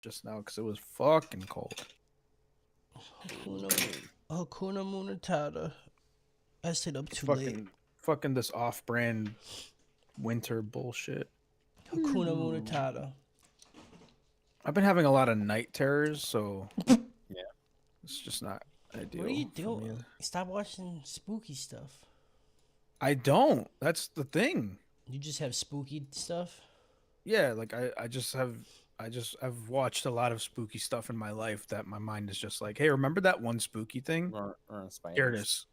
just now because it was fucking cold. Hakuna Matata. I stayed up too late. Fucking this off-brand winter bullshit. Hakuna Matata. I've been having a lot of night terrors, so Yeah. it's just not ideal. What are you for me. doing? Stop watching spooky stuff. I don't. That's the thing. You just have spooky stuff? Yeah, like I've watched a lot of spooky stuff in my life that my mind is just like, hey, remember that one spooky thing? Or Here it is.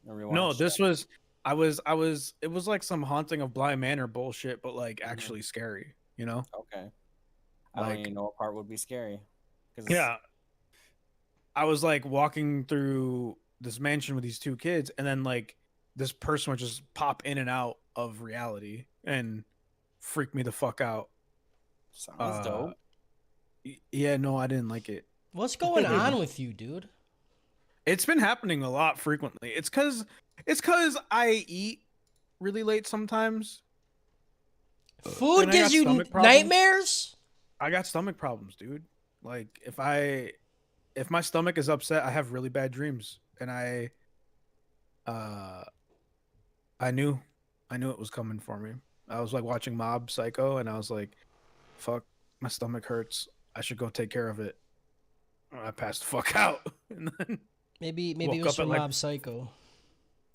Or No, rewatched this that. was it was like some Haunting of Bly Manor bullshit, but like actually scary, you know? Okay. I don't Like- even know what part would be scary. 'Cause Yeah. I was like walking through this mansion with these two kids, and then like this person would just pop in and out of reality and freak me the fuck out. Sounds dope. Yeah, no, I didn't like it. What's going on with you, dude? It's been happening a lot frequently. It's cause I eat really late sometimes. Food and I gives got you stomach problems. nightmares? I got stomach problems, dude. Like if my stomach is upset, I have really bad dreams, and I knew it was coming for me. I was like watching Mob Psycho, and I was like, "Fuck, my stomach hurts. I should go take care of it." I passed the fuck out, and then Maybe Woke it was up at, from like- Mob Psycho.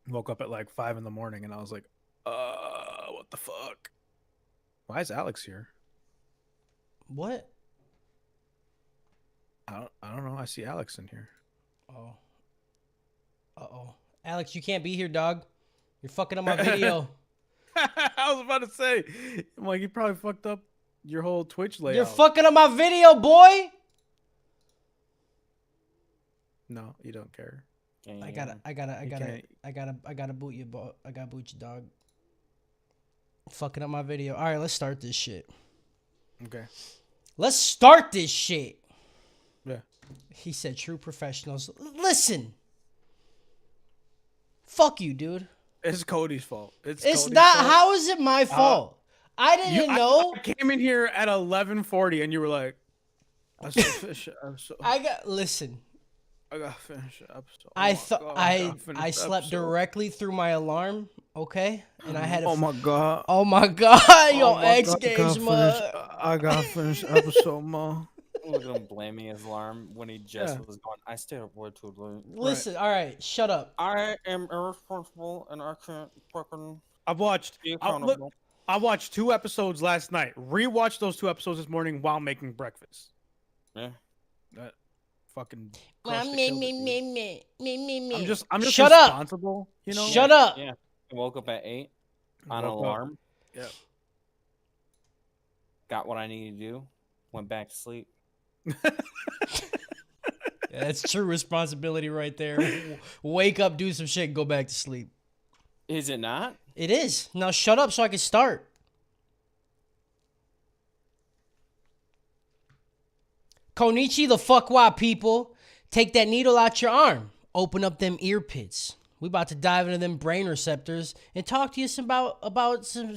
woke up at like 5 in the morning, and I was like, what the fuck? Why is Alex here? What? I don't know. I see Alex in here. Oh. Uh-oh. Alex, you can't be here, dog. You're fucking up my video. I was about to say, I'm like, you probably fucked up your whole Twitch layout. You're fucking up my video, boy. No, you don't care. I gotta can't- boot you, I gotta boot you, dog. Fucking up my video. All right, let's start this shit. Okay. Let's start this shit. Yeah. He said true professionals. Listen. Fuck you, dude. It's Cody's fault. It's Cody's not. fault. How is it my fault? I didn't know. I came in here at 11:40, and you were like, "I gotta finish the episode. Listen. I gotta finish the episode." I my thought God, I gotta finish I the slept episode. directly through my alarm. Okay, and I had to. Oh my god. Oh my god, yo, Oh my X God, Games, I gotta finish the episode, ma. Look at him blaming his alarm when he just Yeah. was going, I stayed up way too late. Listen, all right, shut up. I am irresponsible and I can't fucking I've watched. be Look, accountable. I watched 2 episodes last night. Rewatched those 2 episodes this morning while making breakfast. Yeah. That fucking. crushed it, killed it, dude. I'm just Shut up. responsible, you know. Shut up. Yeah. I woke up at 8 on an Woke up. alarm. Yeah. Got what I needed to do. Went back to sleep. That's true responsibility right there. Wake up, do some shit, and go back to sleep. Is it not? It is. Now shut up so I can start. Konichi the fuck why, people. Take that needle out your arm. Open up them ear pits. We about to dive into them brain receptors and talk to you about some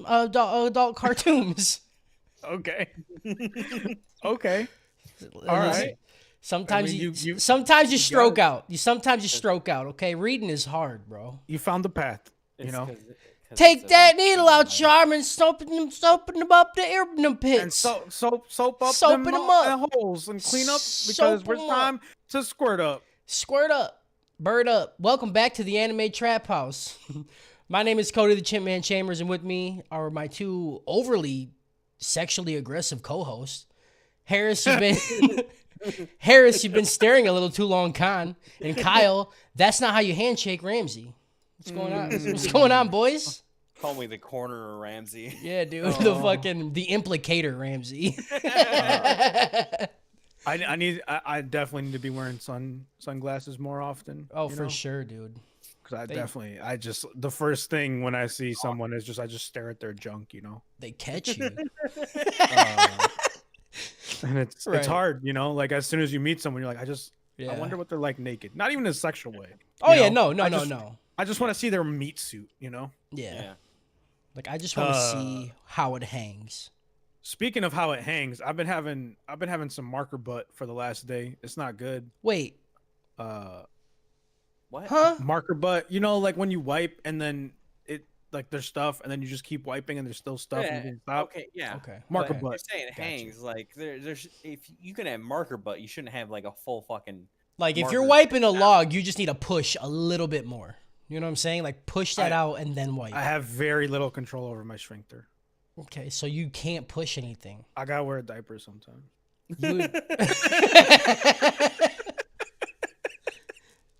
adult cartoons. Okay. Okay. Listen, All right. Sometimes I mean, you sometimes you stroke got out. Sometimes you stroke out. Okay, reading is hard, bro. You found the path. You It's know. 'cause Take it's a that big needle out mind. your arm and soaping them up the ear them pits. And soap up Soaping them them up. holes and clean up Soap because it's 'em time to squirt up. Squirt up, bird up. Welcome back to the Anime Trap House. My name is Cody the Chimpman Chambers, and with me are my 2 overly sexually aggressive co-hosts. Harris, you've been staring a little too long, Con, and Kyle. That's not how you handshake Ramsey. What's going on? What's going on, boys? Call me the corner Ramsey. Yeah, dude, Oh. the implicator Ramsey. I definitely need to be wearing sunglasses more often. Oh, for sure, dude. Because the first thing when I see someone is I just stare at their junk, you know. They catch you. And it's Right. hard, you know. Like as soon as you meet someone, you're like, I Yeah. wonder what they're like naked. Not even in a sexual way. Oh you yeah, know? no. I just want to see their meat suit, you know. Yeah. Yeah. Like I just want to see how it hangs. Speaking of how it hangs, I've been having some marker butt for the last day. It's not good. Wait, What? huh? Marker butt, you know, like when you wipe and then it like there's stuff and then you just keep wiping and there's still stuff and you can stop. Okay, yeah. Okay. Marker okay. You're butt. saying it Gotcha. hangs like there's if you can have marker butt, you shouldn't have like a full fucking. Like if you're marker. wiping a log, you just need to push a little bit more. You know what I'm saying? Like push that I- out and then wipe. I have very little control over my sphincter. Okay, so you can't push anything. I gotta wear a diaper sometimes. You,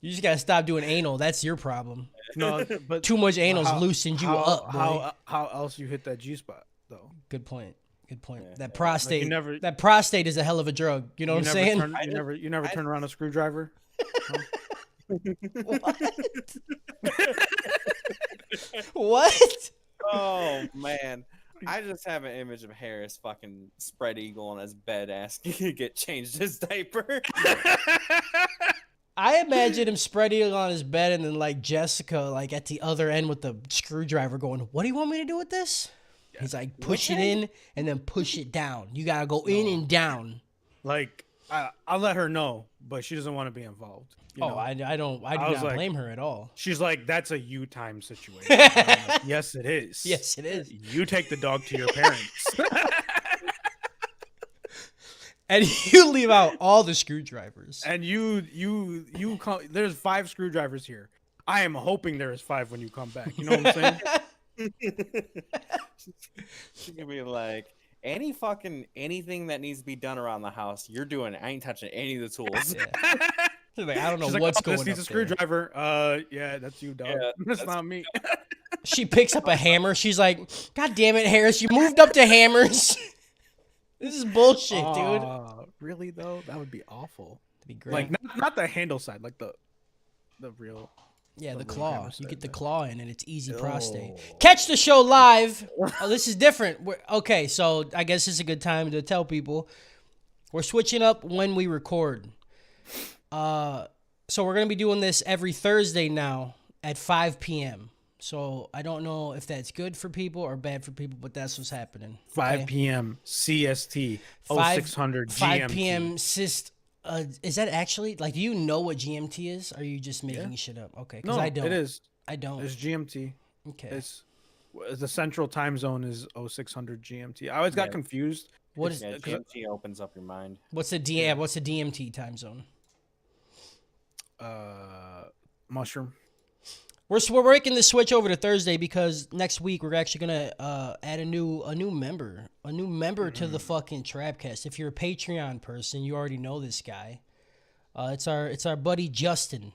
you just gotta stop doing anal. That's your problem. No, but Too much anal's how- loosened you how, up, boy. How else you hit that G spot though? Good point. Good point. Yeah. That prostate. never- that prostate is a hell of a drug. You know what I'm saying? You never turn around a screwdriver. What? Oh man, I just have an image of Harris fucking spread eagle on his bed asking to get changed his diaper. I imagine him spreading on his bed and then like Jessica like at the other end with the screwdriver going, "What do you want me to do with this?" He's like, "Push it in and then push it down. You gotta go in and down." Like I'll let her know, but she doesn't want to be involved. You know? I do I was not like- blame her at all. She's like, that's a you time situation. And I'm like, yes, it is. Yes, it is. You take the dog to your parents. And you leave out all the screwdrivers. And you come, there's 5 screwdrivers here. I am hoping there is 5 when you come back. You know what I'm saying? She's gonna be like, anything that needs to be done around the house, you're doing it. I ain't touching any of the tools. Yeah. She's like, I don't know She's like, what's "Oh, going this on. needs a screwdriver. Yeah, that's you, dog. Yeah, that's that's- not me. She picks up a hammer. She's like, "God damn it, Harris! You moved up to hammers. This is bullshit, dude." Aw, really though? That would be awful. That'd be great. Like not the handle side, like the real. Yeah, the the claw. hammer You side get the there. claw in, and it's easy prostate. Oh. Catch the show live. Oh, this is different. Okay, so I guess it's a good time to tell people we're switching up when we record. So we're gonna be doing this every Thursday now at 5 p.m. So I don't know if that's good for people or bad for people, but that's what's happening. 5 okay? p.m. CST 5 0600 GMT. 5 p.m. Is that actually like? Do you know what GMT is? Or are you just making shit up? Okay, because No, I don't. it is. I don't. It's GMT. Okay. It's the central time zone is 0600 GMT. I always got Yeah. confused. What is? Yeah, GMT opens up your mind. What's the DM? What's the DMT time zone? Mushroom. We're making the switch over to Thursday because next week we're actually gonna add a new member to the fucking Trapcast. If you're a Patreon person, you already know this guy. It's our buddy Justin.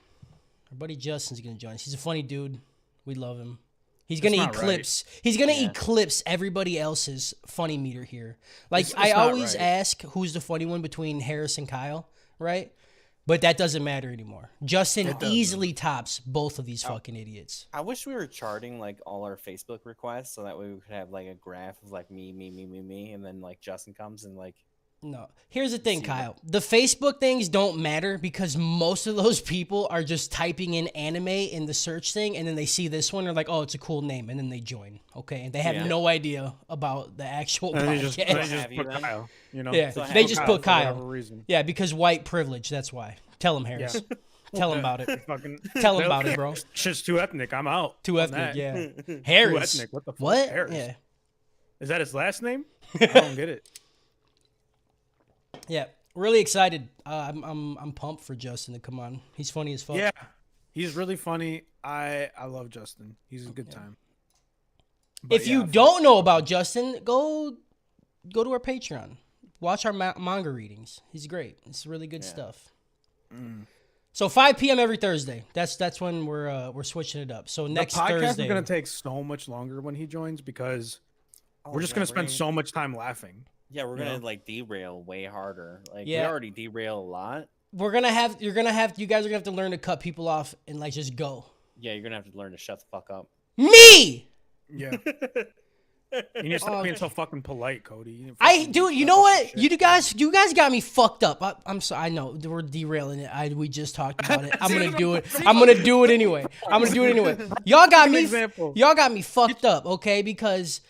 Our buddy Justin's gonna join us. He's a funny dude. We love him. He's gonna not right. eclipse. He's gonna Yeah. eclipse everybody else's funny meter here. Like It's I not always right. ask, who's the funny one between Harris and Kyle, right? But that doesn't matter anymore. Justin doesn't. easily tops both of these fucking idiots. I wish we were charting like all our Facebook requests so that way we could have like a graph of like me, and then like Justin comes and like No. Here's the thing, See Kyle. The Facebook things don't matter because most of those people are just typing in anime in the search thing and then they see this one and they're like, oh, it's a cool name. And then they join. Okay. And they have Yeah. no idea about the actual And they podcast. just Have you put then? Kyle. You know. Yeah, So they have just Kyle put for Kyle. whatever reason. Yeah, because white privilege. That's why. Tell him, Harris. Tell him about it. Fucking Tell him about it, bro. Shit's too ethnic. I'm out. Too on ethnic, that. yeah. Too Harris. ethnic. What the fuck? What? Harris. Yeah. Is that his last name? I don't get it. Yeah. Really excited. I'm pumped for Justin to come on. He's funny as fuck. Yeah, he's really funny. I love Justin. He's a good time. But If you yeah, don't know about Justin, go to our Patreon. Watch our manga readings. He's great. It's really good stuff. So 5 p.m. every Thursday. That's when we're switching it up. So next the podcast Thursday. is gonna take so much longer when he joins because Oh, we're just yeah, gonna spend so much time laughing. Yeah, we're you gonna know? like derail way harder. Like Yeah. we already derail a lot. you guys are gonna have to learn to cut people off and like just go. Yeah, you're gonna have to learn to shut the fuck up. Me. Yeah. You need to stop being so fucking polite, Cody. You You know what? You guys got me fucked up. I'm sorry. I know we're derailing it. We just talked about it. I'm gonna do it. I'm gonna do it anyway. Y'all got me. example. Y'all got me fucked up. Okay, because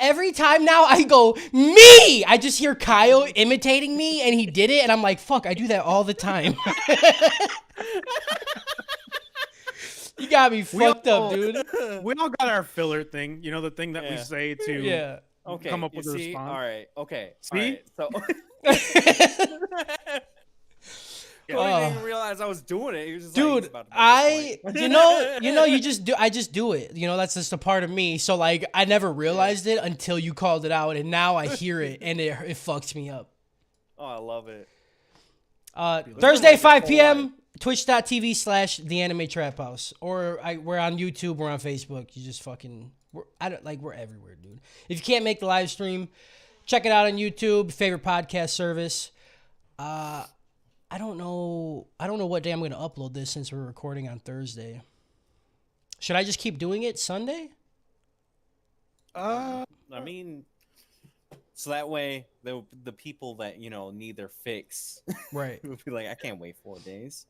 every time now I go, me! I just hear Kyle imitating me, and he did it, and I'm like, fuck, I do that all the time. You got me fucked up, dude. We all got our filler thing. You know, the thing that we Yeah. say to Yeah. Okay. come up you with a see? response. All right. Okay. See? All right, so Yeah. Cody didn't even realize I was doing it. He was just like, Dude, he's about to make this point. I just do it. You know, that's just a part of me. So like, I never realized it until you called it out, and now I hear it, and it fucks me up. Oh, I love it. Thursday, like 5 your whole p.m. Twitch.tv/The Anime Trap House, or we're on YouTube, we're on Facebook. You just fucking we're everywhere, dude. If you can't make the live stream, check it out on YouTube, favorite podcast service. I don't know what day I'm gonna upload this since we're recording on Thursday. Should I just keep doing it Sunday? I mean, so that way the people that need their fix Right. will be like, I can't wait 4 days.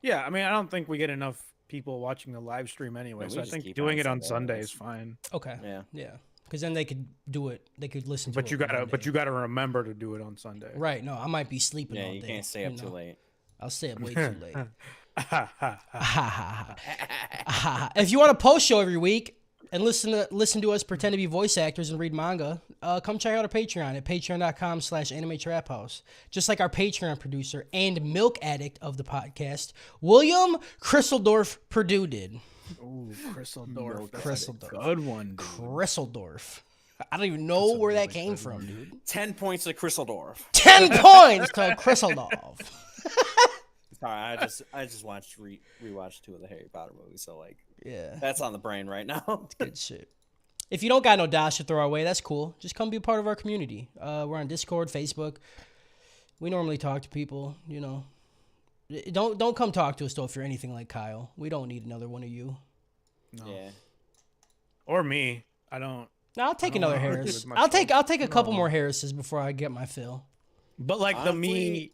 Yeah, I mean, I don't think we get enough people watching the live stream anyway, Yeah, we so I just think keep doing on it on Sunday, Sunday anyways. is fine. Okay. Yeah. Yeah. Because then they could do it. They could listen to But it. you gotta, Monday. but you gotta remember to do it on Sunday. Right. No, I might be sleeping Yeah, all you day. can't stay up too know. late. I'll stay up way too late. Ha. If you want a post show every week and listen to us pretend to be voice actors and read manga, come check out our Patreon at patreon.com/anime trap house. Just like our Patreon producer and milk addict of the podcast, William Krisseldorf Purdue did. Ooh, Krisseldorf. That's Krisseldorf. a good one, dude. Krisseldorf. I don't even know where that came from, dude. 10 points to Krisseldorf. 10 points to Krisseldorf. Sorry, I just watched rewatched 2 of the Harry Potter movies, so like Yeah. that's on the brain right now. Good shit. If you don't got no dash to throw our way, that's cool. Just come be a part of our community. We're on Discord, Facebook. We normally talk to people, you know. Don't come talk to us though if you're anything like Kyle. We don't need another one of you. No. Yeah. Or me. I don't. No, I'll take I don't another wanna argue Harris. with myself. I'll take a couple No. more Harrises before I get my fill. But like the Honestly, me,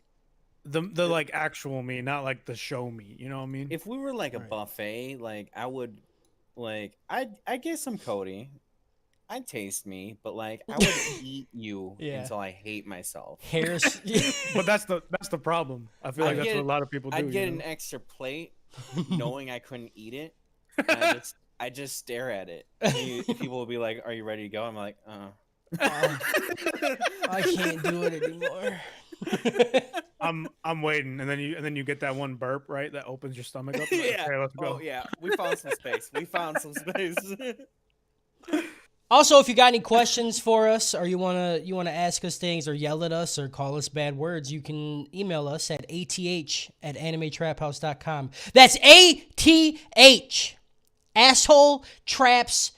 the like actual me, not like the show me. You know what I mean? If we were like a Right. buffet, like I would, like I'd get some Cody. I'd taste me, but like I would eat you Yeah. until I hate myself. Harris. But that's the problem. I feel like I'd that's get- what a lot of people do. I'd you get know? an extra plate, knowing I couldn't eat it. And I just stare at it. And people will be like, "Are you ready to go?" I'm like, I can't do it anymore. I'm waiting, and then you get that one burp right that opens your stomach up. You're like, Yeah. Okay, let's go. Oh yeah, we found some space. We found some space. Also, if you got any questions for us, or you wanna ask us things, or yell at us, or call us bad words, you can email us at ath@animetraphouse.com. That's ATH, asshole traps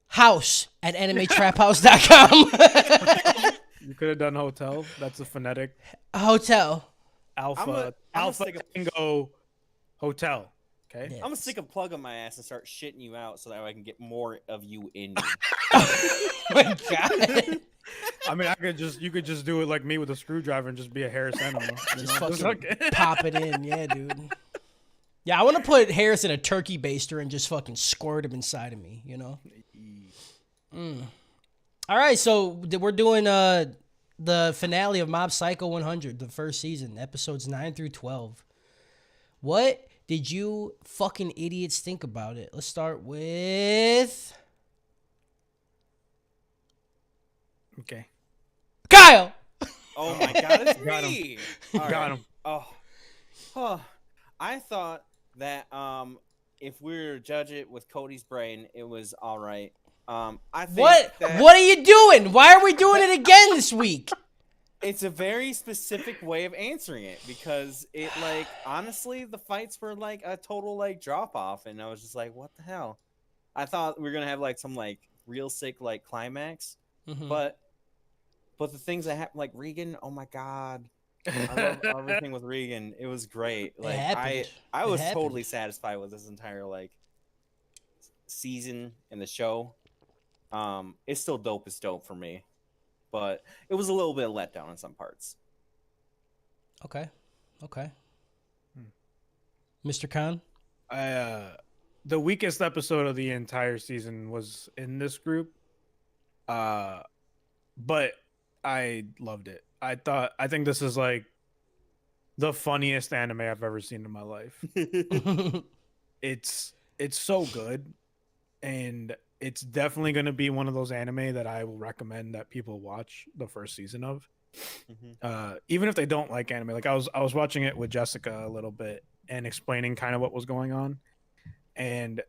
house at animetraphouse.com. You could have done hotel. That's a phonetic Hotel. alpha I'm a alpha stick of- tango hotel. Okay. Yeah. I'm gonna stick a plug on my ass and start shitting you out so that I can get more of you in me. Oh my God. I mean, you could just do it like me with a screwdriver and just be a Harris animal. You Just know? fucking pop it in, yeah, dude. Yeah, I want to put Harris in a turkey baster and just fucking squirt him inside of me, you know? All right, so we're doing the finale of Mob Psycho 100, the first season, episodes 9 through 12. What did you fucking idiots think about it? Let's start with Okay. Kyle. Oh my god, it's Got him. me! All Got right. him. Oh. Huh. I thought that if we were to judge it with Cody's brain, it was alright. I think that What are you doing? Why are we doing it again this week? it's a very specific way of answering it because it like honestly the fights were like a total like drop off and I was just like, what the hell? I thought we were gonna have like some like real sick like climax, Mhm. but the things that happened like Regan, oh my god. I love everything with Regan. It was great. Like happened. I It was happened. totally satisfied with this entire like season and the show. It's still dope as dope for me, but it was a little bit of letdown in some parts. Okay. Mr. Khan? the weakest episode of the entire season was in this group. But I loved it. I think this is like the funniest anime I've ever seen in my life. It's so good, and it's definitely going to be one of those anime that I will recommend that people watch the first season of. Even if they don't like anime. Like I was watching it with Jessica a little bit and explaining kind of what was going on, and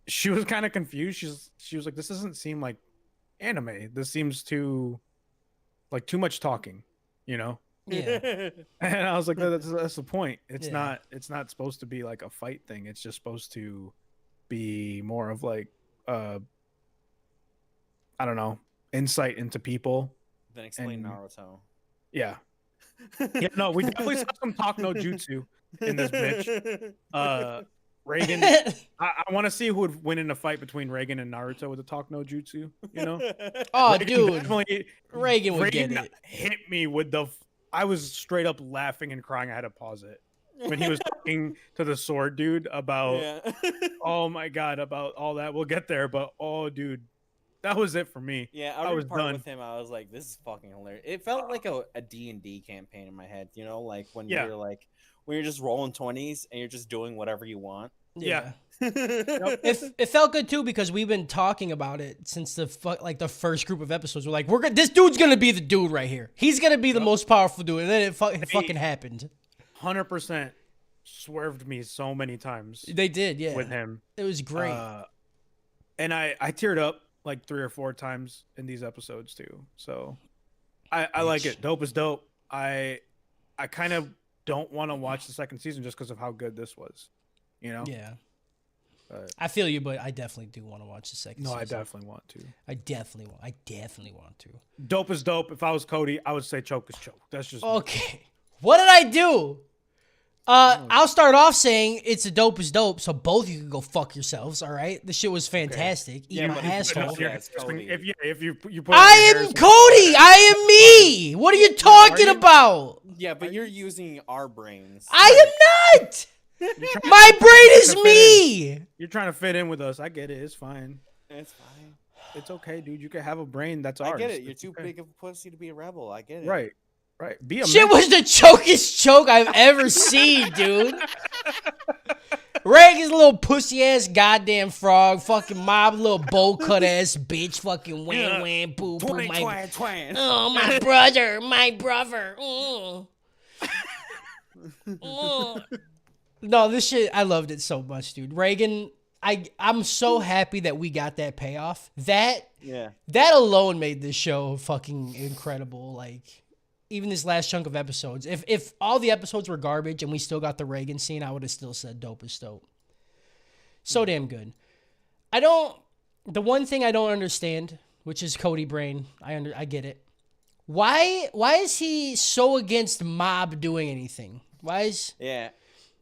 she was kind of confused. She was like, "This doesn't seem like anime. This seems too much talking," you know. Yeah. And I was like, that's the point. It's Yeah. not supposed to be like a fight thing. It's just supposed to be more of like I don't know, insight into people. Then explain And- Naruto. Yeah. Yeah, no, we definitely saw some talk no jutsu in this bitch. Reagan, I want to see who would win in a fight between Reagan and Naruto with the talk no jutsu, you know? Oh, Reagan dude. definitely- Reagan would get it. hit me with I was straight up laughing and crying. I had to pause it when he was talking to the sword dude about, Yeah. oh my god, about all that. We'll get there, but oh, dude, that was it for me. Yeah, I every was part done. with him, I was like, "This is fucking hilarious." It felt like a D&D campaign in my head, you know, like when Yeah. you're like when you're just rolling 20s and you're just doing whatever you want. Yeah. It felt good too because we've been talking about it since the first group of episodes. We're like, this dude's gonna be the dude right here. He's gonna be the most powerful dude, and then it fucking happened. 100% swerved me so many times They did, yeah. with him. It was great. And I teared up like 3 or 4 times in these episodes too. So I like it. Dope is dope. I kind of don't want to watch the second season just because of how good this was. You know? Yeah. But- I feel you, but I definitely do want to watch the second No, season. I definitely want to. I definitely want to. Dope is dope. If I was Cody, I would say choke is choke. That's just me. Okay. What did I do? I'll start off saying it's a dope is dope, so both of you can go fuck yourselves, all right? The shit was fantastic. Eat Yeah, my but asshole. Yeah, it's Cody. If you put it I in am Harrison- Cody. I am me. What are you talking about? Yeah, but you're using our brains. I am not. you're trying- My brain is to fit me. You're trying to fit in with us. I get it. It's fine. It's fine. It's okay, dude. You can have a brain that's ours. I get it. You're It's too okay. big of a pussy to be a rebel. I get it. Right. Be a Shit man. was the chokest choke I've ever seen, dude. Reagan's little pussy ass goddamn frog, fucking mob little bowl cut ass bitch, fucking wham wham boo boo. Twang, My, twang, twang. oh my brother, my brother. Mm. Mm. No, this shit, I loved it so much, dude. Reagan, I'm so happy that we got that payoff. That Yeah. alone made this show fucking incredible. Like, even this last chunk of episodes. If all the episodes were garbage and we still got the Reagan scene, I would have still said dope is dope. So damn good. The one thing I don't understand, which is Cody Brain, I get it. Why is he so against Mob doing anything? Yeah.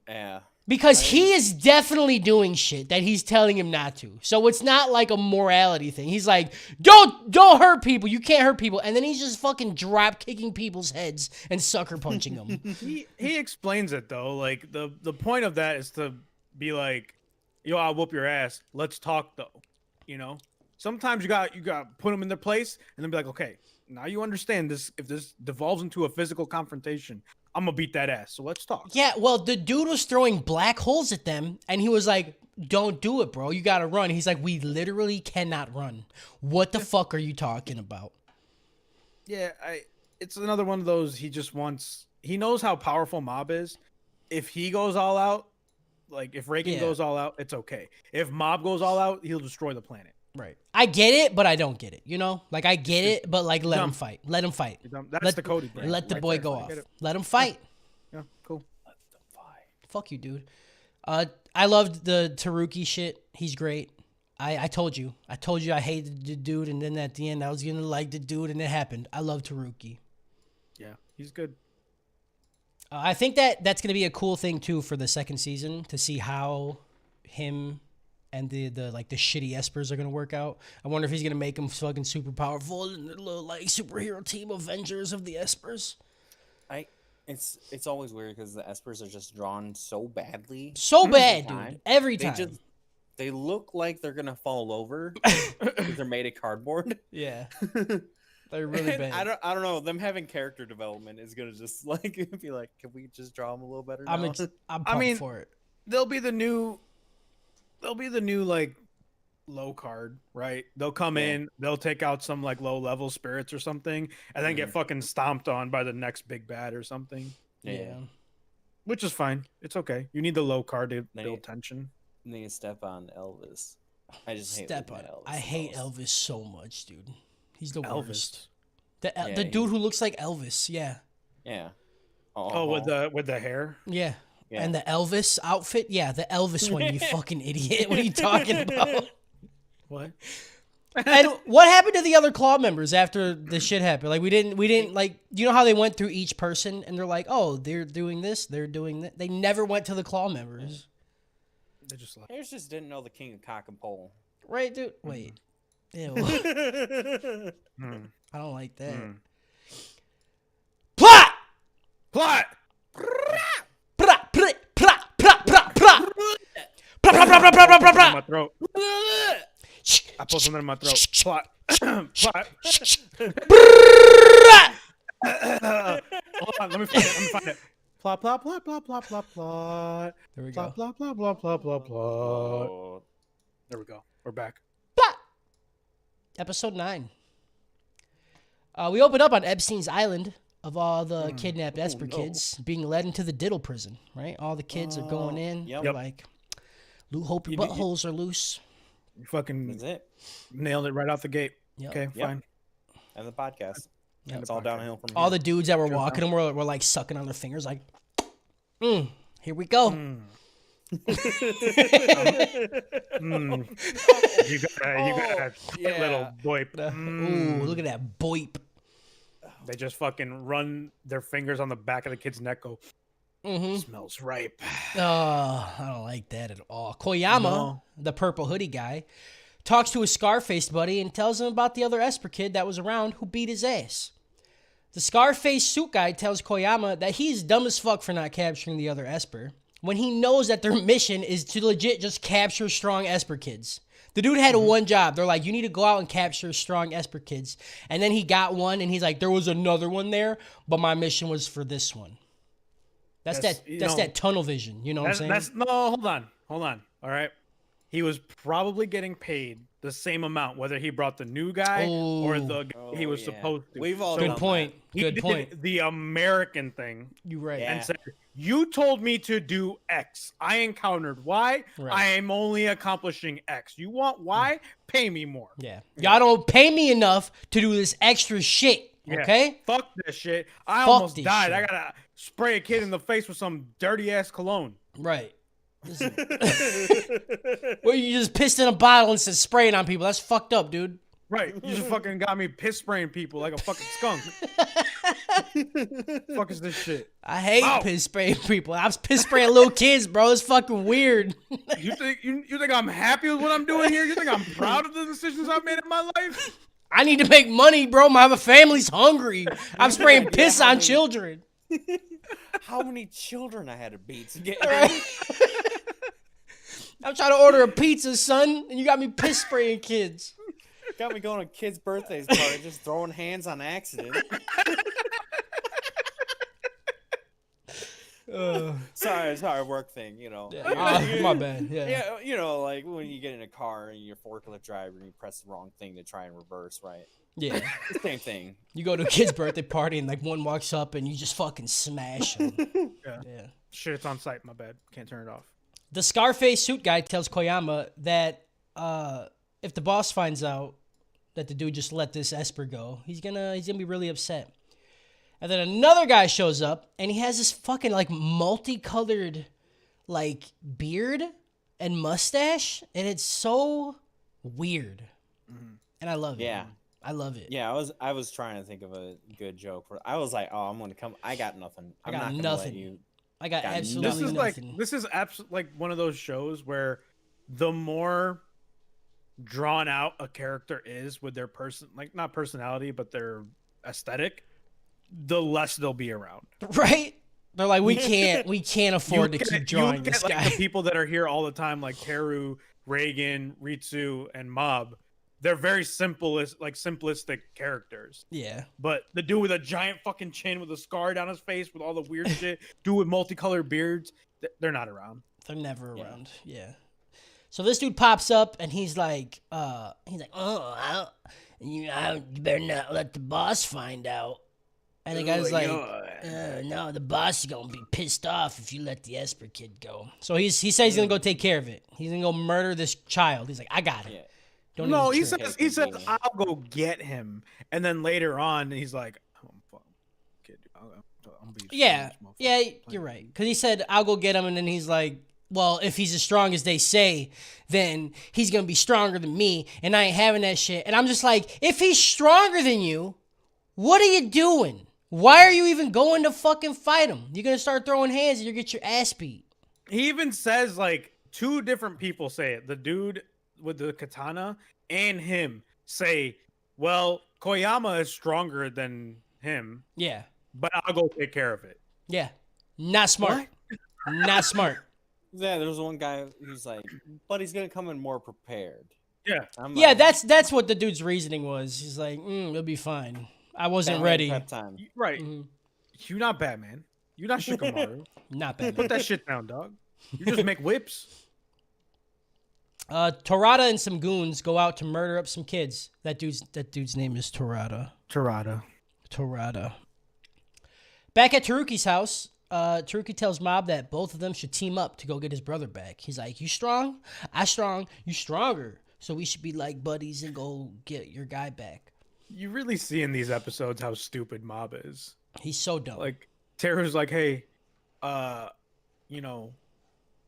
Yeah. Because he is definitely doing shit that he's telling him not to. So it's not like a morality thing. He's like, don't hurt people. You can't hurt people. And then he's just fucking drop kicking people's heads and sucker punching them. He explains it though. Like the point of that is to be like, yo, I'll whoop your ass. Let's talk though. You know? Sometimes you got put them in their place and then be like, okay, now you understand this. If this devolves into a physical confrontation, I'm gonna beat that ass. So let's talk. Yeah, well, the dude was throwing black holes at them, and he was like, don't do it, bro. You gotta run. He's like, we literally cannot run. What the fuck are you talking about? Yeah, it's another one of those. He knows how powerful Mob is. If he goes all out, like if Reagan Yeah. goes all out, it's okay. If Mob goes all out, he'll destroy the planet. Right. I get it, but I don't get it. You know? Like, I get it, but, like, let him dumb. fight. Let him fight. That's the Cody brain. Let the right boy there. go I off. get it. Let him fight. Yeah, cool. Fuck you, dude. I loved the Taruki shit. He's great. I told you. I hated the dude, and then at the end, I was gonna like the dude, and it happened. I love Taruki. Yeah, he's good. I think that's gonna be a cool thing too for the second season to see how him and the shitty Espers are gonna work out. I wonder if he's gonna make them fucking super powerful and the little like superhero team Avengers of the Espers. It's always weird because the Espers are just drawn so badly. So bad, time. dude. Every They time. just they look like they're gonna fall over. 'Cause they're made of cardboard. Yeah, they're really And bad. I don't know. Them having character development is gonna just like be like, can we just draw them a little better? Now? I'm I pumped mean, for it. They'll be the new like low card, right? They'll come Yeah. in, they'll take out some like low level spirits or something, and then get fucking stomped on by the next big bad or something. Yeah. Which is fine. It's okay. You need the low card to They- build tension. And then you step on Elvis. I just hate Step looking on at it. Elvis. I the hate most. Elvis so much, dude. He's the Elvis. worst. The Yeah, the dude who looks like Elvis. Yeah. Yeah. Oh, with the hair. Yeah. Yeah. And the Elvis outfit? Yeah, the Elvis one, you fucking idiot. What are you talking about? What? And what happened to the other Claw members after this shit happened? Like we didn't like, you know how they went through each person and they're like, oh, they're doing this, they're doing that. They never went to the Claw members. They just like Harris just didn't know the king of cock and pole. Right, dude? Wait. Ew. hmm. I don't like that. Hmm. Plot! Plot. Plot! Plot! Plot! Plot! Plot! Plot! Plot! Plot! Plot! Plot! Plot! Plot! In Plot! my throat. I pulled something in my throat. Plot. Plot. Hold on, let me find it. Plot, plot, plot, plot, plot, plot, plot. There we go. Plot, plot, plot, plot, plot, plot, plot. Oh, There we go. We're back. Plot! Episode 9. We open up on Epstein's Island of all the kidnapped Esper no. kids being led into the Diddle prison, right? All the kids are going in. Yep. They're like, hope your You- you- buttholes are loose. You fucking that's it. nailed it right off the gate. Yep. Okay, Yep. fine. And the podcast. Yep. It's all downhill from All the here. dudes that were Sure, walking them were like sucking on their fingers, like, here we go. Mm. You got a yeah. little boy. Ooh, look at that boip. They just fucking run their fingers on the back of the kid's neck. Go, Mm-hmm. smells ripe. Oh, I don't like that at all. Koyama, No. the purple hoodie guy, talks to his Scarface buddy and tells him about the other Esper kid that was around who beat his ass. The Scarface suit guy tells Koyama that he's dumb as fuck for not capturing the other Esper, when he knows that their mission is to legit just capture strong Esper kids. The dude had one job. They're like, you need to go out and capture strong Esper kids. And then he got one, and he's like, there was another one there, but my mission was for this one. That's You that's know, that tunnel vision. You know what I'm saying? That's no. Hold on. All right. He was probably getting paid the same amount whether he brought the new guy or the guy he was yeah. supposed to. We've all Good done point. He Good did point. The American thing You right. Yeah. and said, "You told me to do X. I encountered Y. Right. I am only accomplishing X. You want Y? Pay me more." Yeah. Y'all don't pay me enough to do this extra shit. Yeah. Okay? Fuck this shit. I Fuck almost this died. shit. I gotta spray a kid in the face with some dirty ass cologne. Right. Well, you just pissed in a bottle and said spraying on people. That's fucked up, dude. Right. You just fucking got me piss spraying people like a fucking skunk. Fuck is this shit? I hate Ow. piss spraying people. I was piss spraying little kids, bro. It's fucking weird. You think I'm happy with what I'm doing here? You think I'm proud of the decisions I've made in my life? I need to make money, bro. My family's hungry. I'm spraying piss on homie. children. How many children I had to beat to get I'm trying to order a pizza, son, and you got me piss spraying kids. got me going to kids' birthdays party, just throwing hands on accident. Sorry, it's our work thing, you know. My bad. Yeah. Yeah, you know, like when you get in a car and you're a forklift driver and you press the wrong thing to try and reverse, right? Yeah. Same thing. You go to a kid's birthday party and like one walks up and you just fucking smash him. Yeah. Yeah. Shit, it's on site. My bad. Can't turn it off. The Scarface suit guy tells Koyama that if the boss finds out that the dude just let this Esper go, he's gonna be really upset. And then another guy shows up and he has this fucking like multicolored like beard and mustache, and it's so weird. And I love it. Yeah. I love it. Yeah, I was trying to think of a good joke for. I was like, oh, I'm gonna come. I got nothing. I'm got not gonna nothing. let you. I got Got absolutely This is nothing. this is absolutely like one of those shows where the more drawn out a character is with their person, like not personality, but their aesthetic, the less they'll be around. Right? They're like, we can't afford to You keep get- drawing you this get, guy. like, the people that are here all the time, like Teru Reagan, Ritsu, and Mob, they're very simplistic characters. Yeah. But the dude with a giant fucking chin with a scar down his face with all the weird shit, dude with multicolored beards, they're not around. They're never around. Yeah. So this dude pops up and he's like, oh, you better not let the boss find out. And the guy's like, no, the boss is gonna be pissed off if you let the Esper kid go. So he says he's gonna go take care of it. He's gonna go murder this child. He's like, I got it. Yeah. Don't No, even he trip. says I'll go get him, and then later on he's like, kid, I'm be Yeah, you're right. Because he said, I'll go get him, and then he's like, well, if he's as strong as they say, then he's going to be stronger than me, and I ain't having that shit. And I'm just like, if he's stronger than you, what are you doing? Why are you even going to fucking fight him? You're going to start throwing hands, and you'll get your ass beat. He even says, like, 2 different people say it. The dude with the katana and him say, well, Koyama is stronger than him, Yeah. but I'll go take care of it. Yeah. Not smart. Not smart. Yeah, there was one guy who's like, but he's gonna come in more prepared. Yeah. I'm Yeah, like, that's what the dude's reasoning was. He's like, it'll be fine. I wasn't Batman ready. prep time. Right. Mhm. You're not Batman. You're not Shikamaru. Not bad. Put that shit down, dog. You just make whips. Torada and some goons go out to murder up some kids. That dude's name is Torada. Torada. Back at Taruki's house, Taruki tells Mob that both of them should team up to go get his brother back. He's like, you strong? I strong. You stronger. So we should be like buddies and go get your guy back. You really see in these episodes how stupid Mob is. He's so dumb. Like, Teru's like, hey,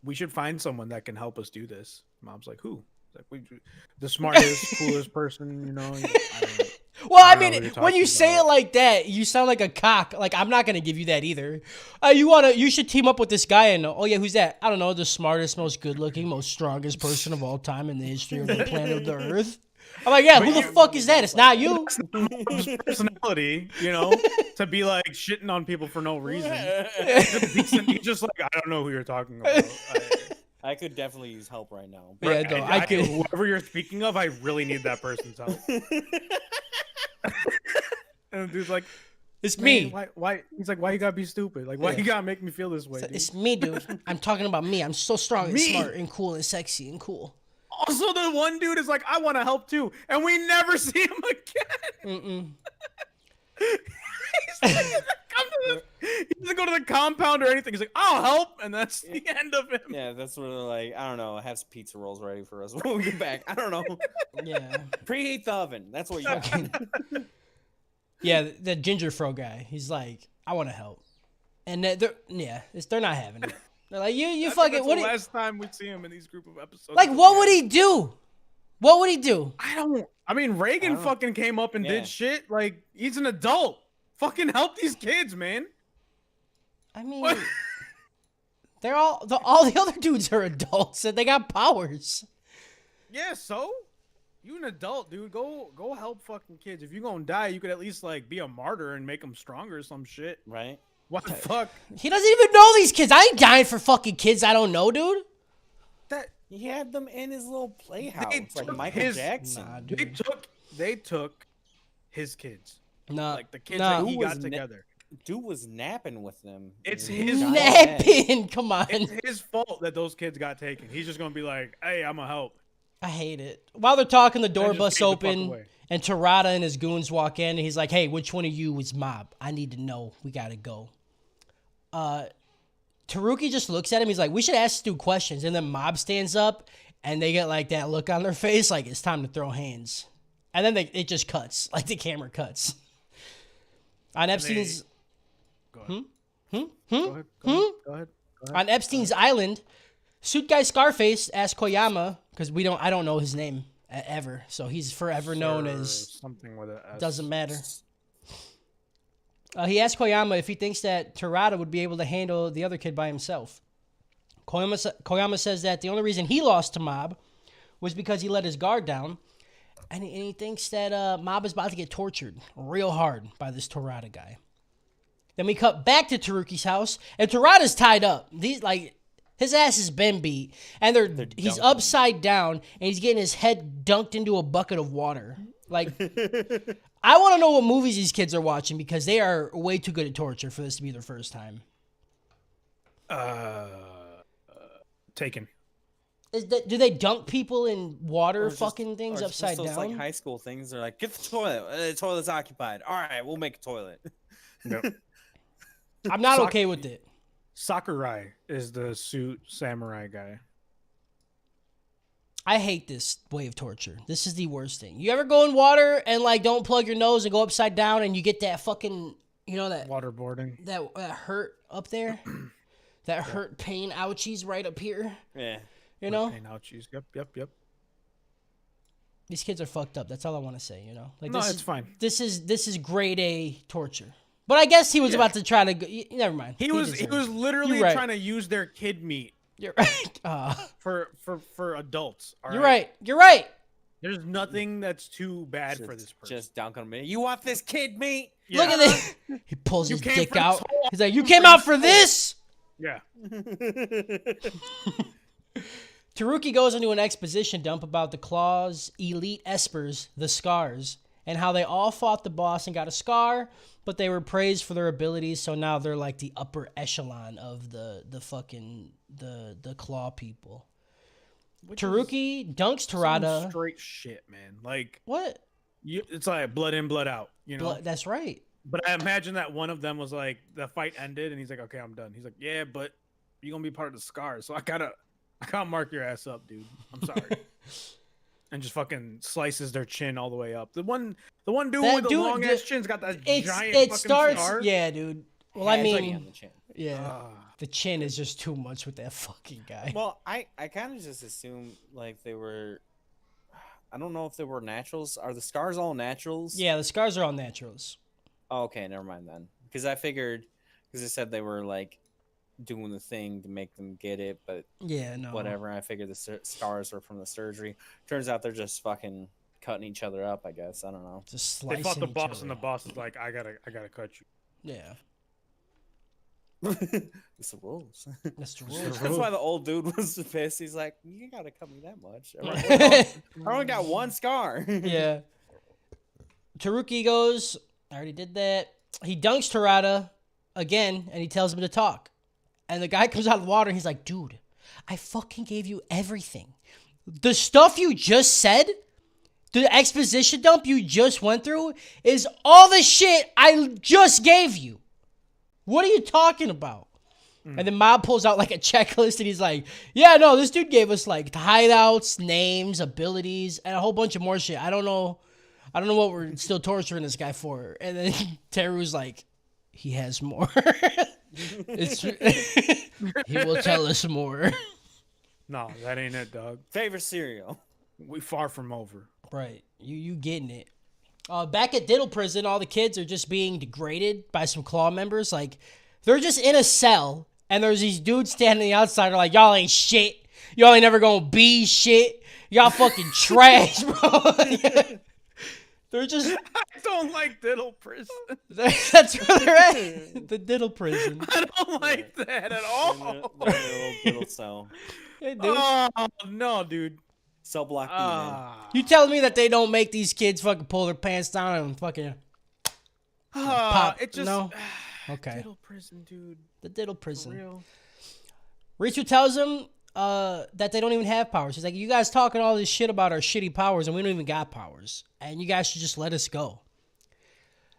we should find someone that can help us do this. Mom's like, who? Like, the smartest, coolest person, I don't know. Well, I I don't know mean, what you're when you talking say about. it like that, you sound like a cock. Like, I'm not gonna give you that either. You should team up with this guy and oh yeah, who's that? I don't know, the smartest, most good-looking, most strongest person of all time in the history of the planet of the Earth. I'm like, yeah, who the fuck is that? It's not you. Mom's personality, to be like shitting on people for no reason. He's just like, I don't know who you're talking about. I could definitely use help right now. Yeah, no, I could. Whoever you're speaking of, I really need that person's help. And the dude's like, It's "Man, me. Why? He's like, why you gotta be stupid? Like, why Yeah. you gotta make me feel this way? So dude?" it's me, dude. I'm talking about me. I'm so strong and Me? smart and cool and sexy and cool. Also, the one dude is like, I want to help too, and we never see him again. He doesn't go to the compound or anything. He's like, I'll help, and that's the end of him. Yeah, that's what they're like. I don't know. Have some pizza rolls ready for us when we get back. I don't know. Yeah. Preheat the oven. That's what you got. Yeah, the ginger fro guy. He's like, I want to help, and they're not having it. They're like, you I think fucking that's what? the last time we see him in these group of episodes. Like, what would he do? What would he do? I mean, Reagan I don't- fucking came up and Yeah. did shit. Like, he's an adult. Fucking help these kids, man. I mean, What? they're all the other dudes are adults and they got powers. Yeah, so you an adult, dude. Go help fucking kids. If you're gonna die, you could at least like be a martyr and make them stronger or some shit. Right? What the fuck? He doesn't even know these kids. I ain't dying for fucking kids I don't know, dude. That He had them in his little playhouse, like took Michael his- Jackson. Nah, they dude. took his kids, Nah, like the kids nah. that he Who got was together. Dude was napping with them. It's and his he got mad. napping. Come on. It's his fault that those kids got taken. He's just gonna be like, "Hey, I'm gonna help." I hate it. While they're talking, the door just busts gave the fuck open, away. and Tarada and his goons walk in, and he's like, "Hey, which one of you is Mob? I need to know. We gotta go." Taruki just looks at him. He's like, "We should ask Stu questions." And then Mob stands up, and they get like that look on their face, like it's time to throw hands. And then it just cuts, like the camera cuts. On Epstein's Go ahead. Hmm? Go ahead. on Epstein's island, Suit Guy Scarface asks Koyama because I don't know his name ever, so he's forever known Sir as something with a S. doesn't matter. He asked Koyama if he thinks that Terada would be able to handle the other kid by himself. Koyama says that the only reason he lost to Mob was because he let his guard down, and he thinks that Mob is about to get tortured real hard by this Terada guy. Then we cut back to Taruki's house, and Terada's tied up. His ass has been beat, and he's dunking. upside down, and he's getting his head dunked into a bucket of water. Like, I want to know what movies these kids are watching because they are way too good at torture for this to be their first time. Taken. Do they dunk people in water Or just- fucking things or just upside those, down? like high school things. They're like, get the toilet. The toilet's occupied. All right, we'll make a toilet. Yep. I'm not Sock- okay with it. Sakurai is the suit samurai guy. I hate this way of torture. This is the worst thing. You ever go in water and like don't plug your nose and go upside down and you get that fucking, you know, that Waterboarding. that hurt up there? That hurt pain ouchies right up here, Yeah. you know? Pain ouchies. Yep. These kids are fucked up. That's all I want to say, you know? Like No, this it's fine. This is grade A torture. But I guess he was about to try to never mind. He was deserves it. literally You're right. trying to use their kid meat You're right. for adults. all You're right. You're right. There's nothing that's too bad for this person. Just dunk on me. You want this kid meat? Look at this. He pulls You his came dick for out. this He's like, "You came out for this?" Yeah. Taruki goes into an exposition dump about the Claw's elite espers, the Scars, and how they all fought the boss and got a scar, but they were praised for their abilities, so now they're like the upper echelon of the fucking the Claw people. Taruki dunks Some Tarada. straight shit, man. Like What? it's like blood in, blood out. You know. That's right. But I imagine that one of them was like, the fight ended, and he's like, "Okay, I'm done." He's like, "Yeah, but you're gonna be part of the Scars, so I gotta mark your ass up, dude. I'm sorry." And just fucking slices their chin all the way up. The one dude That with the dude- long ass chin's got that giant It fucking starts. scar. Yeah, dude. Well, I Has to be mean, on the chin. yeah. Ah. The chin is just too much with that fucking guy. Well, I kind of just assumed like they were. I don't know if they were naturals. Are the scars all naturals? Yeah, the Scars are all naturals. Oh, okay, never mind then. Because I figured, because they said they were like doing the thing to make them get it, but Yeah, no. whatever. I figured the scars were from the surgery. Turns out they're just fucking cutting each other up. I guess I don't know. Just They slicing fought the each boss, and the other. boss is like, "I gotta cut you." Yeah, It's the rules. that's the the rules. That's why the old dude was pissed. He's like, "You gotta cut me that much. I only got one scar." Yeah. Taruki goes, I already did that. He dunks Tarada again, and he tells him to talk. And the guy comes out of the water, and he's like, "Dude, I fucking gave you everything. The stuff you just said, the exposition dump you just went through, is all the shit I just gave you. What are you talking about?" And then Mob pulls out like a checklist, and he's like, "Yeah, no, this dude gave us like hideouts, names, abilities, and a whole bunch of more shit. I don't know what we're still torturing this guy for." And then Teru's like, "He has more. He will tell us more." No, that ain't it, dog. Favorite cereal. We far from over. Right. You getting it. Back at Diddle Prison, all the kids are just being degraded by some Claw members. Like, they're just in a cell, and there's these dudes standing on the outside. They're like, "Y'all ain't shit. Y'all ain't never gonna be shit. Y'all fucking trash, bro." They're just... I don't like Diddle Prison. That's where they're at. The Diddle Prison. I don't like that at all. Little cell. Hey, dude. Oh no, dude. Cell block demon. Ah. You telling me that they don't make these kids fucking pull their pants down and fucking pop? It just No? Okay. Diddle Prison, dude. The Diddle For Prison. real. Ritu tells them that they don't even have powers. He's like, "You guys talking all this shit about our shitty powers, and we don't even got powers. And you guys should just let us go."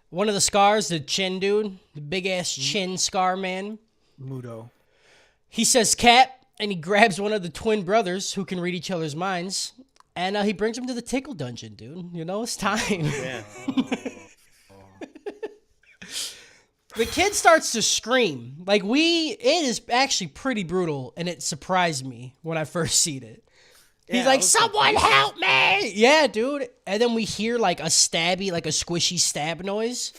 One of the Scars, the chin dude, the big ass chin scar man, Mudo. he says "Cap," and he grabs one of the twin brothers who can read each other's minds, and he brings him to the Tickle Dungeon, dude. You know, it's time. Yeah. The kid starts to scream. It is actually pretty brutal, and it surprised me when I first seen it. He's Yeah, like, I was "Someone help me!" Yeah, dude. And then we hear like a stabby, like a squishy stab noise.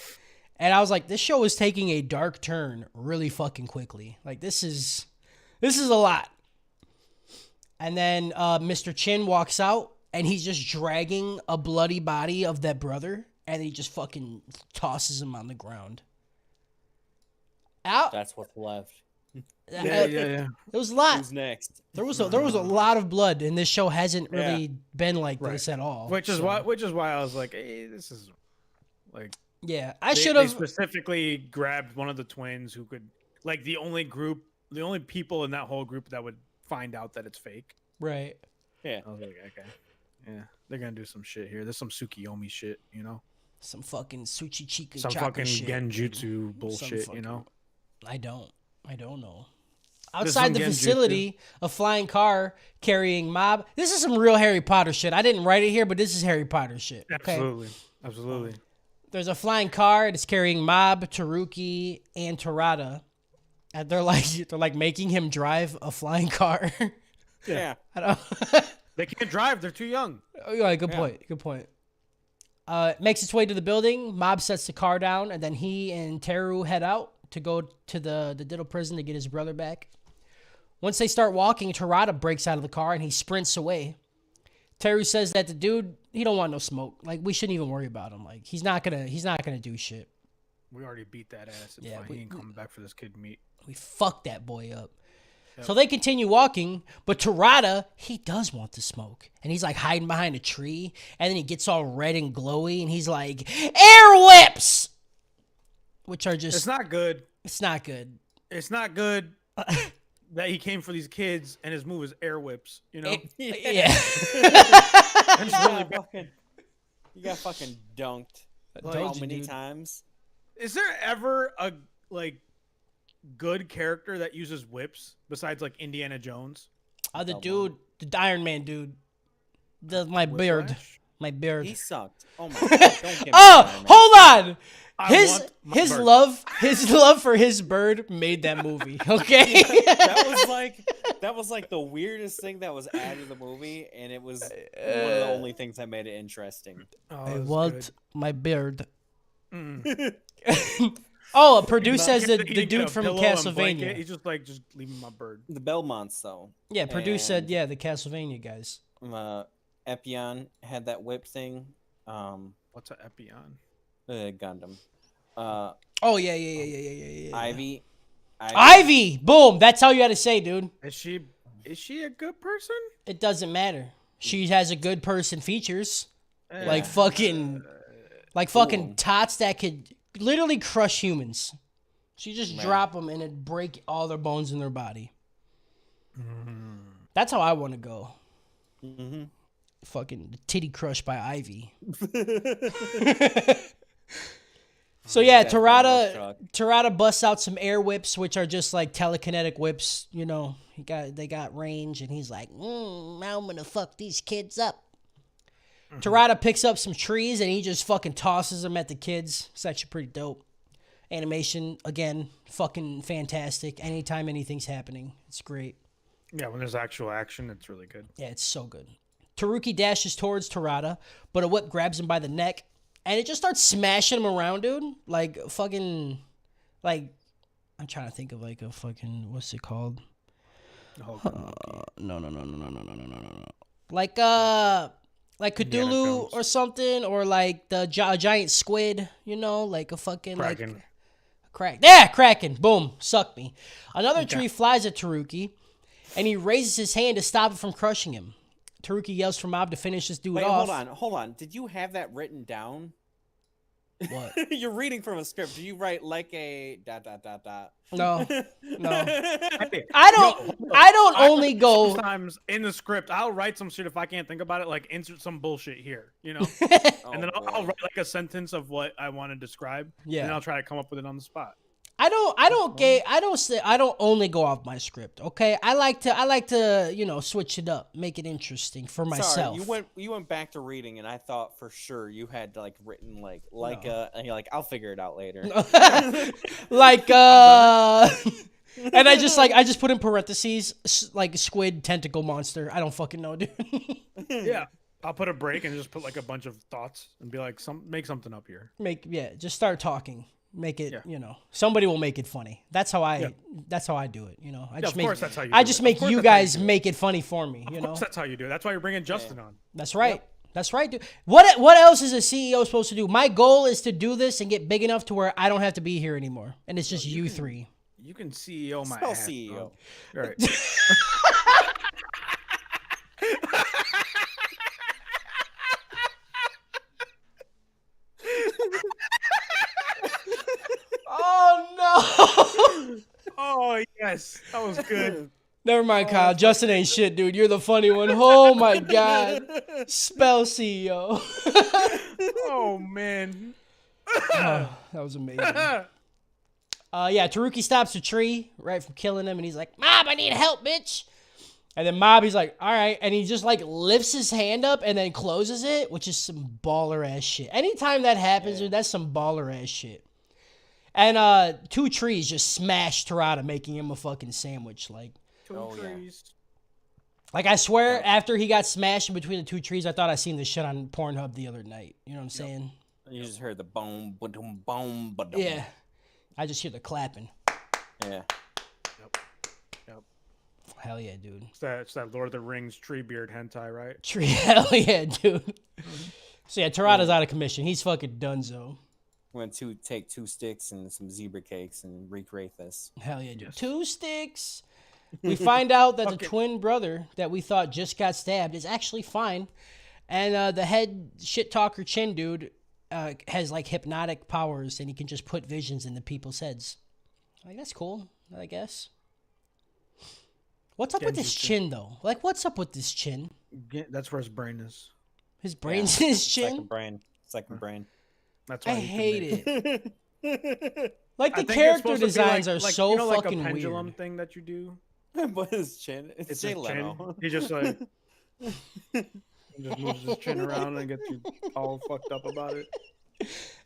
And I was like, this show is taking a dark turn really fucking quickly. Like, this is a lot. And then Mr. Chin walks out, and he's just dragging a bloody body of that brother, and he just fucking tosses him on the ground. Out. That's what's left. Yeah, yeah. It was a lot. Who's next? There was a lot of blood, and this show hasn't really been like Right. this at all. Which is so, why I was like, hey, this is like Yeah, I they- should They have. specifically grabbed one of the twins who could, like, the only people in that whole group that would find out that it's fake. Right. Yeah. I was like, okay, yeah, they're gonna do some shit here. There's some Tsukiyomi shit, you know, Some fucking Suchi Chika some Chaka fucking shit. genjutsu bullshit, you know. I don't know. There's Outside some the genjutsu. facility, a flying car carrying Mob. This is some real Harry Potter shit. I didn't write it here, but this is Harry Potter shit. Okay. Absolutely. There's a flying car that's carrying Mob, Taruki, and Tarada. And they're like making him drive a flying car. Yeah. I don't. They can't drive. They're too young. Oh, yeah, good point. Good point. Makes its way to the building. Mob sets the car down, and then he and Teru head out to go to the Diddle prison to get his brother back. Once they start walking, Tarada breaks out of the car and he sprints away. Teru says that the dude, he don't want no smoke. Like, we shouldn't even worry about him. Like, he's not gonna do shit. We already beat that ass. It's Yeah, fine. we- He ain't coming back for this kid meat. We fucked that boy up. So they continue walking, but Tarada, he does want to smoke. And he's like hiding behind a tree, and then he gets all red and glowy, and he's like, air whips! Which are just, It's not good. it's not good. It's not good that he came for these kids and his move is air whips. You know, Yeah. You got fucking dunked. Told How you, many dude. times? is there ever a good character that uses whips besides like Indiana Jones? The Come dude, the Iron Man dude. My beard. Whiplash? My beard. He sucked. Oh my god. Don't get me Oh, started, man. hold on. I His want my his bird. love for his bird made that movie. Okay. that was like the weirdest thing that was added to the movie, and it was one of the only things that made it interesting. Oh, I that's want good. my beard. Mm. Oh, Purdue says He the can get dude a from pillow and blanket. Castlevania. He's just like, just leave me my bird. The Belmonts, though. Yeah, Purdue said, And- yeah, the Castlevania guys. Epion had that whip thing. What's a Epion? Gundam. Oh, yeah. Ivy. Ivy! Boom! That's how you had to say, dude. Is she a good person? It doesn't matter. She has a good person features. Like Eh, fucking Cool. tots that could literally crush humans. She just Man. drop them and it'd break all their bones in their body. mm. That's how I want to go. Mm-hmm. Fucking titty crush by Ivy. So yeah, That's my milk truck. Tarada busts out some air whips, which are just like telekinetic whips. You know, they got range, and he's like, now I'm gonna fuck these kids up. Tarada picks up some trees and he just fucking tosses them at the kids. It's actually pretty dope. Animation again, fucking fantastic. Anytime anything's happening, it's great. Yeah, when there's actual action, it's really good. Yeah, it's so good. Taruki dashes towards Tarada, but a whip grabs him by the neck, and it just starts smashing him around, dude. Like, fucking, like, I'm trying to think of, like, a fucking, what's it called? Oh, No. Like Indiana Cthulhu Jones. or something, or like the giant squid, you know, like a fucking, Kraken. like, crack. Yeah, Kraken. Boom. Suck me. Another tree flies at Taruki, and he raises his hand to stop it from crushing him. Taruki yells for Mob to finish this dude Wait, off. hold on. Did you have that written down? What? You're reading from a script. Do you write like a ... No. No. Hey, I don't only go. sometimes in the script, I'll write some shit if I can't think about it, like insert some bullshit here, you know, Oh, and then I'll boy. write like a sentence of what I want to describe, and Yeah. then I'll try to come up with it on the spot. I don't only go off my script, okay? I like to, you know, switch it up, make it interesting for myself. Sorry, you went back to reading, and I thought for sure you had like written and you're like, I'll figure it out later. Like and I just put in parentheses like squid tentacle monster. I don't fucking know, dude. Yeah, I'll put a break and just put like a bunch of thoughts and be like, make something up here. Just start talking. Make it, Yeah. you know, somebody will make it funny. That's how I do it, you know. Of course that's how you I do just it. make Of course you that's how you guys do it. make it funny for me, you Of know. course that's how you do it. That's why you're bringing Justin on. That's right. That's right, dude. What else is a CEO supposed to do? My goal is to do this and get big enough to where I don't have to be here anymore, and it's just you three. You can CEO my Spell ass, CEO. bro. Right. Oh no! Oh yes, that was good. Never mind, Kyle. Justin ain't shit, dude. You're the funny one. Oh my god. Spell CEO. Oh man. Oh, that was amazing. Yeah, Taruki stops a tree right from killing him, and he's like, "Mob, I need help, bitch." And then Mob, he's like, "All right," and he just like lifts his hand up and then closes it, which is some baller ass shit. Anytime that happens, dude, that's some baller ass shit. And two trees just smashed Terada, making him a fucking sandwich. Like I swear, after he got smashed in between the two trees, I thought I seen this shit on Pornhub the other night. You know what I'm saying? You just heard the boom, boom, boom, boom. Yeah. I just hear the clapping. Yeah. Yep. Hell yeah, dude. It's that Lord of the Rings Treebeard hentai, right? Tree, hell yeah, dude. So yeah, Terada's out of commission. He's fucking donezo. I'm going to take 2 sticks and some zebra cakes and recreate this. Hell yeah, dude. Yes. 2 sticks. We find out that the twin brother that we thought just got stabbed is actually fine. And the head shit talker chin dude has like hypnotic powers, and he can just put visions into people's heads. Like, that's cool, I guess. What's up with this chin, though? Like, what's up with this chin? That's where his brain is. His brain's in his chin? Second brain. That's why I he can hate make- it. Like, I the think it's character supposed to be designs are so you know, like fucking a pendulum weird. thing that you do. But his chin. It's Jay his Leno. chin. He just like he just moves his chin around and gets you all fucked up about it.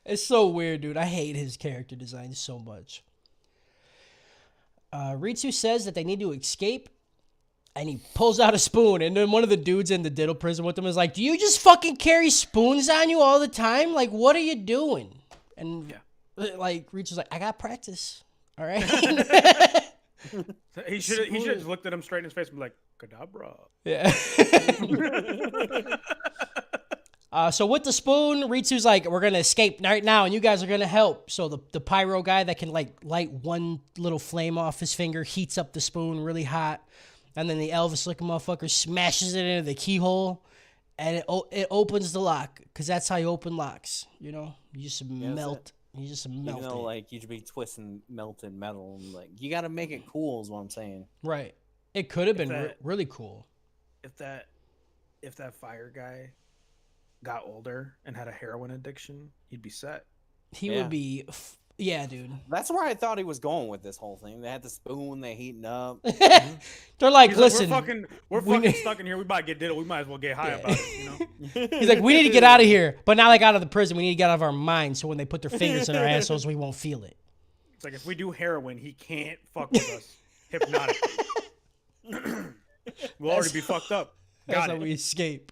It's so weird, dude. I hate his character design so much. Ritsu says that they need to escape, and he pulls out a spoon, and then one of the dudes in the diddle prison with him is like, "Do you just fucking carry spoons on you all the time? Like, what are you doing?" And like Ritsu's like, "I got practice. All right." He should have just looked at him straight in his face and be like, "Kadabra." Yeah. So with the spoon, Ritsu's like, "We're gonna escape right now, and you guys are gonna help." So the pyro guy that can like light one little flame off his finger heats up the spoon really hot, and then the Elvis looking motherfucker smashes it into the keyhole, and it opens the lock, because that's how you open locks. You know, you just melt. You just melt You know, it. like, you should be twisting melted metal. And, like, you got to make it cool is what I'm saying. Right. It could have been that- really cool. If that fire guy got older and had a heroin addiction, he'd be set. He would be... Yeah, dude. That's where I thought he was going with this whole thing. They had the spoon, they heating up. They're like, He's "Listen, like, we're we fucking need- stuck in here. We might get diddled. We might as well get high about it, you know? He's like, we need to get out of here, but not like out of the prison. We need to get out of our minds, so when they put their fingers in our assholes, we won't feel it." It's like, if we do heroin, he can't fuck with us hypnotically. We'll already be fucked up. That's Got how it. we escape.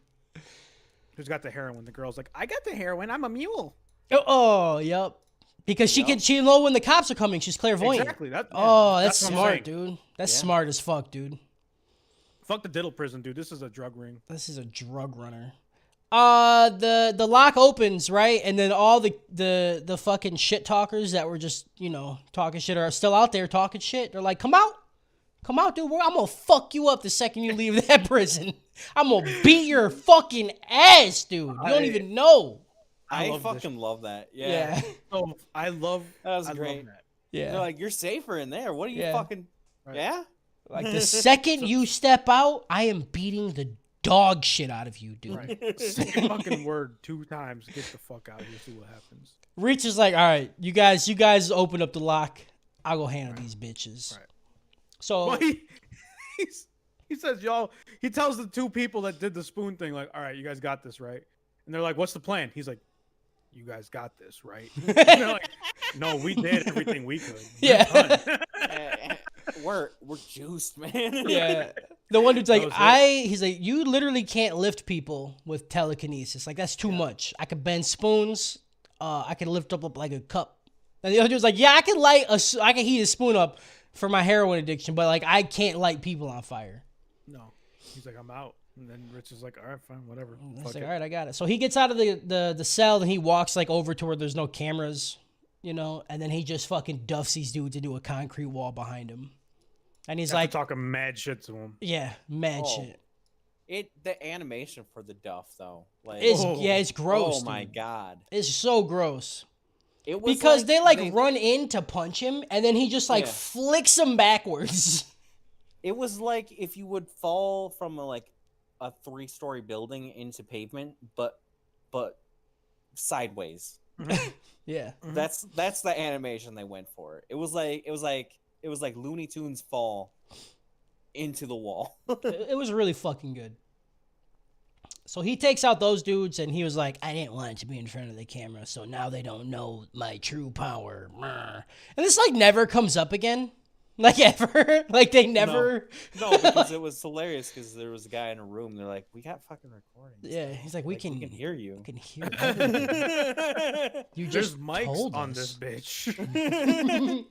Who's got the heroin? The girl's like, "I got the heroin. I'm a mule." Oh, yep. Because she know when the cops are coming. She's clairvoyant. Exactly. That's That's what I'm smart, saying. dude. That's smart as fuck, dude. Fuck the diddle prison, dude. This is a drug ring. This is a drug runner. The lock opens, right? And then all the fucking shit talkers that were just, talking shit are still out there talking shit. They're like, "Come out. Come out, dude. I'm gonna fuck you up the second you leave that prison. I'm gonna beat your fucking ass, dude. You don't even know." I love this. fucking love that. Yeah. Oh, I love That was I great. love that. Yeah. They're like, "You're safer in there. What are you Yeah. fucking... Right. Yeah?" Like, the second you step out, I am beating the dog shit out of you, dude. Right. Say a fucking word 2 times. Get the fuck out of here. See what happens. Reach is like, "All right, you guys open up the lock. I'll go handle these bitches." Right. So Well, he says, "Y'all." He tells the 2 people that did the spoon thing, like, "All right, you guys got this, right?" And they're like, "What's the plan?" He's like, "You guys got this, right?" And they're like, "No, we did everything we could. We're Yeah. done." We're juiced, man. yeah, the one dude's like, That was he's like, "You literally can't lift people with telekinesis. Like, that's too much. I could bend spoons. I can lift up like a cup." And the other dude's like, "Yeah, I can heat a spoon up for my heroin addiction, but like, I can't light people on fire." No. He's like, "I'm out." And then Rich is like, "All right, fine, whatever." He's Fuck like, it. "All right, I got it." So he gets out of the cell and he walks like over to where there's no cameras. you know, and then he just fucking duffs these dudes into a concrete wall behind him. And he's After like, talking mad shit to him. yeah, mad Oh, shit. The animation for the duff though, like It's gross. oh my dude. god, It's so gross. it was Because they they run in to punch him, and then he just like Yeah. flicks him backwards. It was like if you would fall from a 3-story building into pavement, but sideways. Yeah. Mhm. That's the animation they went for. It was like Looney Tunes fall into the wall. It was really fucking good. So he takes out those dudes, and he was like, I didn't want it to be in front of the camera, so now they don't know my true power. And this, like, never comes up again. Like, ever. Like, they never... No, because it was hilarious because there was a guy in a room. They're like, we got fucking recordings. Yeah, he's like, we can hear you. We can hear everything. You There's just mics told on us. this bitch.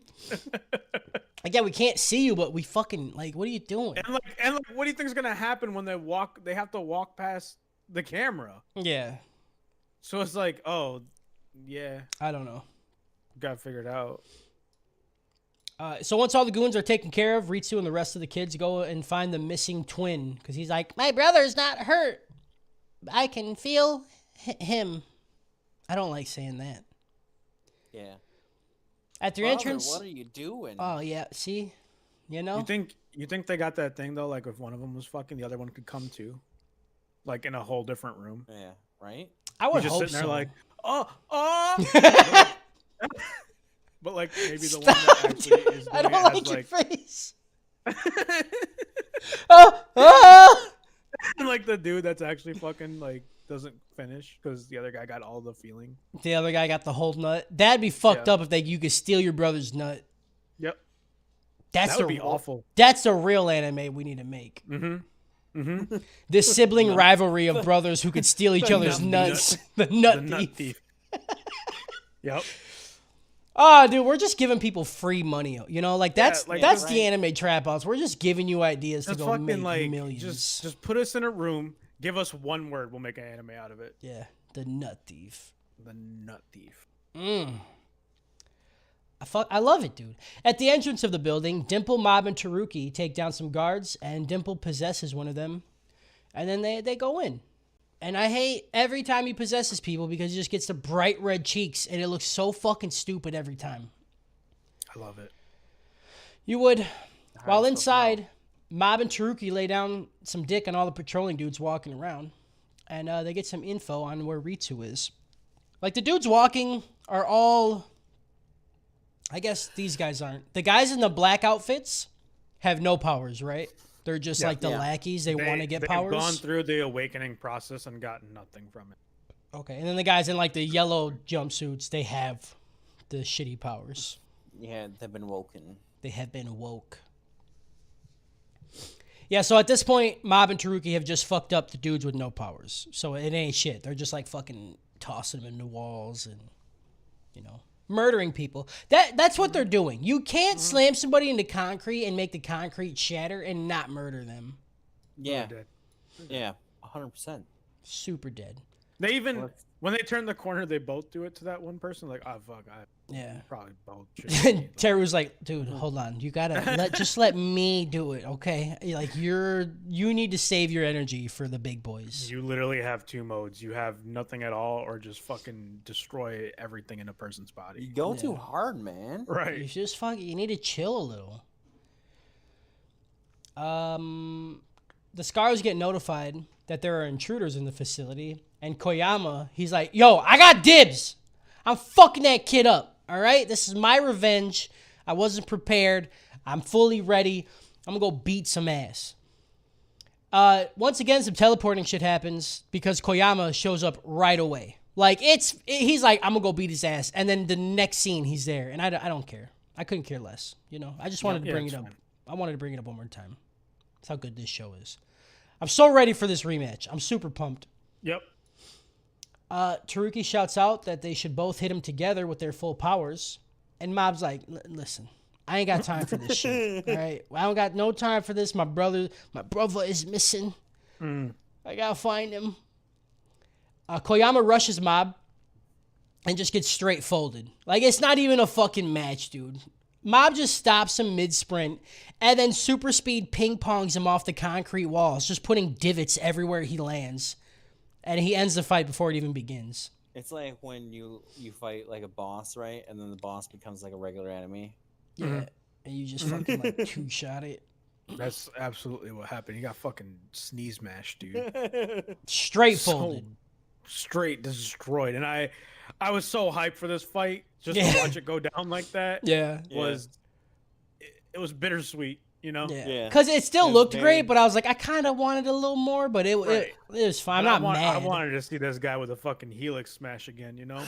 Again, we can't see you, but we fucking, like, what are you doing? and what do you think is gonna happen when they have to walk past the camera? Yeah, So it's like, oh, yeah, I don't know. got it figured out. So once all the goons are taken care of, Ritsu and the rest of the kids go and find the missing twin because he's like, my brother's not hurt. I can feel him. I don't like saying that. Yeah. At their Father, entrance. what are you doing? Oh yeah, see, you know. You think they got that thing though? Like if one of them was fucking, the other one could come too, like in a whole different room. Yeah. Right. I would He's just hope sitting there so. like, oh. But like maybe the one that actually is doing I don't it like has, your like, face. Ah! and like the dude that's actually fucking like doesn't finish because the other guy got all the feeling. The other guy got the whole nut. That'd be fucked Yeah. up if you could steal your brother's nut. Yep, That's that would the be awful. That's the real anime we need to make. Mm-hmm. Mm-hmm. This sibling rivalry of brothers who could steal each The other's nut nuts. The nut The nut thief. thief. Yep. Oh, dude, we're just giving people free money. You know, like that's like, that's right. the anime trap house. We're just giving you ideas Just to go fucking make like millions. just put us in a room. Give us one word. We'll make an anime out of it. Yeah, the nut thief. The nut thief. I love it, dude. At the entrance of the building, Dimple, Mob, and Taruki take down some guards, and Dimple possesses one of them. And then they go in. And I hate every time he possesses people because he just gets the bright red cheeks, and it looks so fucking stupid every time. I love it. You would. While so inside, Mob and Taruki lay down some dick on all the patrolling dudes walking around. And they get some info on where Ritsu is. Like, the dudes walking are all... I guess these guys aren't. The guys in the black outfits have no powers, right? They're just like the Yeah. lackeys. They want to get powers. They've gone through the awakening process and gotten nothing from it. Okay, and then the guys in like the yellow jumpsuits, they have the shitty powers. Yeah, they've been woken. They have been woke. Yeah, so at this point, Mob and Taruki have just fucked up the dudes with no powers. So it ain't shit. They're just like fucking tossing them into walls and, you know, murdering people. That's what they're doing. You can't slam somebody into concrete and make the concrete shatter and not murder them. Yeah. Dead. Yeah. 100%. Super dead. They even when they turn the corner, they both do it to that one person. Like, oh fuck, I Yeah. probably both. should Terry was like, dude, hold on. You gotta let me do it, okay? Like you need to save your energy for the big boys. You literally have two modes. You have nothing at all, or just fucking destroy everything in a person's You body. go too hard, man. You Right. just you need to chill a little. The Scars get notified that there are intruders in the facility, and Koyama, he's like, yo, I got dibs. I'm fucking that kid up, all right? This is my revenge. I wasn't prepared. I'm fully ready. I'm gonna go beat some ass. Once again, some teleporting shit happens because Koyama shows up right away. Like, he's like, I'm gonna go beat his ass. And then the next scene, he's there. And I don't care. I couldn't care less. You know, I just wanted to Yeah, bring it's it up. fine. I wanted to bring it up one more time. That's how good this show is. I'm so ready for this rematch. I'm super pumped. Yep. Taruki shouts out that they should both hit him together with their full powers. And Mob's like, listen, I ain't got time for this shit. All right? I don't got no time for this. My brother is missing. I gotta find him. Koyama rushes Mob, and just gets straight folded. Like, it's not even a fucking match, dude. Mob just stops him mid-sprint and then super speed ping-pongs him off the concrete walls, just putting divots everywhere he lands. And he ends the fight before it even begins. It's like when you fight like a boss, right? And then the boss becomes like a regular enemy. Yeah. And you just fucking like two-shot it. That's absolutely what happened. He got fucking sneeze mashed, dude. Straight So folded. straight destroyed. And I was so hyped for this fight just Yeah. to watch it go down like that. Yeah. It was bittersweet, you know. Yeah. Because it still It was looked very- great, but I was like, I kind of wanted a little more, but it Right. was fine. But I'm not I mad. wanted to see this guy with a fucking helix smash again, you know.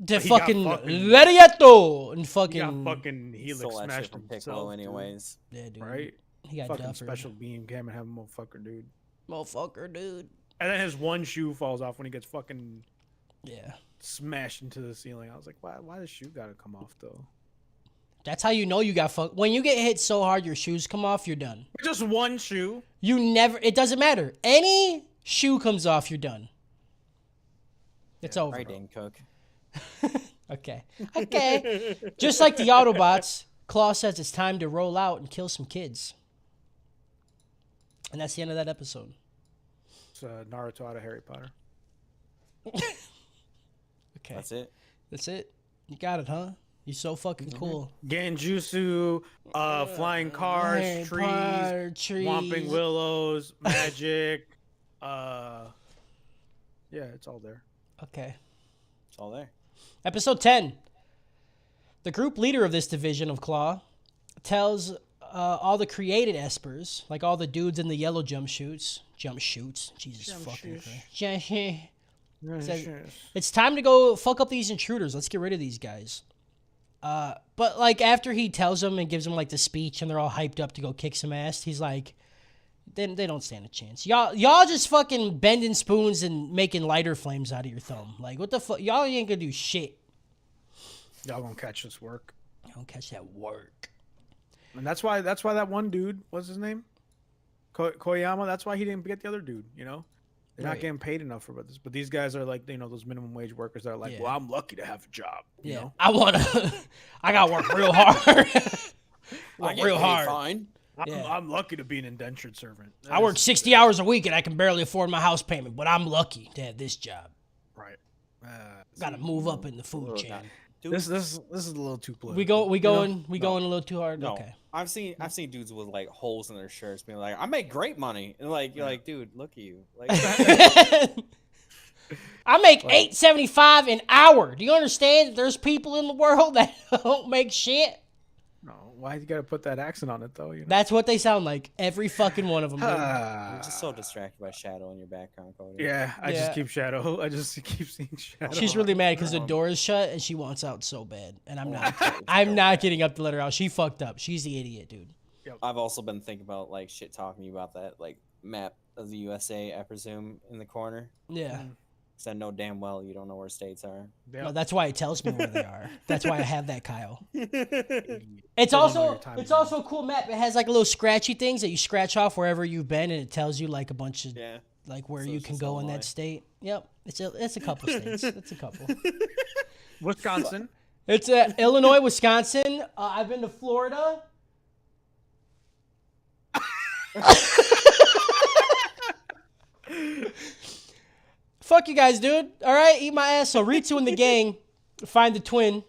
To he got fucking fucking- Lariato and He fucking got fucking helix Stole that shit smashed from himself, Piccolo, dude. anyways. yeah, dude. Right? He got Fucking duffered. special beam came and have a motherfucker, dude. Motherfucker, dude. And then his one shoe falls off when he gets fucking Yeah. smashed into the ceiling. I was like, why the shoe gotta come off though? That's how you know you got fucked. When you get hit so hard your shoes come off, you're done. Just one shoe. You never, it doesn't matter. Any shoe comes off, you're done. It's over. Right, Dane Cook. Okay. Okay. Just like the Autobots, Claw says it's time to roll out and kill some kids. And that's the end of that episode. It's Naruto out of Harry Potter. Okay. That's it. That's it. You got it, huh? You're so fucking cool. Genjutsu, flying cars, Harry trees, Potter, Whomping Willows, magic. Yeah, it's all there. Okay. It's all there. Episode 10. The group leader of this division of Claw tells all the created espers, like all the dudes in the yellow jumpsuits, Jesus fucking Christ. Says, it's time to go fuck up these intruders. Let's get rid of these guys. But like after he tells them and gives them like the speech and they're all hyped up to go kick some ass, he's like, they don't stand a chance. Y'all just fucking bending spoons and making lighter flames out of your thumb. Like what the fuck? Y'all ain't gonna do shit. Y'all gonna catch this work. Don't catch that work. And that's why that one dude, what's his name? Koyama, that's why he didn't get the other dude, you know? They're not Right. getting paid enough for this. But these guys are like, you know, those minimum wage workers that are like, Yeah. well, I'm lucky to have a job. You know? I gotta work real hard. I get real paid hard. Fine. Yeah. I'm lucky to be an indentured servant. I work 60 hours a week and I can barely afford my house payment, but I'm lucky to have this job. Right. Gotta move up in the food chain. Dude, This is a little too political. We you know? going a little too hard. no. Okay. I've seen dudes with like holes in their shirts being like, I make great money. And like you're like, dude, look at you. Like I make $8.75 an hour. Do you understand that there's people in the world that don't make shit? No, why you gotta put that accent on it though? You know? That's what they sound like. Every fucking one of them. dude. you're just so distracted by Shadow in your background, Cody. Yeah, I Yeah. just keep Shadow. I just keep seeing Shadow. She's really mad because the door is shut and she wants out so bad. And I'm not. I'm not getting up to let her out. She fucked up. She's the idiot, dude. I've also been thinking about like shit talking to you about that like map of the USA, I presume, in the corner. Yeah. Because I know damn well you don't know where states are. Yeah. No, that's why it tells me where they are. That's why I have that, Kyle. It's Doesn't know also your time it's zone. also a cool map. It has like little scratchy things that you scratch off wherever you've been, and it tells you like a bunch of Yeah. like where So you it's can just go in Illinois. that state. Yep, it's a couple states. It's a couple. Wisconsin. It's Illinois, Wisconsin. I've been to Florida. Fuck you guys, dude. All right, eat my ass. So Ritsu and the gang find the twin,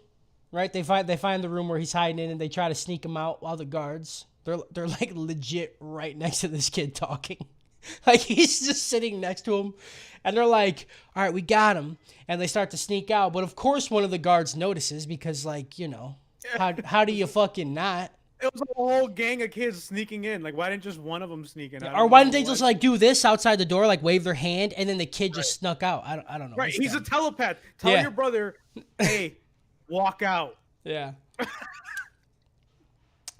right? They find the room where he's hiding in, and they try to sneak him out while the guards they're like legit right next to this kid talking. Like he's just sitting next to him, and they're like, "All right, we got him." And they start to sneak out, but of course one of the guards notices because, like, you know, how do you fucking not? It was a whole gang of kids sneaking in. Like, why didn't just one of them sneak in? I Or don't why know didn't they what- just like do this outside the door, like wave their hand, and then the kid just snuck out? I don't know. Right, It's he's a dumb. telepath. Tell Yeah. your brother, hey, walk out. Yeah.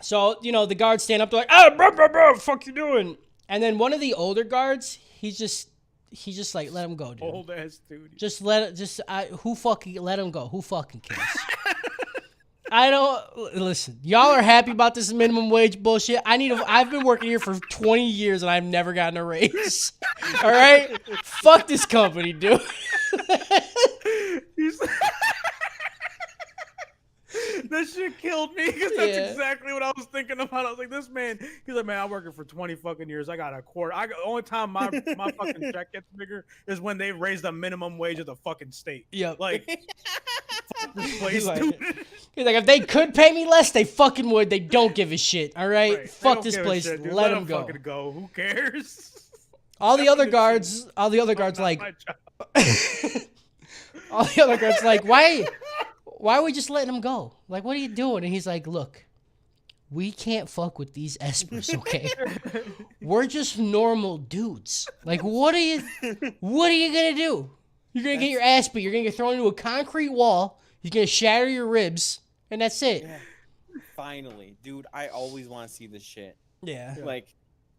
So, you know, the guards stand up, they're like, "Ah, bro, fuck you doing?" And then one of the older guards, he's just like, let him go, dude. Old ass dude. Just who fucking let him go? Who fucking cares? I don't listen. Y'all are happy about this minimum wage bullshit. I've been working here for 20 years and I've never gotten a raise. All right? Fuck this company, dude. That shit killed me because that's Yeah. exactly what I was thinking about. I was like, this man, he's like, man, I'm working for 20 fucking years. I got a quarter. Only time my fucking check gets bigger is when they raise the minimum wage of the fucking state. Yep. Like, fuck this place, He's like, dude. he's like, if they could pay me less, they fucking would. They don't give a shit. All right, Right. They fuck don't this give a place. shit, dude. Let them them go. fucking go. Who cares? All the other Definitely guards, Not like, my job. all the other guards, like, why are we just letting him go? Like, what are you doing? And he's like, look, we can't fuck with these espers, okay? We're just normal dudes. Like, what are you gonna do? You're gonna get your ass beat. You're gonna get thrown into a concrete wall. You're gonna shatter your ribs, and that's it. Yeah. Finally, dude, I always want to see this shit. Yeah. Like,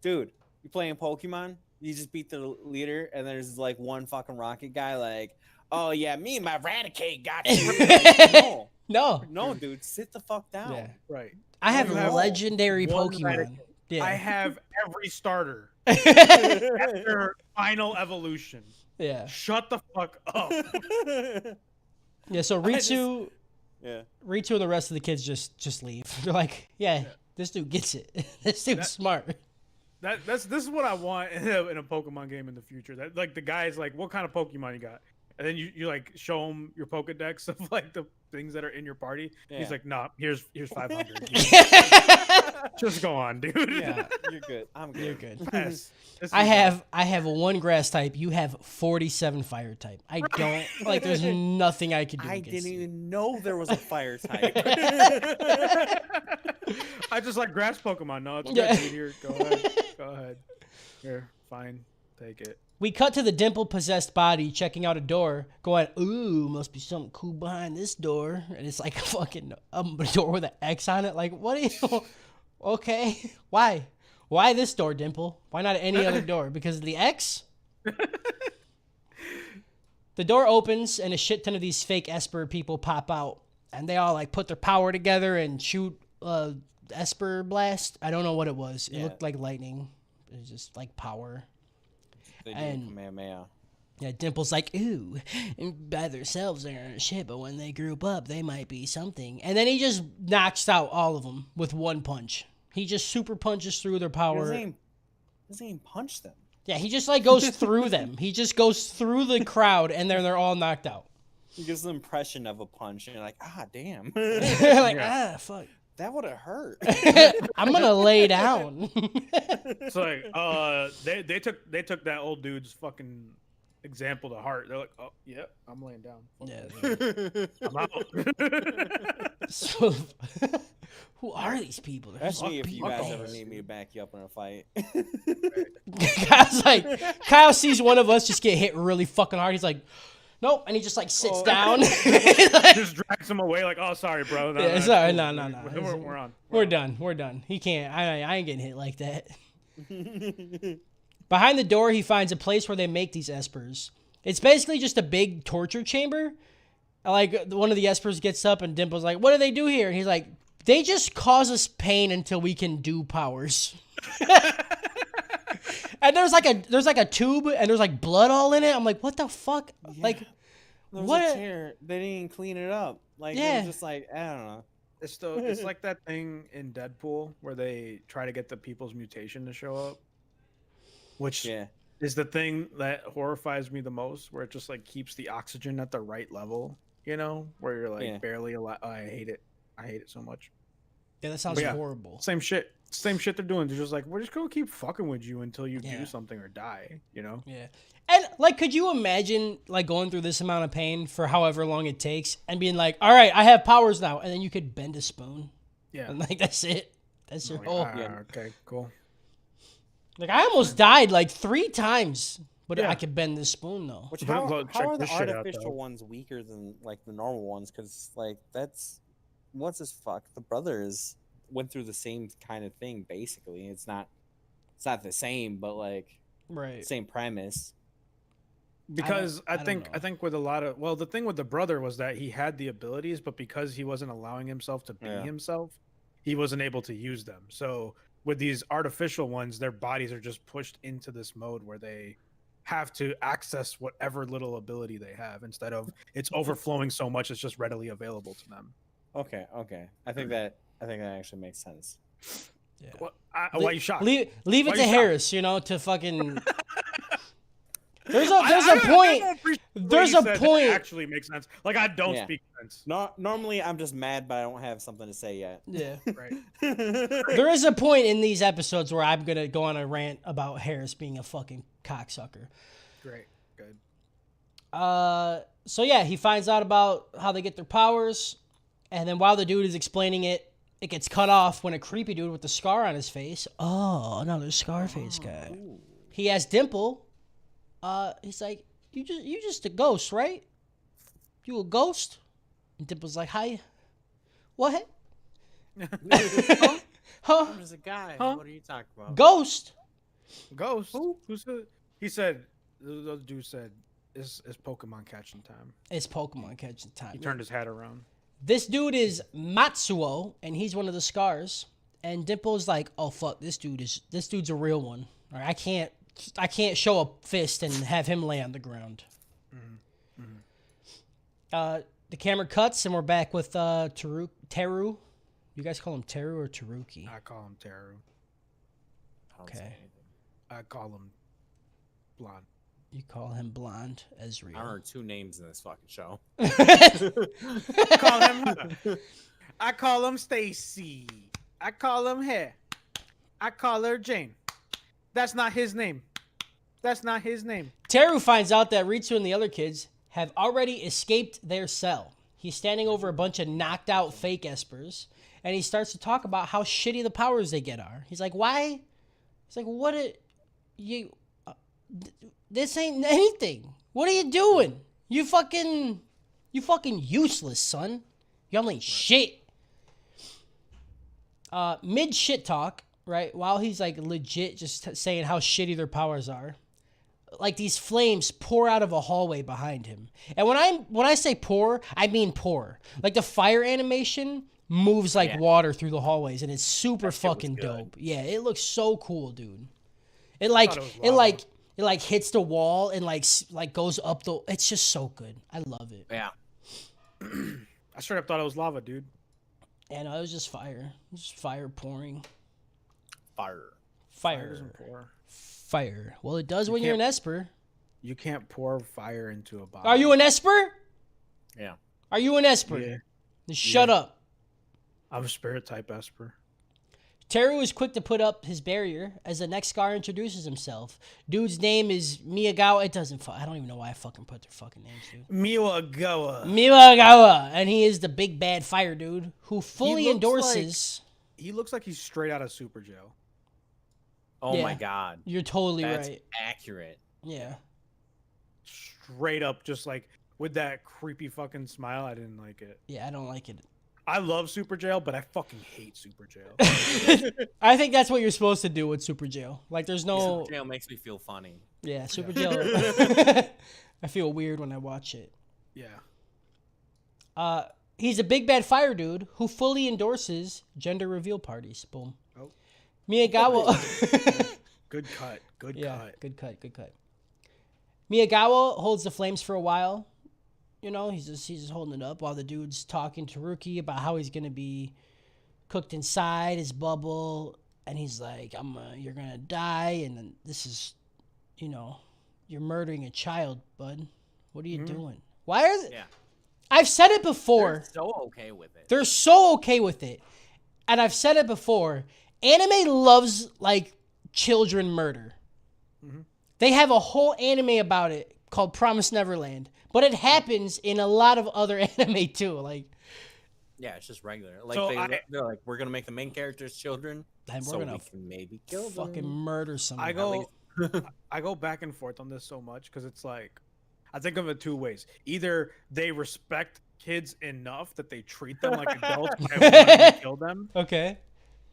dude, you playing Pokemon? You just beat the leader, and there's like one fucking rocket guy, like, oh yeah, me and my Raticate got you. Like, no, No. dude, sit the fuck down. Yeah. Right. I have You have legendary one Pokemon. Raticate. Yeah. I have every starter. Their final evolution. Yeah. Shut the fuck up. Yeah. So Ritsu, Yeah. Ritsu and the rest of the kids just leave. They're like, yeah, this dude gets it. This dude's smart. This is what I want in a Pokemon game in the future. That like the guy's like, what kind of Pokemon you got? And then you like show him your Pokedex of like the things that are in your party. Yeah. He's like, nah, here's 500. Just go on, dude. Yeah. You're good. I'm good. You're good. Yes. This I is- have a 1 grass type. You have 47 fire type. I don't like. There's nothing I could do. I against didn't you. even know there was a fire type. I just like grass Pokemon. No, it's Yeah. good. Dude. Here, go ahead. Go ahead. Here, fine. Take it. We cut to the dimple possessed body checking out a door, going, "Ooh, must be something cool behind this door." And it's like a fucking door with an X on it. Like, what are you? Okay, why? Why this door, Dimple? Why not any other door? Because of the X? The door opens and a shit ton of these fake Esper people pop out, and they all like put their power together and shoot Esper blast. I don't know what it was. It Yeah. looked like lightning. It was just like power. They do And- Kamehameha. Yeah, Dimple's like, ooh, by themselves they aren't shit, but when they group up, they might be something. And then he just knocks out all of them with one punch. He just super punches through their He power. doesn't even punch them. Yeah, he just like goes through them. He just goes through the crowd, and then they're all knocked out. He gives the impression of a punch, and you're like, ah, damn. They're like, fuck. That would have hurt. I'm gonna lay down. It's like they took that old dude's fucking example to heart. They're like, oh yeah, I'm laying down. Fuck Yeah. I'm out. So, who are these people? They're That's fuck me if you people. guys ever need me to back you up in a fight. Kyle sees one of us just get hit really fucking hard. He's like, nope, and he just like sits Oh. down. Just drags him away. Like, oh, sorry, bro. No, Yeah, it's sorry, cool. no. We're on. We're done. We're done. He can't. I ain't getting hit like that. Behind the door, he finds a place where they make these espers. It's basically just a big torture chamber. Like, one of the espers gets up and Dimple's like, what do they do here? And he's like, they just cause us pain until we can do powers. And there's like a tube and there's like blood all in it. I'm like, what the fuck? Like, There's what? a chair. They didn't even clean it up. Like, Yeah. it was just like, I don't know. It's like that thing in Deadpool where they try to get the people's mutation to show up, which Yeah. is the thing that horrifies me the most. Where it just like keeps the oxygen at the right level. You know, where you're like Yeah. barely alive. I hate it. I hate it so much. yeah, that sounds But yeah. horrible. Same shit. Same shit they're doing. They're just like, we're just gonna keep fucking with you until you Yeah. do something or die. You know? Yeah. And like, could you imagine like going through this amount of pain for however long it takes and being like, all right, I have powers now. And then you could bend a spoon. Yeah. And like, that's it. That's your Like, whole. Okay, cool. Like, I almost died like 3 times, but Yeah. I could bend this spoon though. Which Well, how check are the this shit out, artificial though. ones weaker than like the normal ones? Because like that's what's this fuck? The brothers went through the same kind of thing. Basically, it's not the same, but like Right. same premise. Because I, I don't think know. I think with a lot of the thing with the brother was that he had the abilities, but because he wasn't allowing himself to be Yeah. himself, he wasn't able to use them. So with these artificial ones, their bodies are just pushed into this mode where they have to access whatever little ability they have instead of it's overflowing so much it's just readily available to them. Okay. I think that actually makes sense. Yeah. Why are you shocked? Leave Why it are to you shocked? Harris, to fucking. There's a I point. don't appreciate what There's you a said that point. actually makes sense. Like I don't Yeah. speak sense. Normally, I'm just mad, but I don't have something to say yet. Yeah. Right. There is a point in these episodes where I'm gonna go on a rant about Harris being a fucking cocksucker. Great. Good. So yeah, he finds out about how they get their powers, and then while the dude is explaining it, it gets cut off when a creepy dude with the scar on his face. Oh, another Scarface guy. Ooh. He asks Dimple. He's like, you just a ghost, right? You a ghost? And Dimple's like, hi. What? Huh? I'm just a guy. Huh? What are you talking about? Ghost? Ghost. Who said? He said. The other dude said, "Is Pokemon catching time?" It's Pokemon catching time. He turned his hat around. This dude is Matsuo, and he's one of the scars. And Dimple's like, oh fuck, this dude's a real one. Or I can't show a fist and have him lay on the ground. The camera cuts, and we're back with Teru. You guys call him Teru or Teruki? I call him Teru. I don't say Okay. anything. I call him blonde. You call him Blonde Ezreal. I heard 2 names in this fucking show. Call him. I call him Stacy. I call him Hair. I call her Jane. That's not his name. That's not his name. Teru finds out that Ritsu and the other kids have already escaped their cell. He's standing over a bunch of knocked out fake espers, and he starts to talk about how shitty the powers they get are. He's like, why? He's like, what it, you, this ain't anything. What are you doing? You fucking useless, son. Y'all ain't shit. Mid shit talk, right? While he's like legit just saying how shitty their powers are, like these flames pour out of a hallway behind him. And when I say pour, I mean pour. Like the fire animation moves like water through the hallways, and it's super fucking dope. Yeah, it looks so cool, dude. It like hits the wall and like goes up the. It's just so good. I love it. Yeah. I straight up thought it was lava, dude. And it was just fire. Just fire pouring. Fire. Fire doesn't pour. Fire. Well, it does when you're an Esper. You can't pour fire into a bottle. Are you an Esper? Yeah. Are you an Esper? Yeah. Then shut up. I'm a spirit type Esper. Teru is quick to put up his barrier as the next Scar introduces himself. Dude's name is Miyagawa. It doesn't. I don't even know why I fucking put their fucking names, dude. Miyagawa, and he is the big bad fire dude who fully looks endorses. He looks like he's straight out of Super Jail. Oh Yeah. my god. You're totally That's right. accurate. Yeah. Straight up, just like with that creepy fucking smile. I didn't like it. Yeah, I don't like it. I love Super Jail, but I fucking hate Super Jail. I think that's what you're supposed to do with Super Jail. Like, there's no. Super Jail makes me feel funny. Yeah, Super Jail. I feel weird when I watch it. Yeah. He's a big bad fire dude who fully endorses gender reveal parties. Boom. Oh. Miyagawa. Good cut. Good Yeah, cut. good cut, good cut. Miyagawa holds the flames for a while. You know, he's just holding it up while the dude's talking to Ruki about how he's gonna be cooked inside his bubble, and he's like, you're gonna die, and then this is, you're murdering a child, bud. What are you doing? Why are they? Yeah. I've said it before. They're so okay with it. They're so okay with it. And I've said it before. Anime loves, like, children murder. They have a whole anime about it called Promise Neverland. But it happens in a lot of other anime, too. Like, Yeah, it's just regular. Like So they're like, we're gonna make the main characters children, and we're so gonna we can maybe kill fucking them. murder someone. I go back and forth on this so much because it's like I think of it 2 ways. Either they respect kids enough that they treat them like adults and want to kill them, Okay.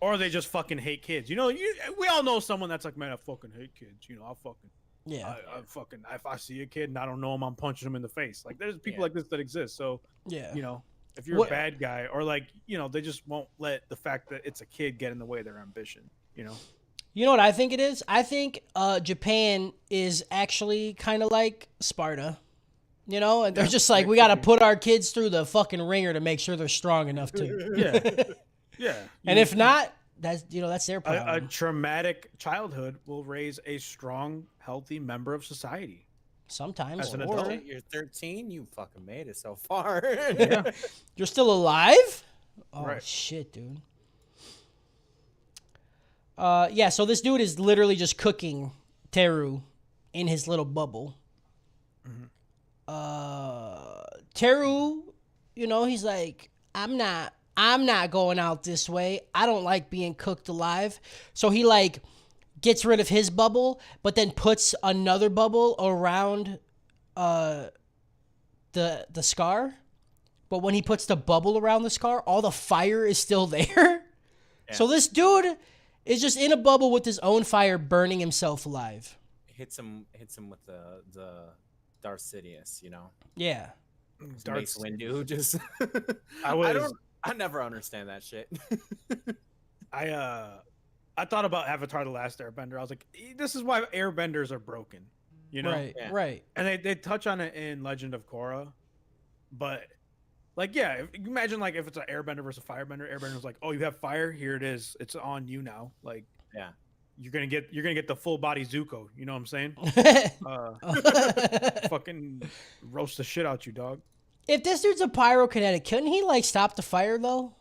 or they just fucking hate kids. We all know someone that's like, man, I fucking hate kids. I fucking. Yeah. I fucking, if I see a kid and I don't know him, I'm punching him in the face. Like, there's people Yeah. like this that exist. So, Yeah. if you're What- a bad guy, or like, they just won't let the fact that it's a kid get in the way of their ambition. You know what I think it is? I think Japan is actually kind of like Sparta. You know, and they're just like, we got to put our kids through the fucking ringer to make sure they're strong enough to. Yeah, yeah. And if not, that's that's their a problem. traumatic childhood will raise a strong, healthy member of society. Sometimes, as an or adult. Shit, you're 13. You fucking made it so far. Yeah. you're still alive. Oh Right. shit, dude. Yeah. So this dude is literally just cooking Teru in his little bubble. Teru, he's like, I'm not going out this way. I don't like being cooked alive. So he like gets rid of his bubble, but then puts another bubble around the scar. But when he puts the bubble around the scar, all the fire is still there. Yeah. So this dude is just in a bubble with his own fire, burning himself alive. hits him with the Darth Sidious, Yeah. Darth Mace Windu just. I I never understand that shit. I thought about Avatar: The Last Airbender. I was like, this is why airbenders are broken, Right. Yeah. Right. And they touch on it in Legend of Korra, but like, yeah, you imagine like if it's an airbender versus a firebender. Airbender's like, oh, you have fire, here it is, it's on you now. Like, Yeah. you're gonna get the full body Zuko. You know what I'm saying? Fucking roast the shit out you, dog. If this dude's a pyrokinetic, couldn't he like stop the fire though?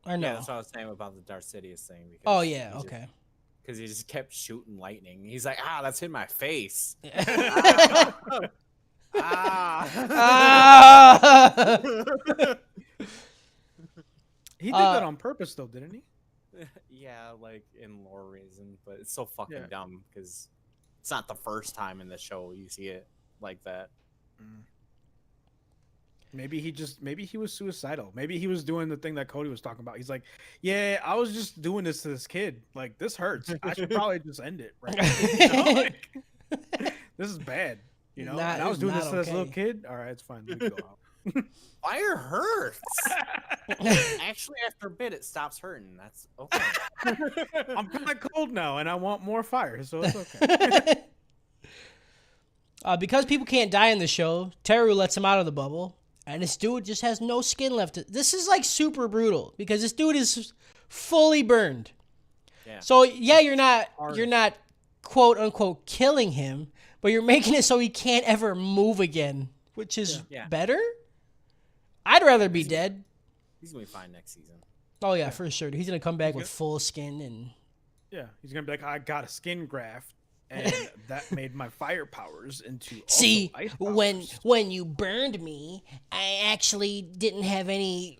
Or no? Yeah, that's what I was saying about the Darth Sidious thing. Because Oh yeah, okay. Because he just kept shooting lightning. He's like, that's in my face. Ah. He did that on purpose, though, didn't he? Yeah, like in lore reason, but it's so fucking Yeah. dumb because it's not the first time in the show you see it like that. Maybe he was suicidal. Maybe he was doing the thing that Cody was talking about. He's like, yeah, I was just doing this to this kid. Like, this hurts. I should probably just end it. Right now. Like, this is bad. And I was doing this to this little kid. All right, it's fine. We can go out. Fire hurts. Actually, after a bit, it stops hurting. That's okay. I'm kind of cold now, and I want more fire, so it's okay. Because people can't die in the show, Teru lets him out of the bubble, and this dude just has no skin left. This is like super brutal because this dude is fully burned. Yeah. So yeah, you're not quote unquote killing him, but you're making it so he can't ever move again, which is Yeah. better. I'd rather be dead. He's gonna be fine next season. Oh yeah, for sure. He's gonna come back with full skin and. Yeah, he's gonna be like, I got a skin graft, and that made my fire powers into See, also ice when powers. you burned me, I actually didn't have any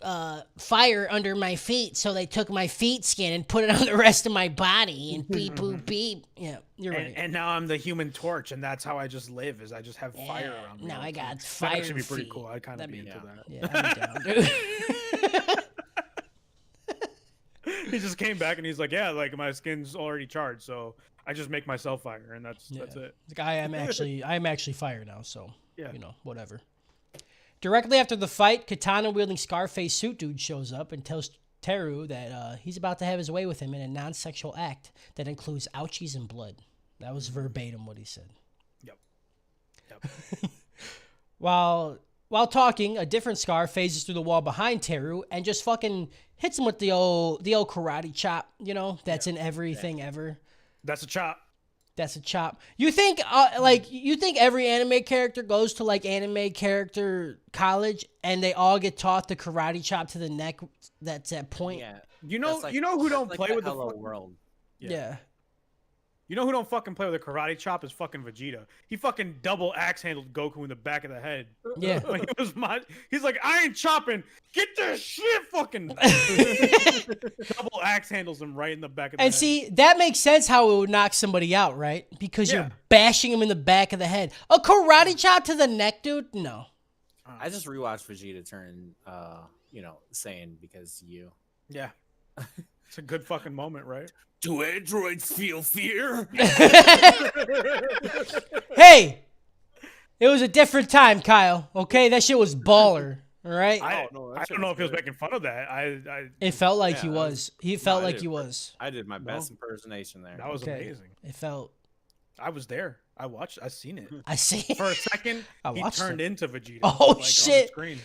fire under my feet, so they took my feet skin and put it on the rest of my body, and beep boop beep. Yeah, you're right. And now I'm the Human Torch, and that's how I just live. Is I just have fire Yeah, around me. now all I the time. got That'd fire actually be pretty feet. cool. I'd kind of That'd be be- into that. Yeah, I'd be down, dude. He just came back and he's like, yeah, like my skin's already charged, so I just make myself fire, and that's it. Like, I am actually fire now, so Yeah. whatever. Directly after the fight, katana wielding Scarface suit dude shows up and tells Teru that he's about to have his way with him in a non-sexual act that includes ouchies and blood. That was verbatim what he said. Yep. While talking, a different Scar phases through the wall behind Teru and just fucking hits him with the old karate chop. That's in everything ever. That's a chop. That's a chop. You think every anime character goes to like anime character college and they all get taught the karate chop to the neck? That's at point. Yeah. You know That's like- who don't like play with the Hello fuck- World. Yeah. You know who don't fucking play with a karate chop is fucking Vegeta. He fucking double axe handled Goku in the back of the head. Yeah. When he's like, I ain't chopping. Get this shit, fucking. Double axe handles him right in the back of the head. And see, that makes sense how it would knock somebody out, right? Because Yeah. you're bashing him in the back of the head. A karate chop to the neck, dude? No. I just rewatched Vegeta turn, saying because you. Yeah. It's a good fucking moment, right? Do androids feel fear? Hey! It was a different time, Kyle. Okay? That shit was baller. All right. I, no, that I shit don't know was if he was good. making fun of that. It felt like Yeah, he that was. He felt I like did he it. was. I did my No. best impersonation there. That was Okay. amazing. It felt. I was there. I seen it. I see. For a second, I he watched turned it. into Vegeta. Oh, like, shit. On the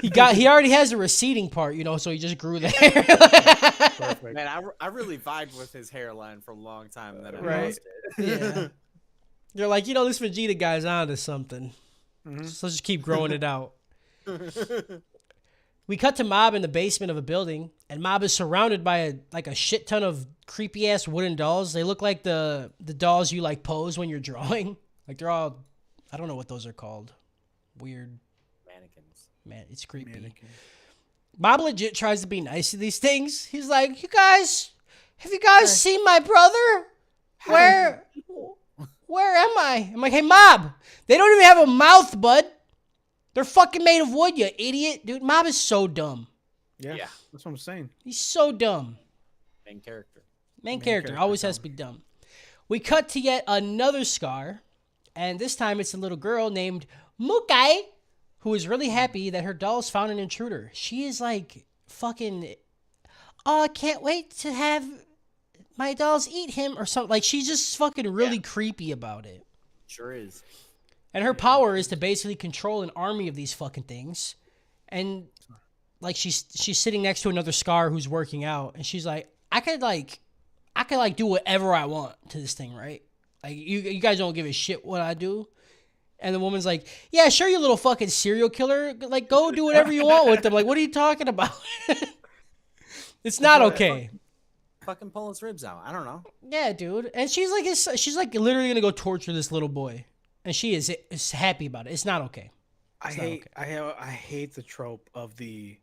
screen. He already has a receding part, you know, so he just grew there. Perfect. Man, I really vibed with his hairline for a long time, and then I Right. lost it. Yeah. You're like, you know, this Vegeta guy's onto something. Mhm. So let's just keep growing it out. We cut to Mob in the basement of a building, and Mob is surrounded by a shit ton of creepy ass wooden dolls. They look like the dolls you like pose when you're drawing. Like they're all, I don't know what those are called. Weird, Mannequins. man. It's creepy. Mannequin. Mob legit tries to be nice to these things. He's like, you guys, have you guys seen my brother? Where am I? I'm like, hey, Mob, they don't even have a mouth, bud. They're fucking made of wood, you idiot. Dude, Mob is so dumb. Yeah, Yeah. that's what I'm saying. He's so dumb. Main character. Main character character always dumb. has to be dumb. We cut to yet another scar, and this time it's a little girl named Mukai, who is really happy that her dolls found an intruder. She is like fucking, oh, I can't wait to have my dolls eat him or something. Like she's just fucking really creepy about it. Sure is. And her power is to basically control an army of these fucking things. And like she's sitting next to another Scar who's working out, and she's like, I could do whatever I want to this thing, right? Like you guys don't give a shit what I do. And the woman's like, yeah, sure, you little fucking serial killer. Like, go do whatever you want with them. Like, what are you talking about? It's not okay. Fucking pull his ribs out. I don't know. Yeah, dude. And she's like literally gonna go torture this little boy, and she is happy about it. It's not okay. I hate the trope of the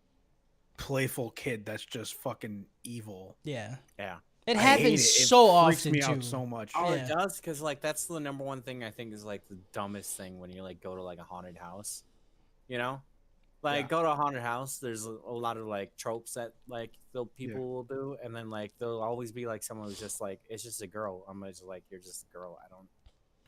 playful kid that's just fucking evil. Yeah, Yeah. it I hate happens it. It so freaks often me too. out so much. Oh, Yeah. it does, because like that's the number one thing I think is like the dumbest thing when you like go to like a haunted house, you know, like Yeah. go to a haunted house. There's a lot of like tropes that like the people will do, and then like there'll always be like someone who's just like, it's just a girl. I'm just like, you're just a girl. I don't.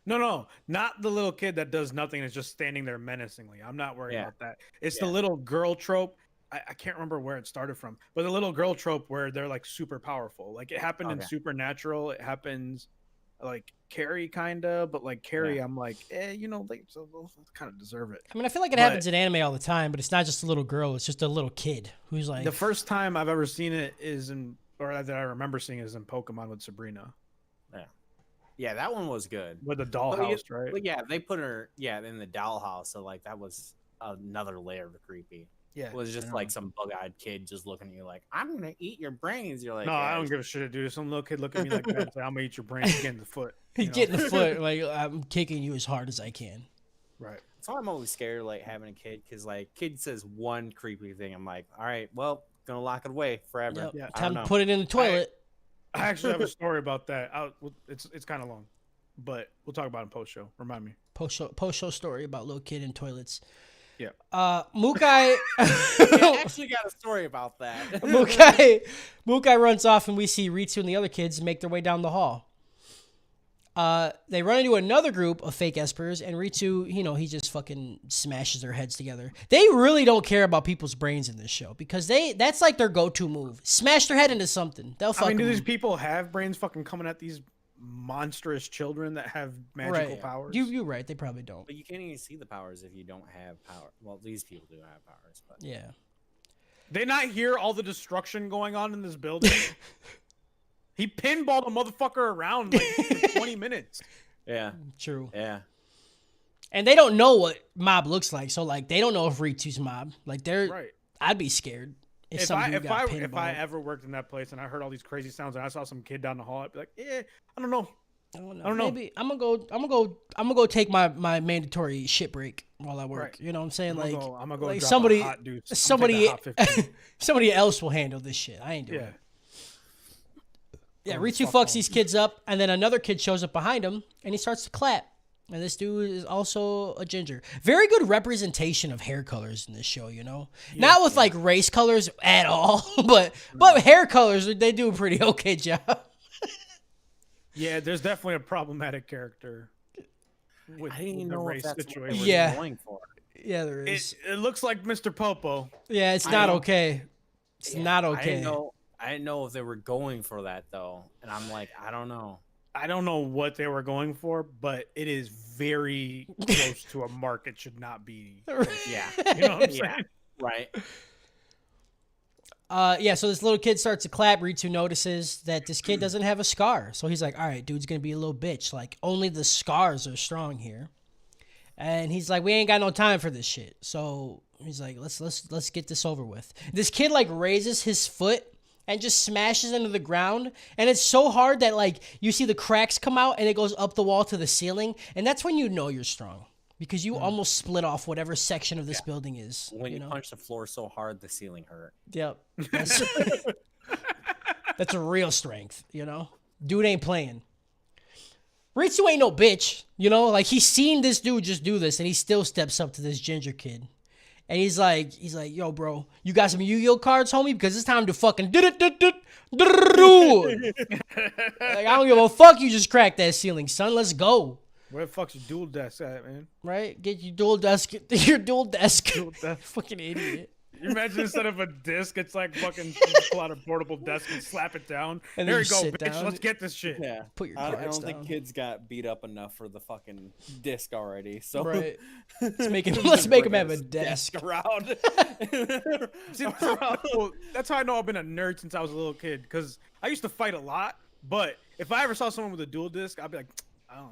No, not the little kid that does nothing and is just standing there menacingly. I'm not worried Yeah. about that. It's Yeah. the little girl trope. I can't remember where it started from, but the little girl trope where they're like super powerful. Like it happened in Okay. Supernatural. It happens like Carrie kinda, but like Carrie, I'm like, you know, they kind of deserve it. I mean, I feel like it But- happens in anime all the time, but it's not just a little girl; it's just a little kid who's like, The first time I've ever seen it is or that I remember seeing is in Pokemon with Sabrina, Yeah, that one was good. with the But dollhouse, right? But yeah, they put her in the dollhouse, so like that was another layer of creepy. Yeah, It was just yeah. like some bug-eyed kid just looking at you like, I'm gonna eat your brains. You're like, No, yeah, I don't give a shit, dude. If some little kid look at me like that, and say, I'm gonna eat your brain, get in the foot. you know? get in the foot, like I'm kicking you as hard as I can. Right. That's why I'm always scared, like having a kid, because like kid says one creepy thing, I'm like, all right, well, gonna lock it away forever. Yep. Yeah, I Time don't to know. put it in the toilet. I actually have a story about that. It's kind of long, but we'll talk about it in post show. Remind me. Post show story about little kid in toilets. Yeah. Mukai. I actually got a story about that. Mukai runs off, and we see Ritsu and the other kids make their way down the hall. They run into another group of fake espers, and Ritsu, you know, he just fucking smashes their heads together. They really don't care about people's brains in this show because that's like their go-to move. Smash their head into something. They'll I fucking. mean, do these people have brains fucking coming at these monstrous children that have magical powers? You're right. They probably don't. But you can't even see the powers if you don't have power. Well, these people do have powers, but Yeah. They not hear all the destruction going on in this building? He pinballed a motherfucker around like for 20 minutes. yeah, True. yeah. And they don't know what Mob looks like, so like they don't know if Ritsu's Mob. Like they're. Right. I'd be scared if If some I dude got if I pinballed. ever worked in that place and I heard all these crazy sounds and I saw some kid down the hall, I'd be like, I don't know. I don't know. I don't know. Maybe I'm gonna go take my mandatory shit break while I work. Right. You know what I'm saying? I'm Like, gonna go like drop somebody, a hot dude. I'm somebody, taking a hot 15. somebody else will handle this shit. I ain't doing Yeah. it. Yeah, Going the Ritsu fuck fucks home. these kids up, and then another kid shows up behind him, and he starts to clap. And this dude is also a ginger. Very good representation of hair colors in this show, you know? Not with like race colors at all, but hair colors, they do a pretty okay job. Yeah, there's definitely a problematic character with I didn't even the know if race that's what they situation. were Yeah. going for. Yeah, there is. It looks like Mr. Popo. Yeah, it's I not know. okay. It's not I okay. didn't know if they were going for that though, and I'm like, I don't know. I don't know what they were going for, but it is very close to a mark it should not be. Yeah, You know what I'm Yeah. saying? right. Yeah, so this little kid starts to clap. Ritsu notices that this kid doesn't have a scar. So he's like, all right, dude's going to be a little bitch. Like, only the scars are strong here. And he's like, we ain't got no time for this shit. So he's like, let's get this over with. This kid, like, raises his foot and just smashes into the ground. And it's so hard that, like, you see the cracks come out and it goes up the wall to the ceiling. And that's when you know you're strong. Because you almost split off whatever section of this building is. When you know? punch the floor so hard, the ceiling hurt. Yep. That's a real strength, you know? Dude ain't playing. Ritsu ain't no bitch, you know? Like, he's seen this dude just do this, and he still steps up to this ginger kid. And he's like, yo, bro, you got some Yu-Gi-Oh cards, homie? Because it's time to fucking do it. Like, I don't give a fuck, you just cracked that ceiling, son. Let's go. Where the fuck's your dual desk at, man? Right? Get your dual desk. Your dual desk. Dual desk. Fucking idiot. You imagine instead of a disc, it's like fucking pull out a portable desk and slap it down. And then There you you go, sit bitch. down. Let's get this shit. Yeah, Put your I cards don't think down. kids got beat up enough for the fucking disc already. So Right. Let's make him have a desk. around. See, well, that's how I know I've been a nerd since I was a little kid. Because I used to fight a lot, but if I ever saw someone with a dual disc, I'd be like, I don't know.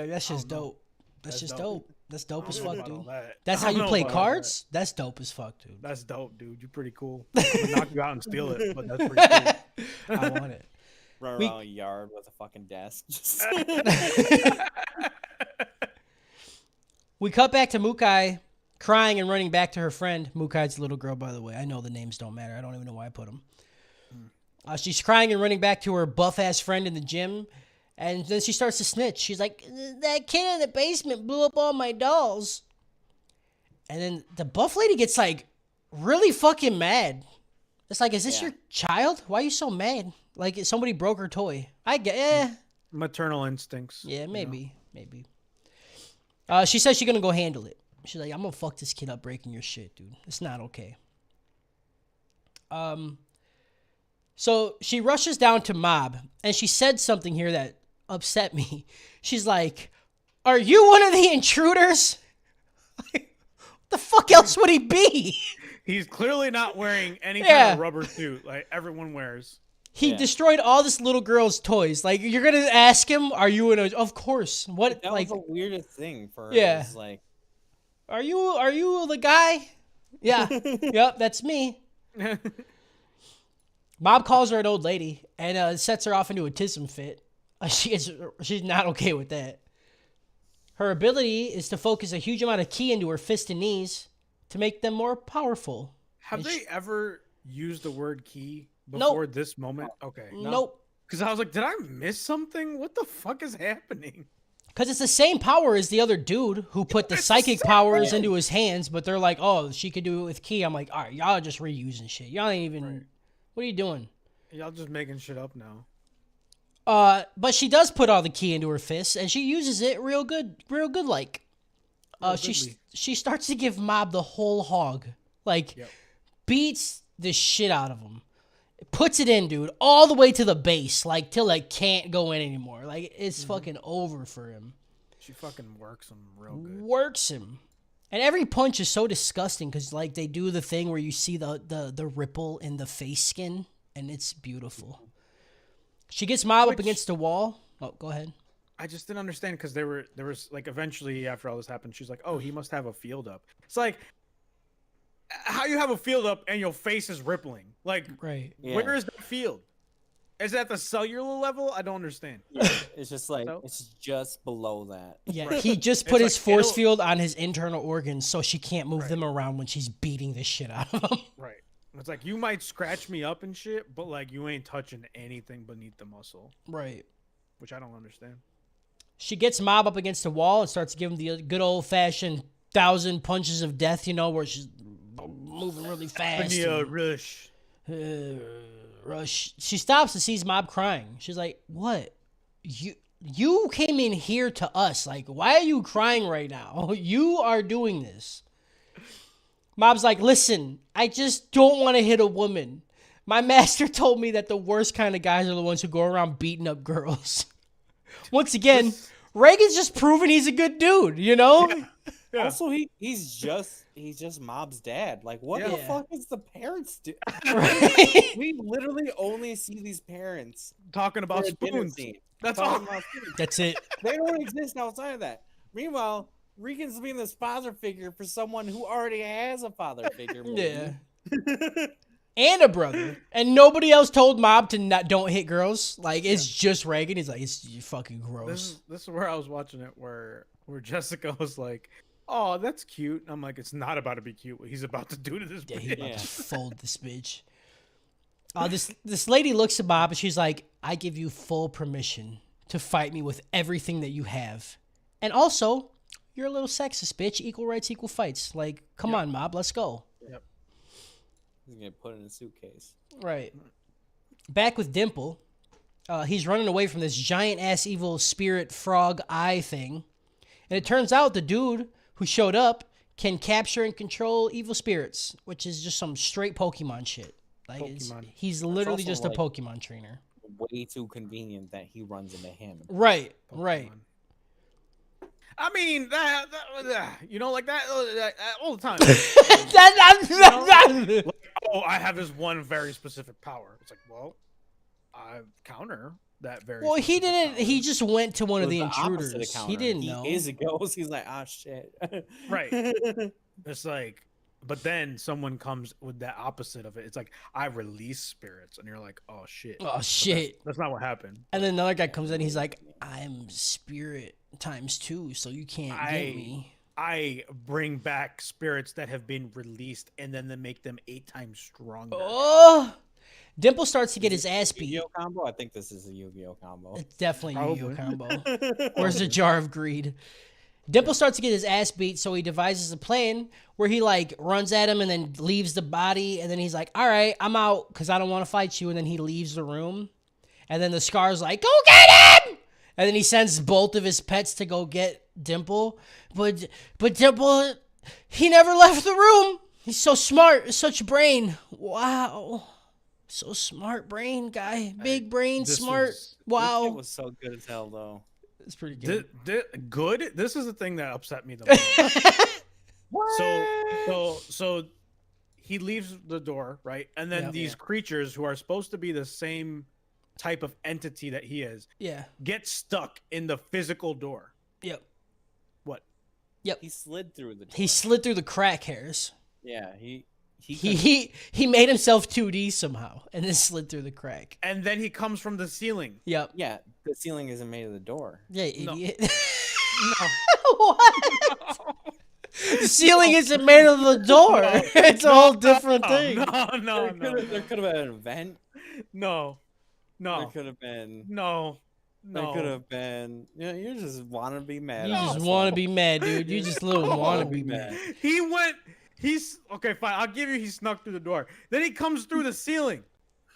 Yeah, that's just don't know. dope. That's That's just dope. dope. That's dope as I don't know fuck, about all dude. that. That's I how don't you know play about all that. cards? That's dope as fuck, dude. That's dope, dude. You're pretty cool. I'm gonna knock you out and steal it, but that's pretty cool. I want it. Run We- around a yard with a fucking desk. Just We cut back to Mukai crying and running back to her friend. Mukai's the little girl, by the way. I know the names don't matter. I don't even know why I put them. She's crying and running back to her buff-ass friend in the gym. And then she starts to snitch. She's like, that kid in the basement blew up all my dolls. And then the buff lady gets, like, really fucking mad. It's like, is this Yeah. your child? Why are you so mad? Like, somebody broke her toy. I get, Maternal instincts. yeah, you know? maybe. She says she's gonna go handle it. She's like, I'm gonna fuck this kid up breaking your shit, dude. It's not okay. So she rushes down to Mob, and she said something here that upset me. She's like, are you one of the intruders? What the fuck else would he be? He's clearly not wearing any Yeah. kind of rubber suit like everyone wears. He Yeah. destroyed all this little girl's toys. Like, you're gonna ask him, are you in a... Of course. What, that like... was the weirdest thing for her. Yeah. It's like, Are you the guy? Yeah. Yep, that's me. Mob calls her an old lady and sets her off into a tism fit. She's not okay with that. Her ability is to focus a huge amount of ki into her fist and knees to make them more powerful. Have And they ever used the word key Nope. before this moment? Okay. Nope. Because I was like, did I miss something? What the fuck is happening? Because it's the same power as the other dude who put the psychic powers into his hands, but they're like, oh, she could do it with ki. I'm like, all right, y'all are just reusing shit. Y'all ain't even... Right. What are you doing? Y'all just making shit up now. But she does put all the ki into her fists, and she uses it real good like. Real She goodly. she starts to give Mob the whole hog, like Yep. beats the shit out of him, puts it in, dude, all the way to the base, like till it can't go in anymore. Like it's fucking over for him. She fucking works him real good. Works him, and every punch is so disgusting because like they do the thing where you see the ripple in the face skin, and it's beautiful. She gets Mob up Which- against the wall. Oh, go ahead. I just didn't understand because there was like eventually after all this happened, she's like, oh, he must have a field up. It's like how you have a field up and your face is rippling. Like Right. yeah. where is that field? Is it at the cellular level? I don't understand. Yeah, it's just like So? it's just below that. Yeah, Right. he just It's put like, his force it'll- field on his internal organs so she can't move Right. them around when she's beating the shit out of them. Right. It's like you might scratch me up and shit, but like you ain't touching anything beneath the muscle, Right. which I don't understand. She gets Mob up against the wall and starts giving the good old fashioned 1,000 punches of death, you know, where she's moving really fast. Vanilla Rush. Rush. She stops and sees Mob crying. She's like, "What? You came in here to us. Like, why are you crying right now? You are doing this." Mob's like, listen, I just don't want to hit a woman. My master told me that the worst kind of guys are the ones who go around beating up girls. Once again, Reagan's just proving he's a good dude, you know? Yeah. Also, he's just Mob's dad. Like, what the Yeah. fuck is the parents do? Right? We literally only see these parents Talking about for a dinner spoons. scene. That's Talking all. about spoons. That's it. They don't exist outside of that. Meanwhile, Regan's being this father figure for someone who already has a father figure. Yeah. Yeah. And a brother. And nobody else told Mob to not don't hit girls. Like, it's just Reagan. He's like, it's fucking gross. This is where I was watching it, where Jessica was like, "Oh, that's cute." I'm like, "It's not about to be cute. What he's about to do to this." Yeah, he bitch." about Yeah. to fold this bitch. This lady looks at Mob and she's like, I give you full permission to fight me with everything that you have. And also, you're a little sexist, bitch. Equal rights, equal fights. Like, come on, Mob, let's go. He's gonna put it in a suitcase. Right. Back with Dimple. He's running away from this giant ass evil spirit frog eye thing. And it turns out the dude who showed up can capture and control evil spirits, which is just some straight Pokemon shit. Like Pokemon. he's literally also just like- a Pokemon trainer. Way too convenient that he runs into him. Right, right. Pokemon. I mean, that you know, like that all the time. Oh, I have this one very specific power. It's like, well, I counter that very. Well, he specific didn't. power. He just went to one of It the was opposite of intruders. He counter. didn't know. He is a ghost. He's like, ah, shit. Right. It's like, but then someone comes with that opposite of it. It's like, I release spirits, and you're like, oh shit. Oh shit! That's not what happened. And then another guy comes in. He's like, "I'm spirit times 2, so you can't get me." I bring back spirits that have been released, and then they make them 8 times stronger. Oh, Dimple starts to get his ass beat. Yu-Gi-Oh combo? I think this is a Yu-Gi-Oh combo. It's definitely a Yu-Gi-Oh Probably. combo. Where's the jar of greed? Dimple starts to get his ass beat, so he devises a plan where he like runs at him and then leaves the body, and then he's like, "All right, I'm out because I don't want to fight you," and then he leaves the room, and then the Scar's like, "Go get him!" And then he sends both of his pets to go get Dimple, but Dimple, he never left the room. He's so smart, such brain. Wow, so smart brain guy, big brain, this smart. was- It Wow, was so good as hell, though. it's pretty good. Good. This is the thing that upset me the most. So he leaves the door, right? And then Yeah. these creatures who are supposed to be the same type of entity that he is Yeah. get stuck in the physical door. Yep. What? He slid through the door. He slid through the crack hairs. Yeah, he He made himself 2D somehow and then slid through the crack. And then he comes from the ceiling. Yep. yeah, the ceiling isn't made of the door. Yeah, No. idiot. No. What? The ceiling isn't made of the door. It's a whole different thing. No. There could have been an event. No. There could have been. No. There could have been. You know, you just want to be mad. You at just us. want to be mad, dude. You just little No. want to be mad. He's okay, fine. I'll give you he snuck through the door. Then he comes through the ceiling.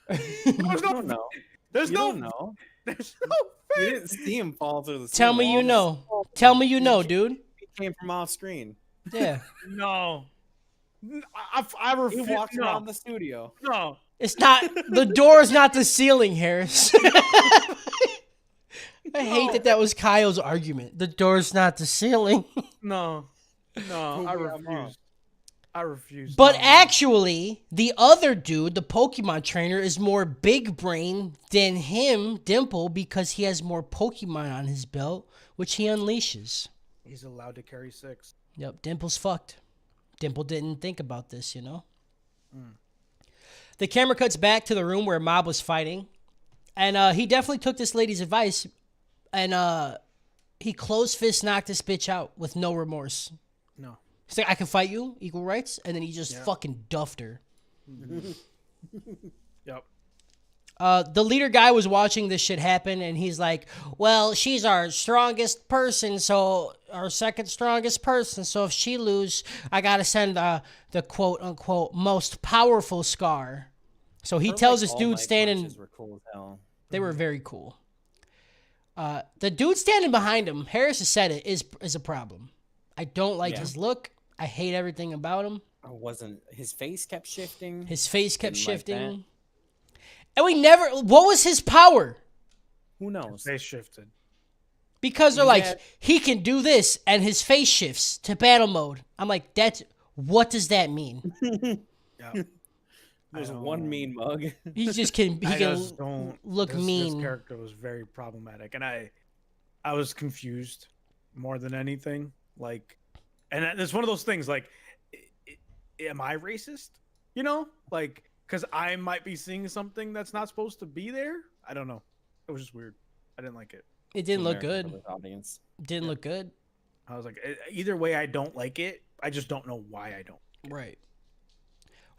You don't know. There's You no don't know. there's no You didn't see him fall through the. Tell me ceiling. you know. Tell me you know, dude. He came from off screen. Yeah. No. I He refuse. walked No. around the studio. No. It's not the door is not the ceiling, Harris. I hate that was Kyle's argument. The door's not the ceiling. No. No. Prove I me I'm wrong. refuse. I refuse. But No. actually, the other dude, the Pokemon trainer, is more big brain than him, Dimple, because he has more Pokemon on his belt, which he unleashes. He's allowed to carry 6. Yep, Dimple's fucked. Dimple didn't think about this, you know? The camera cuts back to the room where Mob was fighting. And he definitely took this lady's advice. And he closed fist knocked this bitch out with no remorse. No. He's like, I can fight you, equal rights. And then he just fucking duffed her. Yep. The leader guy was watching this shit happen, and he's like, well, she's our strongest person, so our second strongest person, so if she lose, I gotta send the quote-unquote most powerful Scar. So he tells this All dude Might standing, punches were cool as hell. they were very cool. The dude standing behind him, Harris has said it, is a problem. I don't like Yeah. his look. I hate everything about him. wasn't his face kept shifting. His face kept Didn't like shifting. And we never. What was his power? Who knows? They shifted. Because they're He like, had- he can do this, and his face shifts to battle mode. I'm like, what does that mean? Yeah. There's I one don't- mean mug. He just can. He I can just don't look this mean. character was very problematic, and I was confused more than anything. Like, and it's one of those things. Like, am I racist? You know, like, because I might be seeing something that's not supposed to be there. I don't know. It was just weird. I didn't like it. It didn't look American good. for the Audience. Didn't look good. I was like, either way, I don't like it. I just don't know why I don't. Right.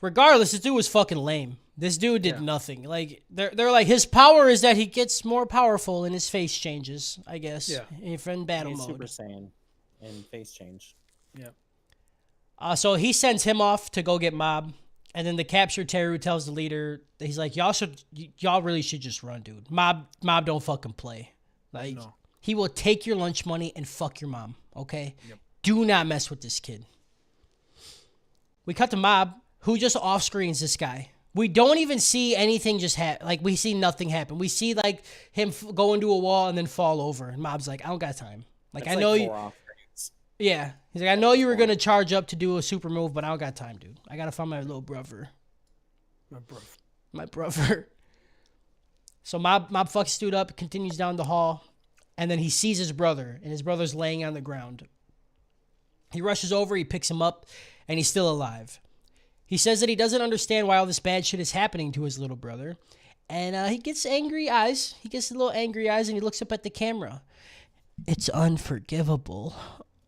Regardless, this dude was fucking lame. This dude did Yeah. nothing. Like they're like, his power is that he gets more powerful and his face changes. I guess. Yeah. If in battle He's mode. Super Saiyan and face change. So he sends him off to go get Mob, and then the captured Teru tells the leader, he's like, y'all really should just run, dude. Mob don't fucking play. Like No. he will take your lunch money and fuck your mom. Okay. Yep. Do not mess with this kid. We cut to Mob, who just off screens this guy. We don't even see anything just happen. Like, we see nothing happen. We see, like, him go into a wall and then fall over. And Mob's like, I don't got time. Like, That's I know you. 4 off-screens. Yeah. He's like, I know you were going to charge up to do a super move, but I don't got time, dude. I got to find my little brother. My bro. My brother. So Mob fucks this dude up, continues down the hall, and then he sees his brother, and his brother's laying on the ground. He rushes over, he picks him up, and he's still alive. He says that he doesn't understand why all this bad shit is happening to his little brother. And he gets angry eyes. He gets a little angry eyes, and he looks up at the camera. It's unforgivable.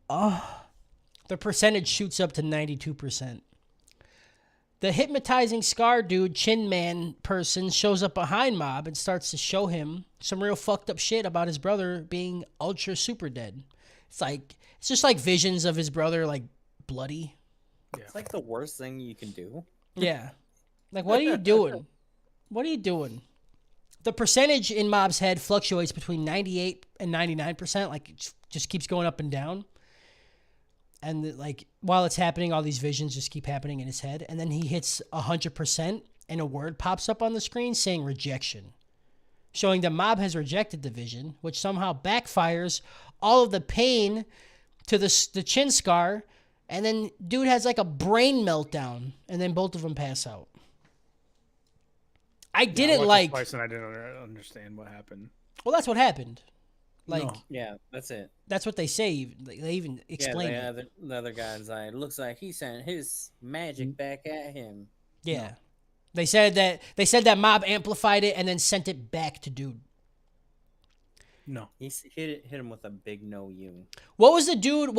Oh. The percentage shoots up to 92%. The hypnotizing scar dude, Chin Man person, shows up behind Mob and starts to show him some real fucked up shit about his brother being ultra super dead. It's just like visions of his brother, like, bloody. It's like the worst thing you can do. Yeah. Like, what are you doing? What are you doing? The percentage in Mob's head fluctuates between 98 and 99%. Like, it just keeps going up and down. And, like, while it's happening, all these visions just keep happening in his head. And then he hits 100%, and a word pops up on the screen saying rejection, showing that Mob has rejected the vision, which somehow backfires all of the pain to the chin scar. And then dude has like a brain meltdown, and then both of them pass out. I didn't like. Twice and I didn't understand what happened. Well, that's what happened. Like No. Yeah, that's it. that's what they say. They even explain yeah, it. the other guy's like, looks like he sent his magic back at him. Yeah, they said that Mob amplified it and then sent it back to dude. No. He hit him with a big no you. What was the dude in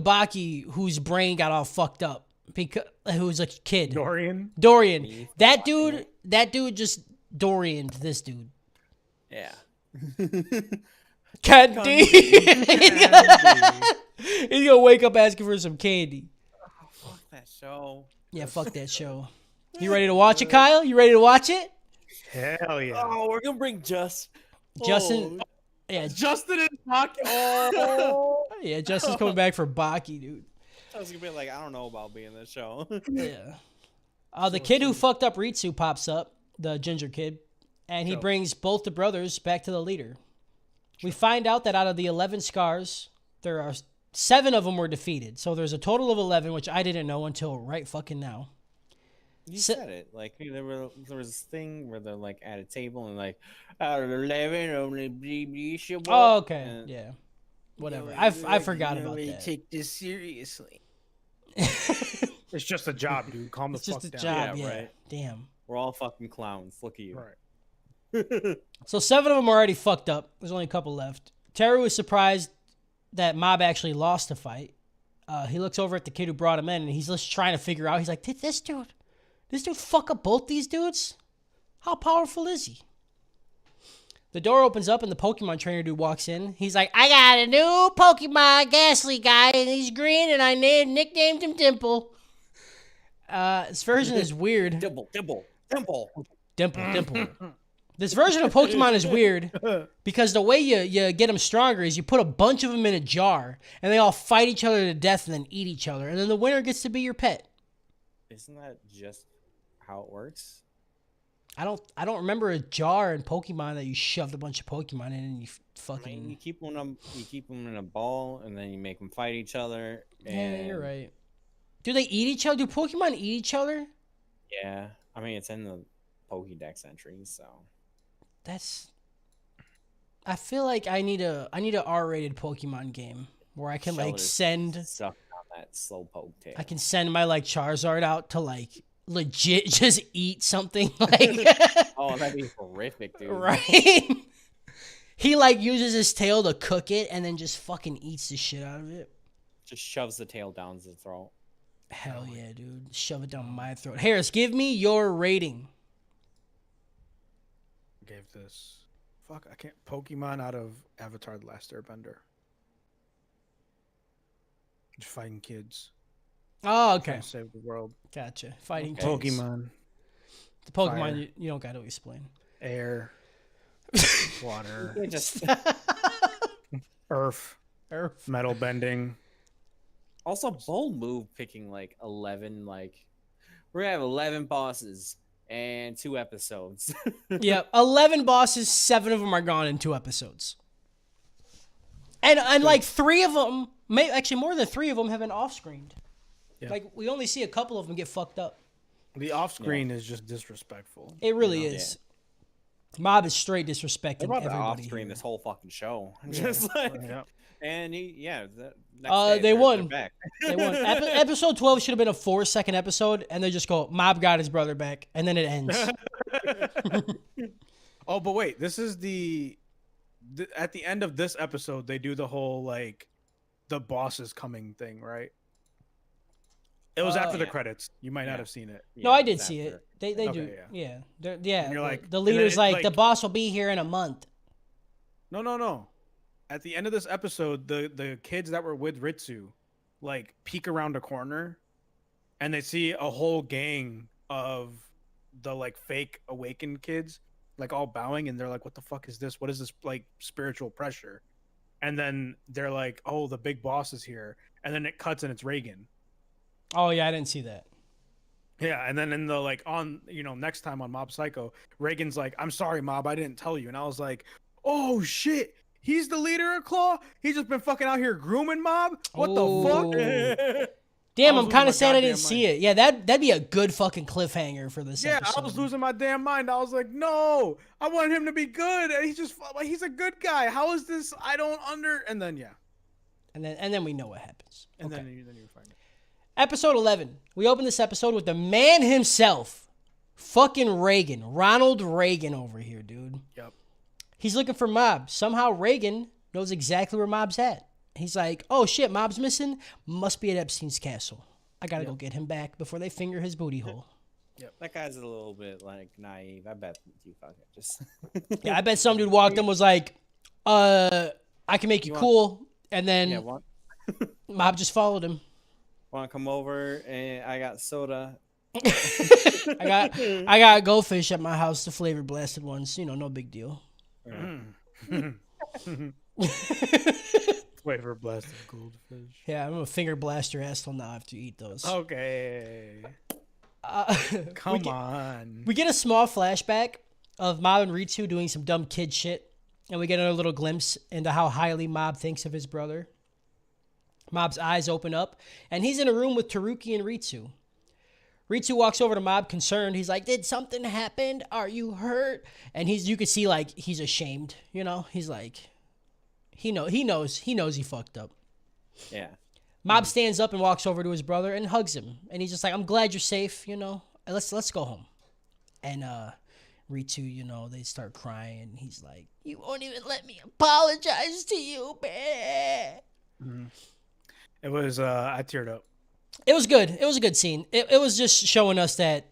Baki whose brain got all fucked up? Because who was a kid. Dorian. Dorian. Me That fucking dude just Dorian'd this dude. Yeah. Candy. He's gonna wake up asking for some candy. Fuck that show. Yeah, fuck that show. You ready to watch it, Kyle? You ready to watch it? Hell yeah. Oh, we're gonna bring Justin. Yeah, Justin and Baki. Oh, yeah. Justin's coming back for Baki, dude. I was gonna be like, I don't know about being in this show. Yeah. The kid who fucked up Ritsu pops up, the ginger kid, and he brings both the brothers back to the leader. We find out that out of the 11 scars, there are 7 of them were defeated. So there's a total of 11, which I didn't know until right fucking now. You So- said it. Like there was this thing where they're like at a table and like out of 11 only BB should walk. Oh, okay. And- Yeah. Whatever. I forgot about that. Take this seriously. It's just a job, dude. Calm the It's fuck just a down. job. Yeah, Yeah. right. Damn. We're all fucking clowns. Look at you. Right. So 7 of them are already fucked up. There's only a couple left. Teru is surprised that Mob actually lost the fight. He looks over at the kid who brought him in, and he's just trying to figure out. He's like, did this dude fuck up both these dudes? How powerful is he? The door opens up, and the Pokemon trainer dude walks in. He's like, I got a new Pokemon Ghastly guy, and he's green, and I nicknamed him Dimple. This version is weird. Dimple. Dimple. This version of Pokemon is weird because the way you get them stronger is you put a bunch of them in a jar and they all fight each other to death and then eat each other. And then the winner gets to be your pet. Isn't that just how it works? I don't remember a jar in Pokemon that you shoved a bunch of Pokemon in and you I mean, fucking. you keep them in a ball, and then you make them fight each other. Yeah, And you're right. Do they eat each other? Do Pokemon eat each other? Yeah, I mean it's in the Pokédex entries, so That's. I feel like I need a R-rated Pokemon game where I can like Shellder's send. sucking on that slowpoke tail. I can send my like Charizard out to like legit just eat something like. Oh, that'd be horrific, dude. Right? He like uses his tail to cook it and then just fucking eats the shit out of it. Just shoves the tail down his throat. Hell yeah, dude. Shove it down my throat. Harris, give me your rating. Gave this. Fuck, I can't. Pokemon out of Avatar: The Last Airbender. Just fighting kids. Oh, okay. Trying to save the world. Gotcha. Fighting Okay. kids. Pokemon, The Pokemon, Fire. you don't got to explain. air, water, They just earth, Earth. metal bending. also bold move picking like 11. Like we're gonna have 11 bosses and 2 episodes. Yep. 11 bosses, 7 of them are gone in 2 episodes. And like 3 of them, actually more than 3 of them have been off-screened. Yeah. Like we only see a couple of them get fucked up. The off screen is just disrespectful. It really You know? is. Mob is straight They're disrespecting about to everybody. off screen here. this whole fucking show. Just like, Yeah. and he, yeah, They they're won. back. They won. Episode 12 should have been a 4-second episode, and they just go, Mob got his brother back, and then it ends. Oh, but wait, this is at the end of this episode, they do the whole like the boss is coming thing, right? It was after the Yeah. credits. You might Yeah. not have seen it. No, Yeah, I did it's see after. it. They Okay, do. yeah. Yeah. And you're like- the and then leader's it, like, the like- boss will be here in a month. No. At the end of this episode, the kids that were with Ritsu, like peek around a corner, and they see a whole gang of the like fake awakened kids, like all bowing, and they're like, "What the fuck is this? What is this like spiritual pressure?" And then they're like, "Oh, the big boss is here," and then it cuts and it's Reagan. Oh, yeah, I didn't see that. Yeah, and then in the like on next time on Mob Psycho, Reagan's like, "I'm sorry, Mob, I didn't tell you," and I was like, "Oh shit." He's the leader of Claw. He's just been fucking out here grooming Mob. What the fuck? Damn, I was I'm kind losing of sad I my didn't goddamn see mind. it. Yeah, that'd be a good fucking cliffhanger for this Yeah, episode. I was losing my damn mind. I was like, no, I wanted him to be good, and he's a good guy. How is this? I don't And then yeah, And then we know what happens. and Okay. then you find it. Episode 11. We open this episode with the man himself, fucking Reagan, Ronald Reagan over here, dude. Yep. He's looking for Mob. Somehow Reagan knows exactly where Mob's at. He's like, oh shit, Mob's missing. Must be at Epstein's castle. I gotta go get him back before they finger his booty hole. That guy's a little bit like naive. I bet you fucking just. Yeah, I bet some dude walked in and was like, I can make you cool. And then Yeah, want Mob just followed him. to come over and I got soda. I got goldfish at my house, the flavor blasted ones. No big deal. Flavor blasted goldfish. Yeah, I'm a finger blast your ass till now after you eat those. Okay, We come get- on. We get a small flashback of Mob and Ritsu doing some dumb kid shit, and we get another little glimpse into how highly Mob thinks of his brother. Mob's eyes open up, and he's in a room with Taruki and Ritsu. Ritsu walks over to Mob concerned. He's like, did something happen? Are you hurt? And you could see like he's ashamed, He's like he knows he fucked up. Yeah. Mob stands up and walks over to his brother and hugs him. And he's just like, I'm glad you're safe, Let's go home. And Ritsu, they start crying. He's like, you won't even let me apologize to you, man. It was I teared up. It was good. It was a good scene. It was just showing us that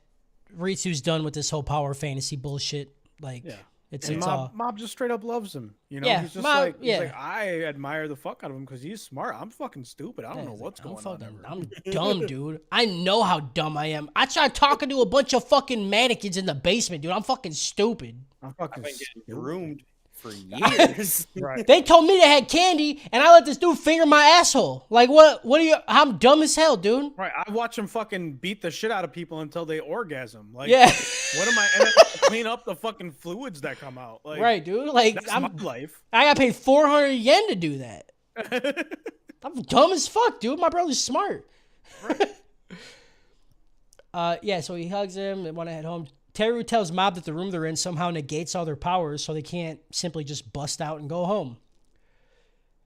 Ritsu's done with this whole power fantasy bullshit. Like, Yeah. it's And all. Mob just straight up loves him. Yeah, he's just Mob- he's yeah. like, I admire the fuck out of him because he's smart. I'm fucking stupid. I don't know He's what's like, going on. fucking- ever. I'm dumb, dude. I know how dumb I am. I tried talking to a bunch of fucking mannequins in the basement, dude. I'm fucking stupid. I'm fucking I've been getting stupid. groomed for years. Right. They told me they had candy, and I let this dude finger my asshole. Like, what are you? I'm dumb as hell, dude. Right. I watch him fucking beat the shit out of people until they orgasm. Like, Yeah. what am I? And then clean up the fucking fluids that come out. Like, Right, dude. Like, That's my life. I got paid 400 yen to do that. I'm dumb as fuck, dude. My brother's smart. Yeah, so he hugs him and want to head home. Teru tells Mob that the room they're in somehow negates all their powers, so they can't simply just bust out and go home.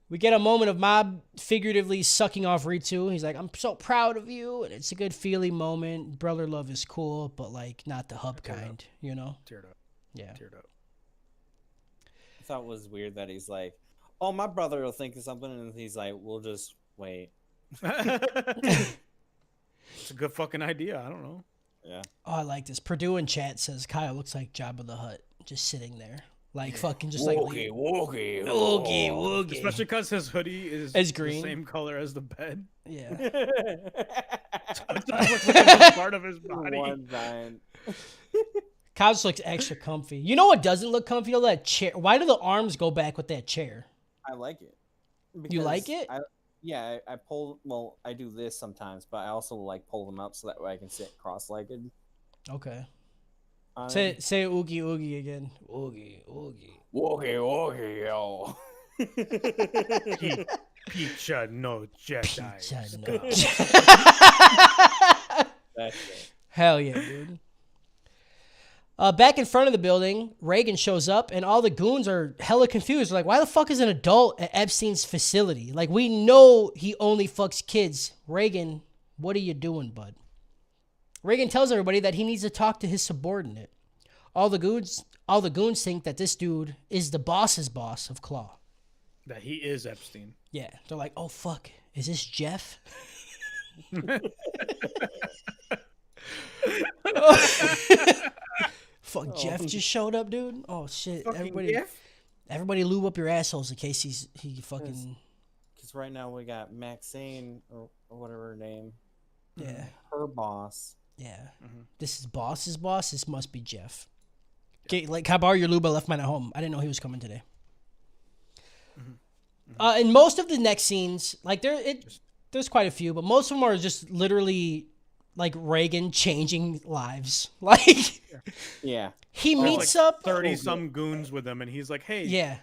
We get a moment of Mob figuratively sucking off Ritsu. He's like, I'm so proud of you, and it's a good feeling moment. Brother love is cool, but like not the hub kind, you know? Teared up. Yeah. Teared up. I thought it was weird that he's like, oh, my brother will think of something, and he's like, we'll just wait. It's a good fucking idea. I don't know. Yeah. Oh, I like this. Purdue in chat says Kyle looks like Jabba the Hutt, just sitting there. Like fucking just like Woogie. woogie. Especially because his hoodie is It's green. the same color as the bed. Yeah. It just looks like it's part of his body. One giant. Kyle just looks extra comfy. You know what doesn't look comfy? Though? That chair. Why do the arms go back with that chair? I like it. You like it? I pull. Well, I do this sometimes, but I also like pull them up so that way I can sit cross-legged. Okay. on Say it. say oogie oogie again. Oogie oogie. Woogie, yo. Pizza no Jedi. Pizza, Scum. no. That's it. Hell yeah, dude. Back in front of the building, Reagan shows up, and all the goons are hella confused. They're like, why the fuck is an adult at Epstein's facility? Like, we know he only fucks kids. Reagan, what are you doing, bud? Reagan tells everybody that he needs to talk to his subordinate. All the goons think that this dude is the boss's boss of Claw. That he is Epstein. Yeah, they're like, oh fuck, is this Jeff? Fuck, Jeff just showed up, dude. Oh shit, everybody lube up your assholes in case he fucking Because right now we got Maxine or whatever her name. yeah. Her boss. Yeah. This is boss's boss. This must be Jeff. Okay, like, can I borrow your lube? I left mine at home. I didn't know he was coming today. In most of the next scenes, like there's quite a few, but most of them are just literally like Reagan changing lives. Like Yeah. he There's meets like up. 30 some goons with him, and he's like, hey, Yeah.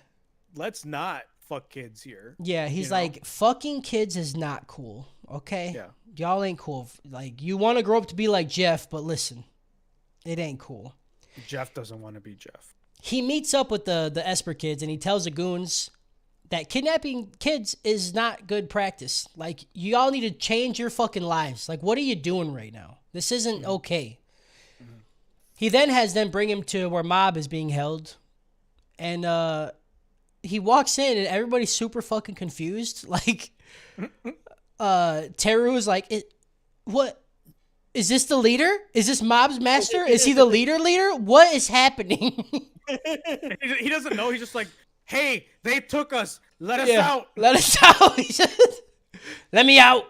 let's not fuck kids here. Yeah, he's You know? like, fucking kids is not cool. Okay? Yeah. Y'all ain't cool. Like, you want to grow up to be like Jeff, but listen, it ain't cool. Jeff doesn't want to be Jeff. He meets up with the Esper kids, and he tells the goons that kidnapping kids is not good practice. Like, you all need to change your fucking lives. Like, what are you doing right now? This isn't okay. He then has them bring him to where Mob is being held, and he walks in, and everybody's super fucking confused. Like, Teru is like, what? Is this the leader? Is this Mob's master? Is he the leader? What is happening? He doesn't know. He's just like, hey, they took us. Let us out. Let us out. He says, let me out.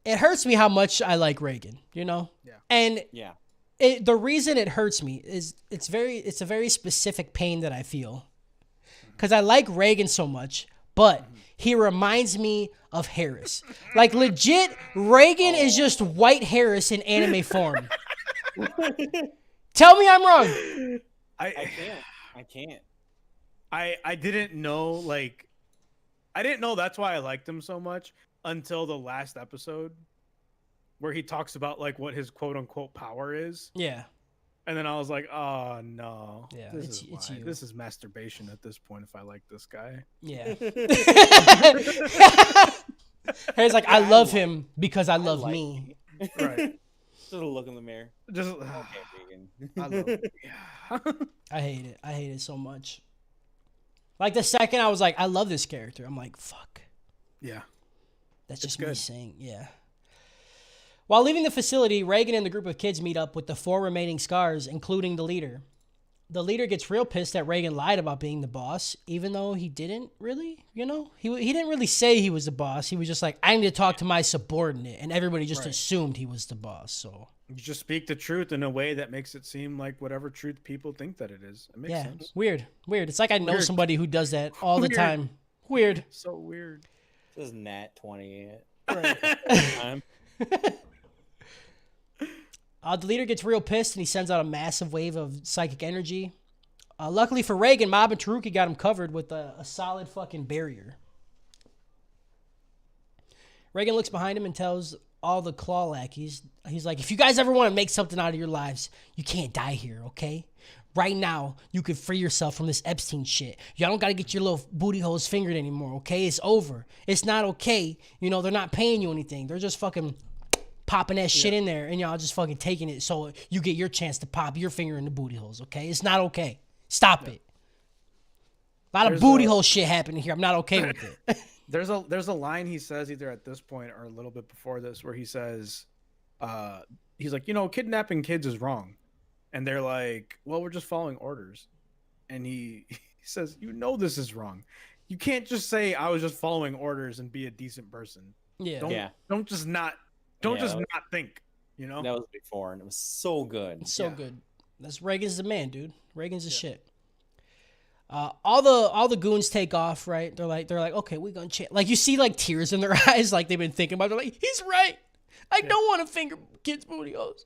It hurts me how much I like Reagan, you know? Yeah. And Yeah. the reason it hurts me is it's a very specific pain that I feel. Because I like Reagan so much, but he reminds me of Harris. Like, legit, Reagan is just white Harris in anime form. Tell me I'm wrong. I can't. I didn't know, like, I didn't know that's why I liked him so much until the last episode where he talks about, like, what his quote unquote power is. Yeah. And then I was like, oh no. Yeah, This it's is why. you. This is masturbation at this point if I like this guy. Yeah. Harry's like, I love him because I love like me. Right. Just a look in the mirror. Just Okay, Reagan. I love yeah. I hate it. I hate it so much. Like, the second I was like, I love this character, I'm like, fuck. Yeah. That's It's just me good. saying, yeah. While leaving the facility, Reagan and the group of kids meet up with the 4 remaining scars, including the leader. the leader gets real pissed that Reagan lied about being the boss, even though he didn't really, you know? He didn't really say he was the boss. He was just like, I need to talk to my subordinate. And everybody just assumed he was the boss, so. You just speak the truth in a way that makes it seem like whatever truth people think that it is. It makes sense. Weird. It's like I know Weird. somebody who does that all the Weird. time. Weird. So weird. This is Nat 20. Right. The leader gets real pissed and he sends out a massive wave of psychic energy. Luckily for Reagan, Mob and Taruki got him covered with a solid fucking barrier. Reagan looks behind him and tells all the claw lackeys, he's like, if you guys ever want to make something out of your lives, you can't die here, okay? Right now, you can free yourself from this Epstein shit. Y'all don't got to get your little booty holes fingered anymore, okay? It's over. It's not okay. You know, they're not paying you anything. They're just fucking popping that shit in there, and y'all just fucking taking it so you get your chance to pop your finger in the booty holes, okay? It's not okay. Stop it. A lot of booty hole shit happening here. I'm not okay with it. There's a line he says either at this point or a little bit before this where he says, he's like, you know, kidnapping kids is wrong. And they're like, well, we're just following orders. And he says, you know, this is wrong. You can't just say I was just following orders and be a decent person. Yeah. Don't just not think, you know? That was before, and it was so good. So good. That's Reagan's the man, dude. Reagan's the shit. All the goons take off, right? They're like, okay, we're gonna change. Like you see, like tears in their eyes, like they've been thinking about it. They're like, he's right. I don't want to finger kids' booty holes.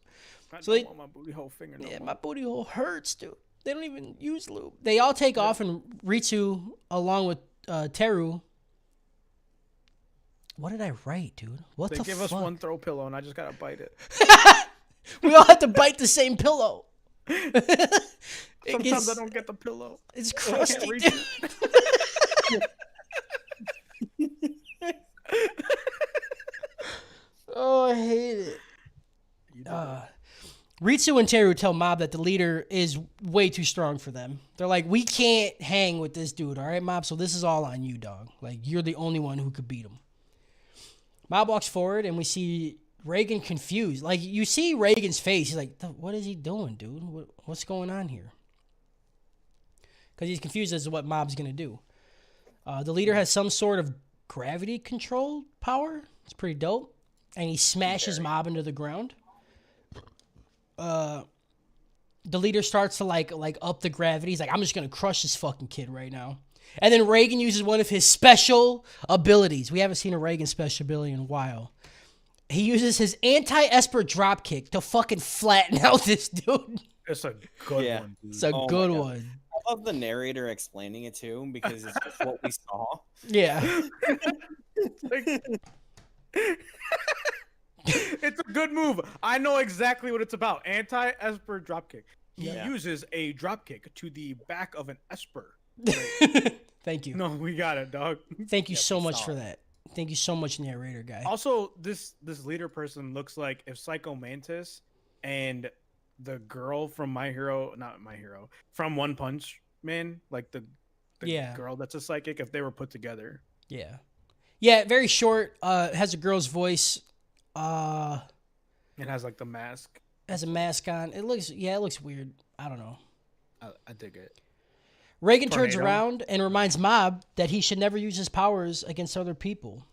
I So don't want my booty hole finger. No more. My booty hole hurts, dude. They don't even use lube. They all take off, and Ritsu, along with Teru. What did I write, dude? What They the give fuck? us one throw pillow, and I just gotta bite it. We all have to bite the same pillow. Sometimes I don't get the pillow. It's I can't crusty, reach dude. Oh, I hate it. Ritsu and Teru tell Mob that the leader is way too strong for them. They're like, we can't hang with this dude, all right, Mob? So this is all on you, dog. Like, you're the only one who could beat him. Mob walks forward, and we see Reagan confused. Like, you see Reagan's face. He's like, what is he doing, dude? What's going on here? Because he's confused as to what Mob's going to do. The leader has some sort of gravity control power. It's pretty dope. And he smashes Mob into the ground. The leader starts to like up the gravity. He's like, I'm just going to crush this fucking kid right now. And then Reagan uses one of his special abilities. We haven't seen a Reagan special ability in a while. He uses his anti-Esper dropkick to fucking flatten out this dude. It's a good one, dude. It's a Oh my good God. one. I love the narrator explaining it too, because it's just what we saw. Yeah. It's a good move. I know exactly what it's about. Anti-Esper dropkick. He Yeah. uses a dropkick to the back of an Esper. Thank you. No, we got it, dog. Thank you so we much saw for it. that. Thank you so much, narrator guy. Also, this leader person looks like if Psycho Mantis and the girl from from One Punch Man, like the Yeah. girl that's a psychic, if they were put together. Yeah. Yeah, very short. Has a girl's voice. It has like the mask. Has a mask on. It looks weird. I don't know. I dig it. Reagan turns Tornado. around and reminds Mob that he should never use his powers against other people.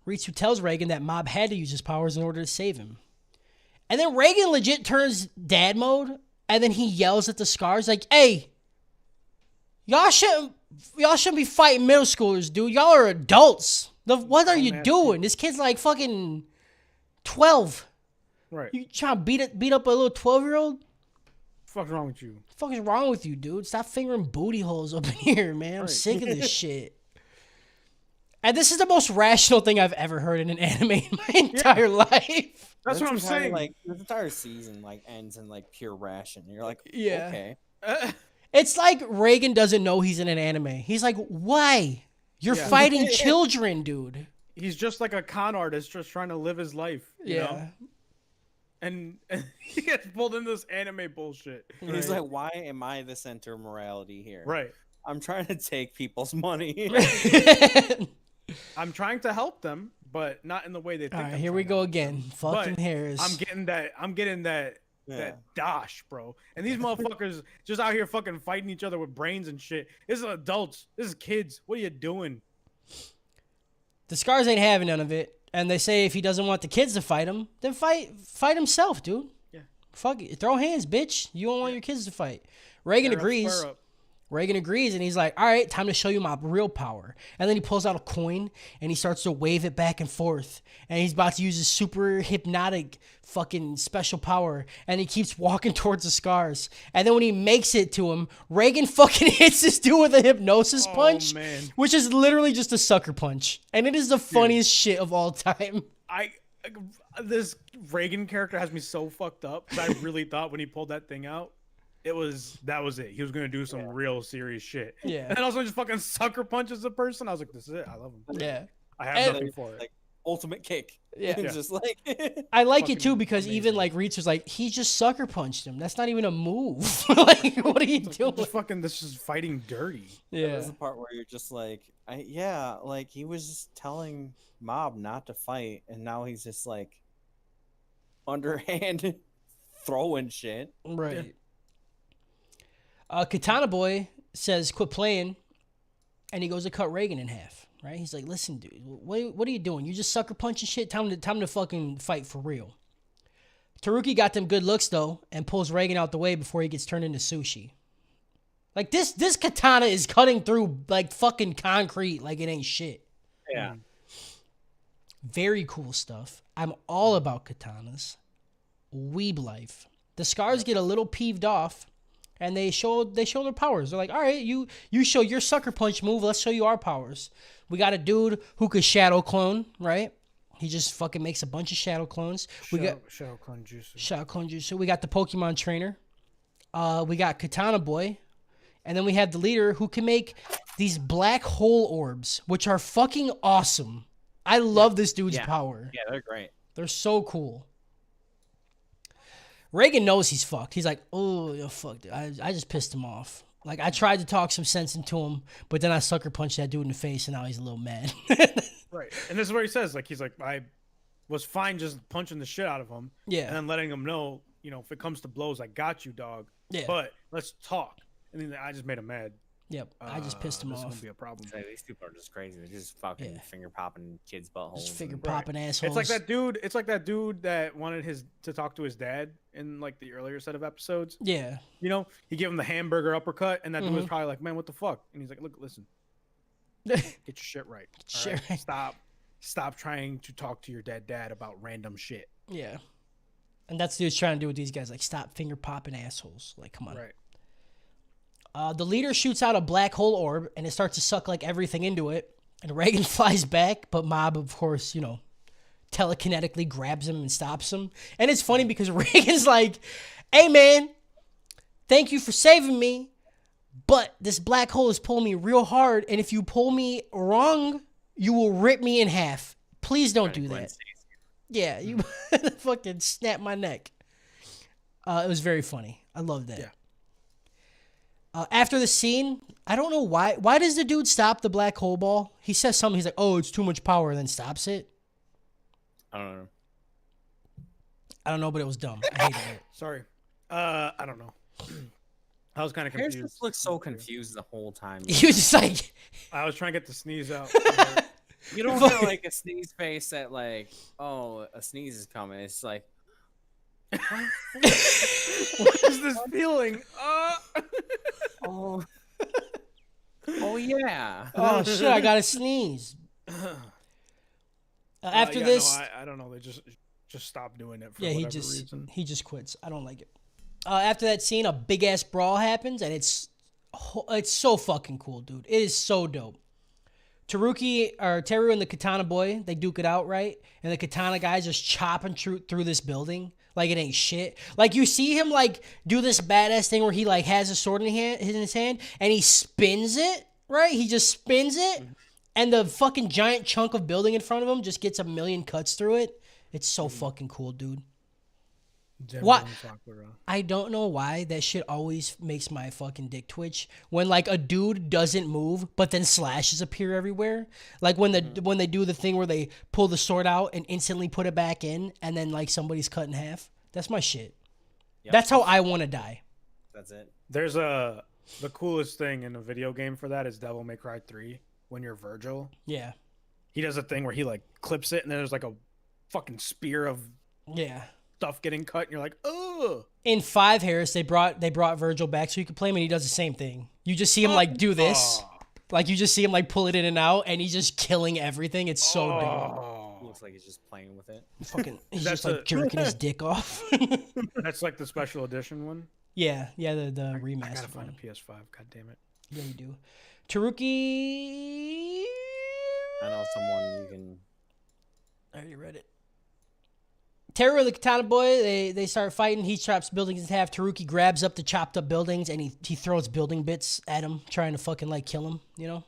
Ritsu tells Reagan that Mob had to use his powers in order to save him. And then Reagan legit turns dad mode, and then he yells at the Scars like, hey, y'all shouldn't be fighting middle schoolers, dude. Y'all are adults. What are you doing? This kid's like fucking 12. Right. You trying to beat up a little 12-year-old? What's wrong with you? What the fuck is wrong with you, dude? Stop fingering booty holes up in here, man. I'm Right. sick of this shit. And this is the most rational thing I've ever heard in an anime in my entire life. That's what I'm This entire, saying. Like this entire season, like ends in like pure ration. You're like, Yeah. okay. It's like Reagan doesn't know he's in an anime. He's like, why? You're Yeah. fighting children, dude. He's just like a con artist, just trying to live his life. You know? And he gets pulled into this anime bullshit. And he's like, why am I the center of morality here? Right. I'm trying to take people's money. I'm trying to help them, but not in the way they think. All right, I'm here we trying to go help again. them. Fucking But hairs. I'm getting that that dash, bro. And these motherfuckers just out here fucking fighting each other with brains and shit. This is adults. This is kids. What are you doing? The Scars ain't having none of it, and they say if he doesn't want the kids to fight him, then fight himself, dude. Yeah. Fuck it. Throw hands, bitch. You don't want your kids to fight. Reagan agrees. Reagan agrees, and he's like, all right, time to show you my real power. And then he pulls out a coin, and he starts to wave it back and forth. And he's about to use his super hypnotic fucking special power. And he keeps walking towards the Scars. And then when he makes it to him, Reagan fucking hits this dude with a hypnosis punch, man. which is literally just a sucker punch. And it is the funniest shit of all time. This Reagan character has me so fucked up, 'cause I really thought when he pulled that thing out, that was it. He was gonna do some real serious shit. Yeah. And then also just fucking sucker punches a person. I was like, this is it. I love him. Yeah. I have And- nothing for it. Like ultimate kick. Yeah. It's just like I like it Fucking too because amazing. even like Reach was like, he just sucker punched him. That's not even a move. Like, what are you doing? Just fucking this is fighting dirty. Yeah. There's the part where you're just like, like he was just telling Mob not to fight, and now he's just like underhand throwing shit. Right. Katana Boy says, quit playing. And he goes to cut Reagan in half. Right? He's like, listen, dude, what are you doing? You just sucker punching shit? Time to fucking fight for real. Taruki got them good looks, though, and pulls Reagan out the way before he gets turned into sushi. Like, this katana is cutting through, like, fucking concrete like it ain't shit. Yeah. Very cool stuff. I'm all about katanas. Weeb life. The Scars get a little peeved off, and they show their powers. They're like, all right, you show your sucker punch move. Let's show you our powers. We got a dude who could shadow clone, right? He just fucking makes a bunch of shadow clones. We got Shadow Clone Jutsu. shadow clone jutsu. We got the Pokemon trainer. We got Katana Boy. And then we have the leader who can make these black hole orbs, which are fucking awesome. I love this dude's power. Yeah, they're great. They're so cool. Reagan knows he's fucked. He's like, oh, you're fucked. I just pissed him off. Like, I tried to talk some sense into him, but then I sucker punched that dude in the face, and now he's a little mad. Right. And this is where he says, like, he's like, I was fine just punching the shit out of him. Yeah. And then letting him know, you know, if it comes to blows, I got you, dog. Yeah. But let's talk. And then I just made him mad. Yep. I just pissed him This is off. gonna be a problem. Hey, these people are just crazy. They're just fucking Yeah. finger popping kids' buttholes. Just finger and- popping assholes. It's like that dude. It's like that dude that wanted to talk to his dad in like the earlier set of episodes. Yeah. You know, he gave him the hamburger uppercut, and that dude was Mhm. probably like, "Man, what the fuck?" And he's like, "Look, listen, get your shit right. all Shit right? right. Stop trying to talk to your dad about random shit." Yeah. And that's what he was trying to do with these guys. Like, stop finger popping assholes. Like, come on. Right. The leader shoots out a black hole orb, and it starts to suck like everything into it. And Reagan flies back, but Mob, of course, you know, telekinetically grabs him and stops him. And it's funny because Reagan's like, hey, man, thank you for saving me, but this black hole is pulling me real hard, and if you pull me wrong, you will rip me in half. Please don't do that. Yeah, you fucking snap my neck. It was very funny. I love that. Yeah. After the scene, I don't know why. Why does the dude stop the black hole ball? He says something. He's like, "Oh, it's too much power," and then stops it. I don't know. I don't know, but it was dumb. I hated it. Sorry. I don't know. I was kind of Harris confused. just looks so confused the whole time. He was just like, I was trying to get the sneeze out. You don't have like a sneeze face that like, oh, a sneeze is coming. It's like, What is this feeling? oh, oh yeah. "Oh shit, I gotta sneeze." After yeah, this, no, I don't know. They just stopped doing it for yeah, whatever reason. he just quits. I don't like it. After that scene, a big ass brawl happens, and it's so fucking cool, dude. It is so dope. Teru and the Katana Boy, they duke it out, right? And the Katana guy's just chopping through this building like it ain't shit. Like, you see him like do this badass thing where he like has a sword in his hand and he spins it, right? He just spins it, and the fucking giant chunk of building in front of him just gets a million cuts through it. It's so fucking cool, dude. What? I don't know why that shit always makes my fucking dick twitch when like a dude doesn't move but then slashes appear everywhere. Like when they do the thing where they pull the sword out and instantly put it back in and then like somebody's cut in half. That's my shit. Yep. That's how I want to die. That's it. There's the coolest thing in a video game for that is Devil May Cry 3. When you're Virgil, Yeah. he does a thing where he like clips it, and then there's like a fucking spear of Yeah. stuff getting cut, and you're like, oh. In 5, Harris, they brought Virgil back so you could play him, and he does the same thing. You just see him like do this. Like you just see him like pull it in and out, and he's just killing everything. It's so Looks like he's just playing with it. dope. Fucking, he's That's just like jerking his dick off. That's like the special edition one. yeah, the I remastered gotta find one. a PS5. God damn it. Yeah, you do. Taruki. I know someone you can. I already read it. Teru and the Katana Boy, they start fighting. He chops buildings in half. Taruki grabs up the chopped up buildings and he throws building bits at him, trying to fucking like kill him, you know?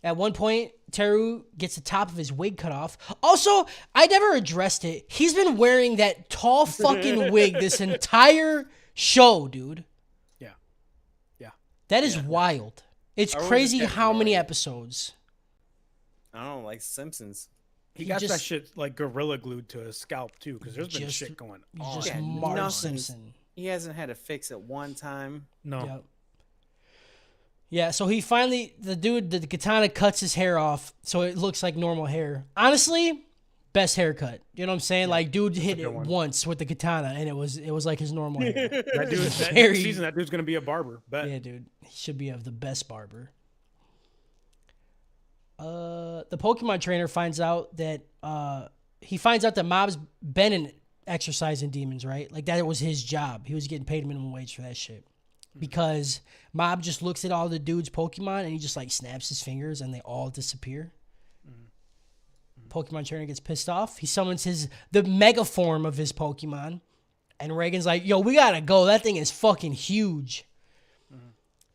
At one point, Teru gets the top of his wig cut off. Also, I never addressed it. He's been wearing that tall fucking wig this entire show, dude. Yeah. Yeah. That is Yeah. wild. It's I wouldn't crazy get how many annoyed. episodes. I don't know, like Simpsons. He He got that just- shit like gorilla glued to his scalp too, because there's been Just- shit going He's on. just Yeah, Marge nothing. Simpson. He hasn't had a fix at one time. No. Yep. Yeah, so he finally, the katana cuts his hair off so it looks like normal hair. Honestly, best haircut. You know what I'm saying? Like, dude hit good it one. once with the katana and it was like his normal hair. That dude, that Very- next season, that dude's gonna be a barber. Bet. Yeah, dude. He should be of the best barber. The Pokemon trainer finds out that Mob's been in exercising demons, right? Like that was his job. He was getting paid minimum wage for that shit. Because Mob just looks at all the dudes' Pokemon and he just like snaps his fingers and they all disappear. Pokemon trainer gets pissed off. He summons the mega form of his Pokemon. And Reagan's like, yo, we gotta go. That thing is fucking huge.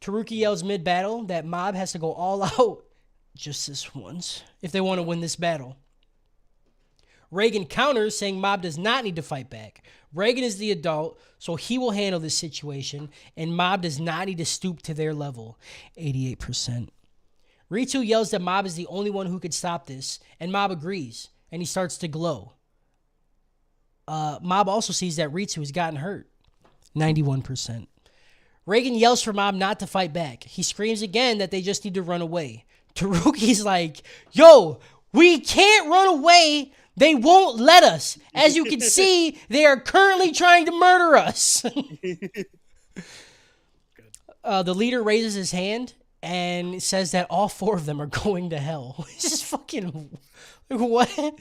Taruki yells mid-battle that Mob has to go all out just this once if they want to win this battle. Reagan counters, saying Mob does not need to fight back. Reagan is the adult, so he will handle this situation, and Mob does not need to stoop to their level. 88%. Ritu yells that Mob is the only one who could stop this, and Mob agrees, and he starts to glow. Mob also sees that Ritu has gotten hurt. 91%. Reagan yells for Mob not to fight back. He screams again that they just need to run away. Taruki's like, yo, we can't run away. They won't let us. As you can see, they are currently trying to murder us. The leader raises his hand and says that all 4 of them are going to hell. It's just fucking, what?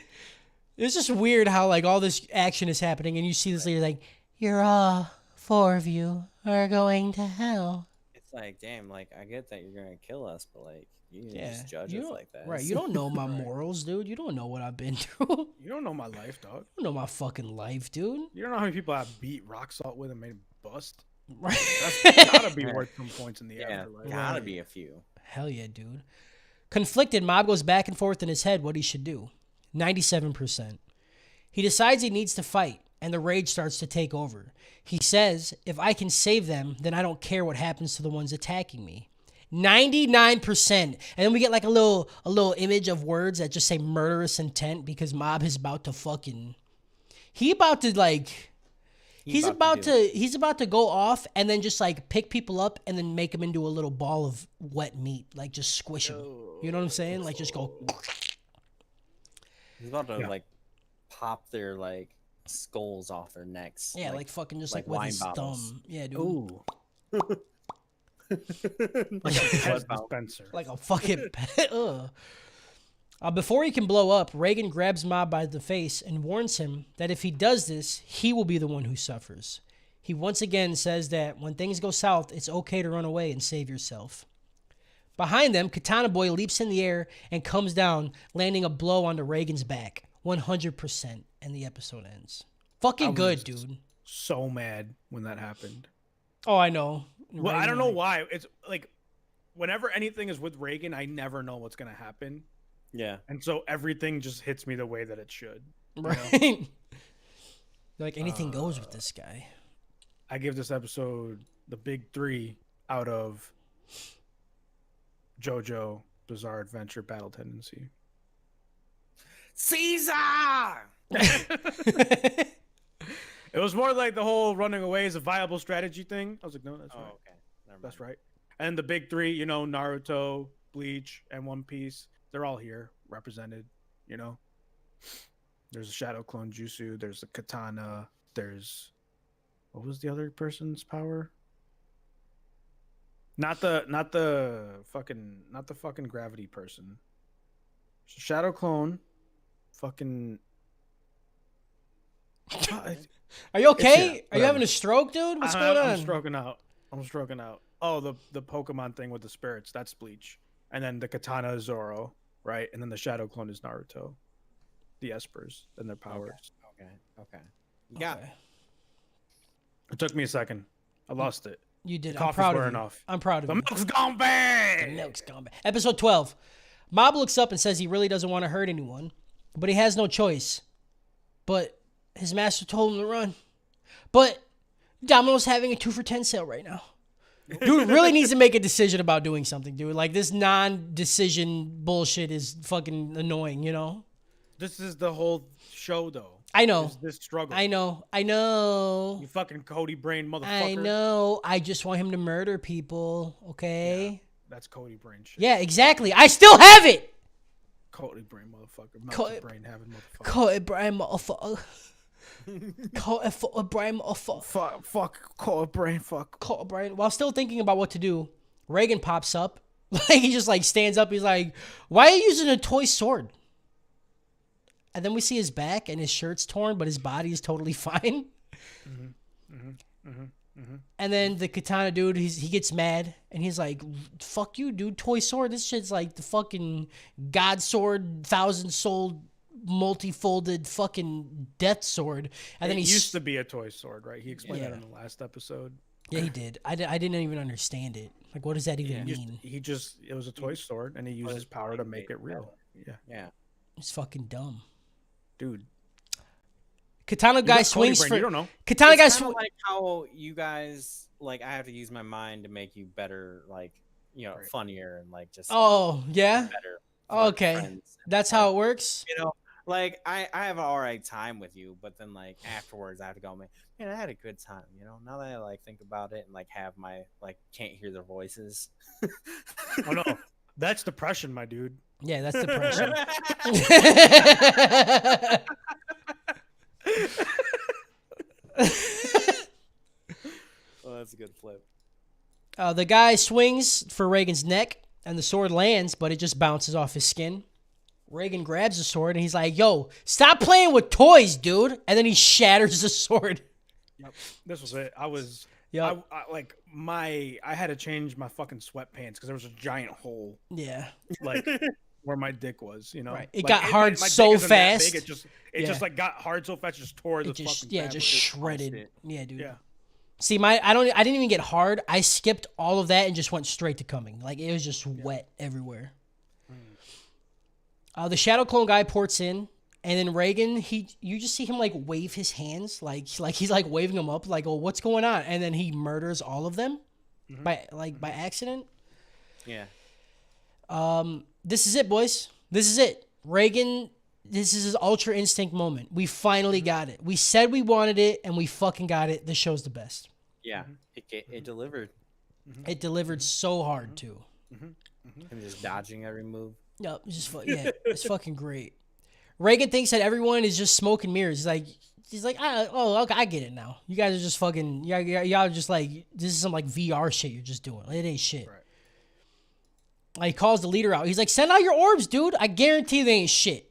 It's just weird how like all this action is happening and you see this leader like, you're all 4 of you are going to hell. It's like, damn, like I get that you're gonna kill us, but like you can Yeah, just judge you us don't- like that. Right, you don't know my morals, dude. You don't know what I've been through. You don't know my life, dog. You don't know my fucking life, dude. You don't know how many people I beat rock salt with and made him bust. Right. That's gotta be worth some points in the Yeah, afterlife. gotta be a few. Hell yeah, dude. Conflicted, Mob goes back and forth in his head what he should do. 97%. He decides he needs to fight, and the rage starts to take over. He says, if I can save them, then I don't care what happens to the ones attacking me. 99%. And then we get like a little image of words that just say murderous intent because Mob is about to fucking... He's about to go off and then just like pick people up and then make them into a little ball of wet meat, like just squish them. You know what I'm saying? Like just go. He's about to Yeah. like pop their like skulls off their necks. Yeah, like fucking just like, like with his wine bottles. thumb. Yeah, dude. Ooh. like Like a blood Pez fountain. dispenser. Like a fucking. Ugh. Before he can blow up, Reagan grabs Mob by the face and warns him that if he does this, he will be the one who suffers. He once again says that when things go south, it's okay to run away and save yourself. Behind them, Katana Boy leaps in the air and comes down, landing a blow onto Reagan's back. 100%. And the episode ends. Fucking good, was- dude. So mad when that happened. Oh, I know. Well, I Reagan, don't know like- why. It's like whenever anything is with Reagan, I never know what's gonna happen, Yeah. and so everything just hits me the way that it should. Right? Like anything goes with this guy. I give this episode the big 3 out of JoJo Bizarre Adventure Battle Tendency. Caesar! It was more like the whole running away is a viable strategy thing. I was like, no, that's Oh, right. okay. Never That's mind. right. And the big three, you know, Naruto, Bleach, and One Piece, they're all here represented, you know. There's a Shadow Clone Jutsu, there's a Katana, there's what was the other person's power? Not the fucking gravity person. Shadow Clone, fucking Are you okay? here, Are you having whatever. a stroke, dude? What's going on? I'm stroking out. I'm stroking out. Oh, the Pokemon thing with the spirits, that's Bleach. And then the Katana is Zoro, right? And then the Shadow Clone is Naruto. The Espers and their powers. Okay. Yeah. Okay. It took me a second. I lost it. You did. The I'm coffee's proud of wearing you. off. I'm proud of The you. milk's gone bad. The milk's gone bad. Episode 12. Mob looks up and says he really doesn't want to hurt anyone, but he has no choice. But his master told him to run. But Domino's having a 2 for 10 sale right now. Dude really needs to make a decision about doing something, dude. Like, this non-decision bullshit is fucking annoying, you know? This is the whole show, though. I know. Is this struggle. I know. You fucking Cody brain motherfucker. I know. I just want him to murder people, okay? That's Cody brain shit. Yeah, exactly. I still have it! Cody brain motherfucker. Co- Melted brain having motherfucker. Cody Brian motherfucker. Cody Brian motherfucker. Fuck Cody brain fuck. Cody Brian. While still thinking about what to do, Reagan pops up. Like, he just like stands up. He's like, "Why are you using a toy sword?" And then we see his back and his shirt's torn, but his body is totally fine. And then the katana dude, he gets mad and he's like, "Fuck you, dude! Toy sword. This shit's like the fucking god sword, 1,000-souled, multi-folded fucking death sword." And then It he used to be a toy sword, right? He explained that Yeah. in the last episode. yeah, he did. I didn't even understand it. Like, what does that even mean? It was a toy sword, and he used his power to make it real. Yeah, Yeah. It's fucking dumb. dude. Katana You guy got Cody swings brain, for you don't know. Katana guy. It's kind of like how you guys like. I have to use my mind to make you better, like Right. funnier and like just Oh yeah. better. Okay. friends and, That's like, how it works. Like I have an alright time with you, but then like afterwards I have to go, man, I had a good time. Now that I like think about it and like have my like can't hear their voices. Oh no, that's depression, my dude. Yeah, that's depression. Well, that's a good flip. The guy swings for Reagan's neck, and the sword lands, but it just bounces off his skin. Reagan grabs the sword, and he's like, "Yo, stop playing with toys, dude!" And then he shatters the sword. Yep, this was it. I was. Yeah, I had to change my fucking sweatpants because there was a giant hole yeah. like where my dick was. Right. It Like, got hard my dick so isn't that big, fast. It Yeah. just like got hard so fast, it just tore the It just fucking fabric. just shredded. it. Yeah, dude. Yeah. See, I didn't even get hard. I skipped all of that and just went straight to coming. Like, it was just wet everywhere. The Shadow Clone guy ports in, and then Reagan, you just see him like wave his hands, like he's like waving them up, like, "Oh, what's going on?" And then he murders all of them by accident. Yeah. This is it, boys. This is it. Reagan, this is his Ultra Instinct moment. We finally got it. We said we wanted it, and we fucking got it. This show's the best. Yeah. It delivered. It delivered so hard too. And just dodging every move. No, it's just yeah, it's fucking great. Reagan thinks that everyone is just smoke and mirrors. He's like, okay, I get it now. You guys are just fucking, y'all just like, this is some like VR shit you're just doing. It ain't shit. Right. Like, he calls the leader out. He's like, "Send out your orbs, dude. I guarantee they ain't shit.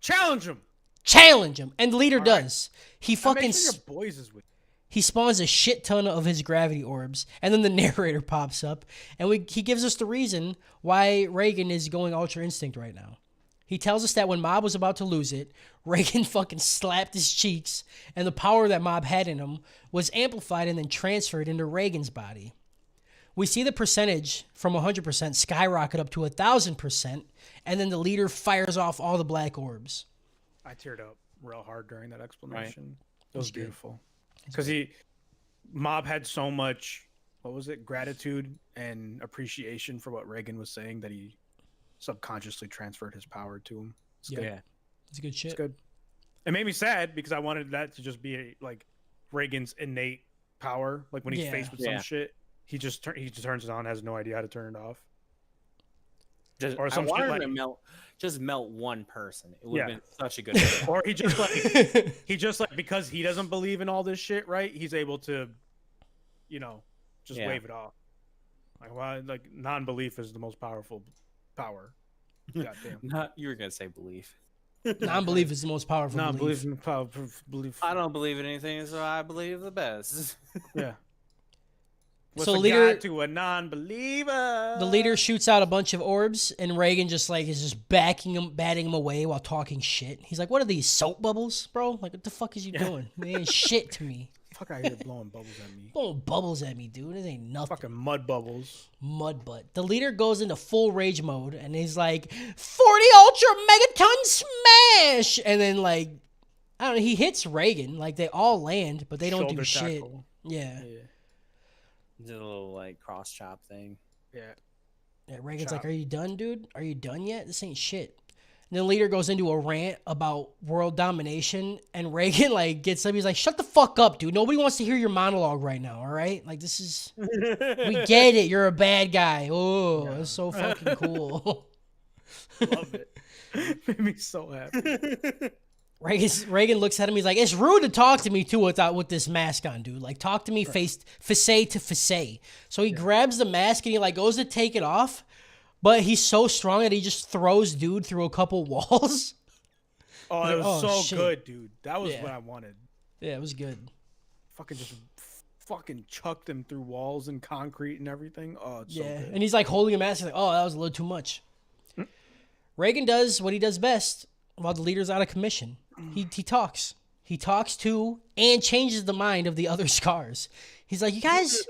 Challenge him. Challenge him." And the leader All right. does. He Make fucking sure your boys is with. he spawns a shit ton of his gravity orbs, and then the narrator pops up, and he gives us the reason why Reagan is going Ultra Instinct right now. He tells us that when Mob was about to lose it, Reagan fucking slapped his cheeks, and the power that Mob had in him was amplified and then transferred into Reagan's body. We see the percentage from 100% skyrocket up to 1,000%, and then the leader fires off all the black orbs. I teared up real hard during that explanation. It It's was good. beautiful because Mob had so much. What was it? Gratitude and appreciation for what Reagan was saying that he subconsciously transferred his power to him. It's Yeah. good. It's good shit. It's good. It made me sad because I wanted that to just be like Reagan's innate power. Like when he's Yeah. faced with some shit, he just turns it on, has no idea how to turn it off. Just, Or some I shit wanted like- to melt one person. It would have Yeah. been such a good idea. Or he just like because he doesn't believe in all this shit, right? He's able to, just Yeah. wave it off. Like why? Like non-belief is the most powerful power. Goddamn. Not you were gonna say belief. Non-belief is the most powerful. Non-belief belief. in power. Belief. I don't believe in anything, so I believe the best. Yeah. What's So a leader- guide to a non-believer? The leader shoots out a bunch of orbs, and Reagan just like is just batting him away while talking shit. He's like, "What are these soap bubbles, bro? Like, what the fuck is you doing? They ain't shit to me. Fuck out here blowing bubbles at me. Blowing bubbles at me, dude. This ain't nothing." Fucking mud bubbles. Mud butt. The leader goes into full rage mode, and he's like, 40 Ultra Megaton Smash! And then, like, I don't know, he hits Reagan. Like, they all land, but they don't do Shoulder shit. tackle. Yeah. Yeah. Did a little like cross chop thing. Yeah. Yeah, Reagan's Chop. like, "Are you done, dude? Are you done yet? This ain't shit." And the leader goes into a rant about world domination, and Reagan like gets up. He's like, "Shut the fuck up, dude. Nobody wants to hear your monologue right now. All right, like this is we get it. You're a bad guy. Oh, Yeah. that's so fucking cool." Love it. Made me so happy. Reagan looks at him. He's like, "It's rude to talk to me too with this mask on, dude. Like, talk to me face to face." So he grabs the mask and he like goes to take it off, but he's so strong that he just throws dude through a couple walls. Oh, it was Oh, so shit. good, dude. That was Yeah. what I wanted. Yeah, it was good. Fucking just fucking chucked him through walls and concrete and everything. Oh, it's so Yeah, good. and he's like holding a mask. He's like, "Oh, that was a little too much." Reagan does what he does best while the leader's out of commission. He talks. He talks to and changes the mind of the other scars. He's like, you guys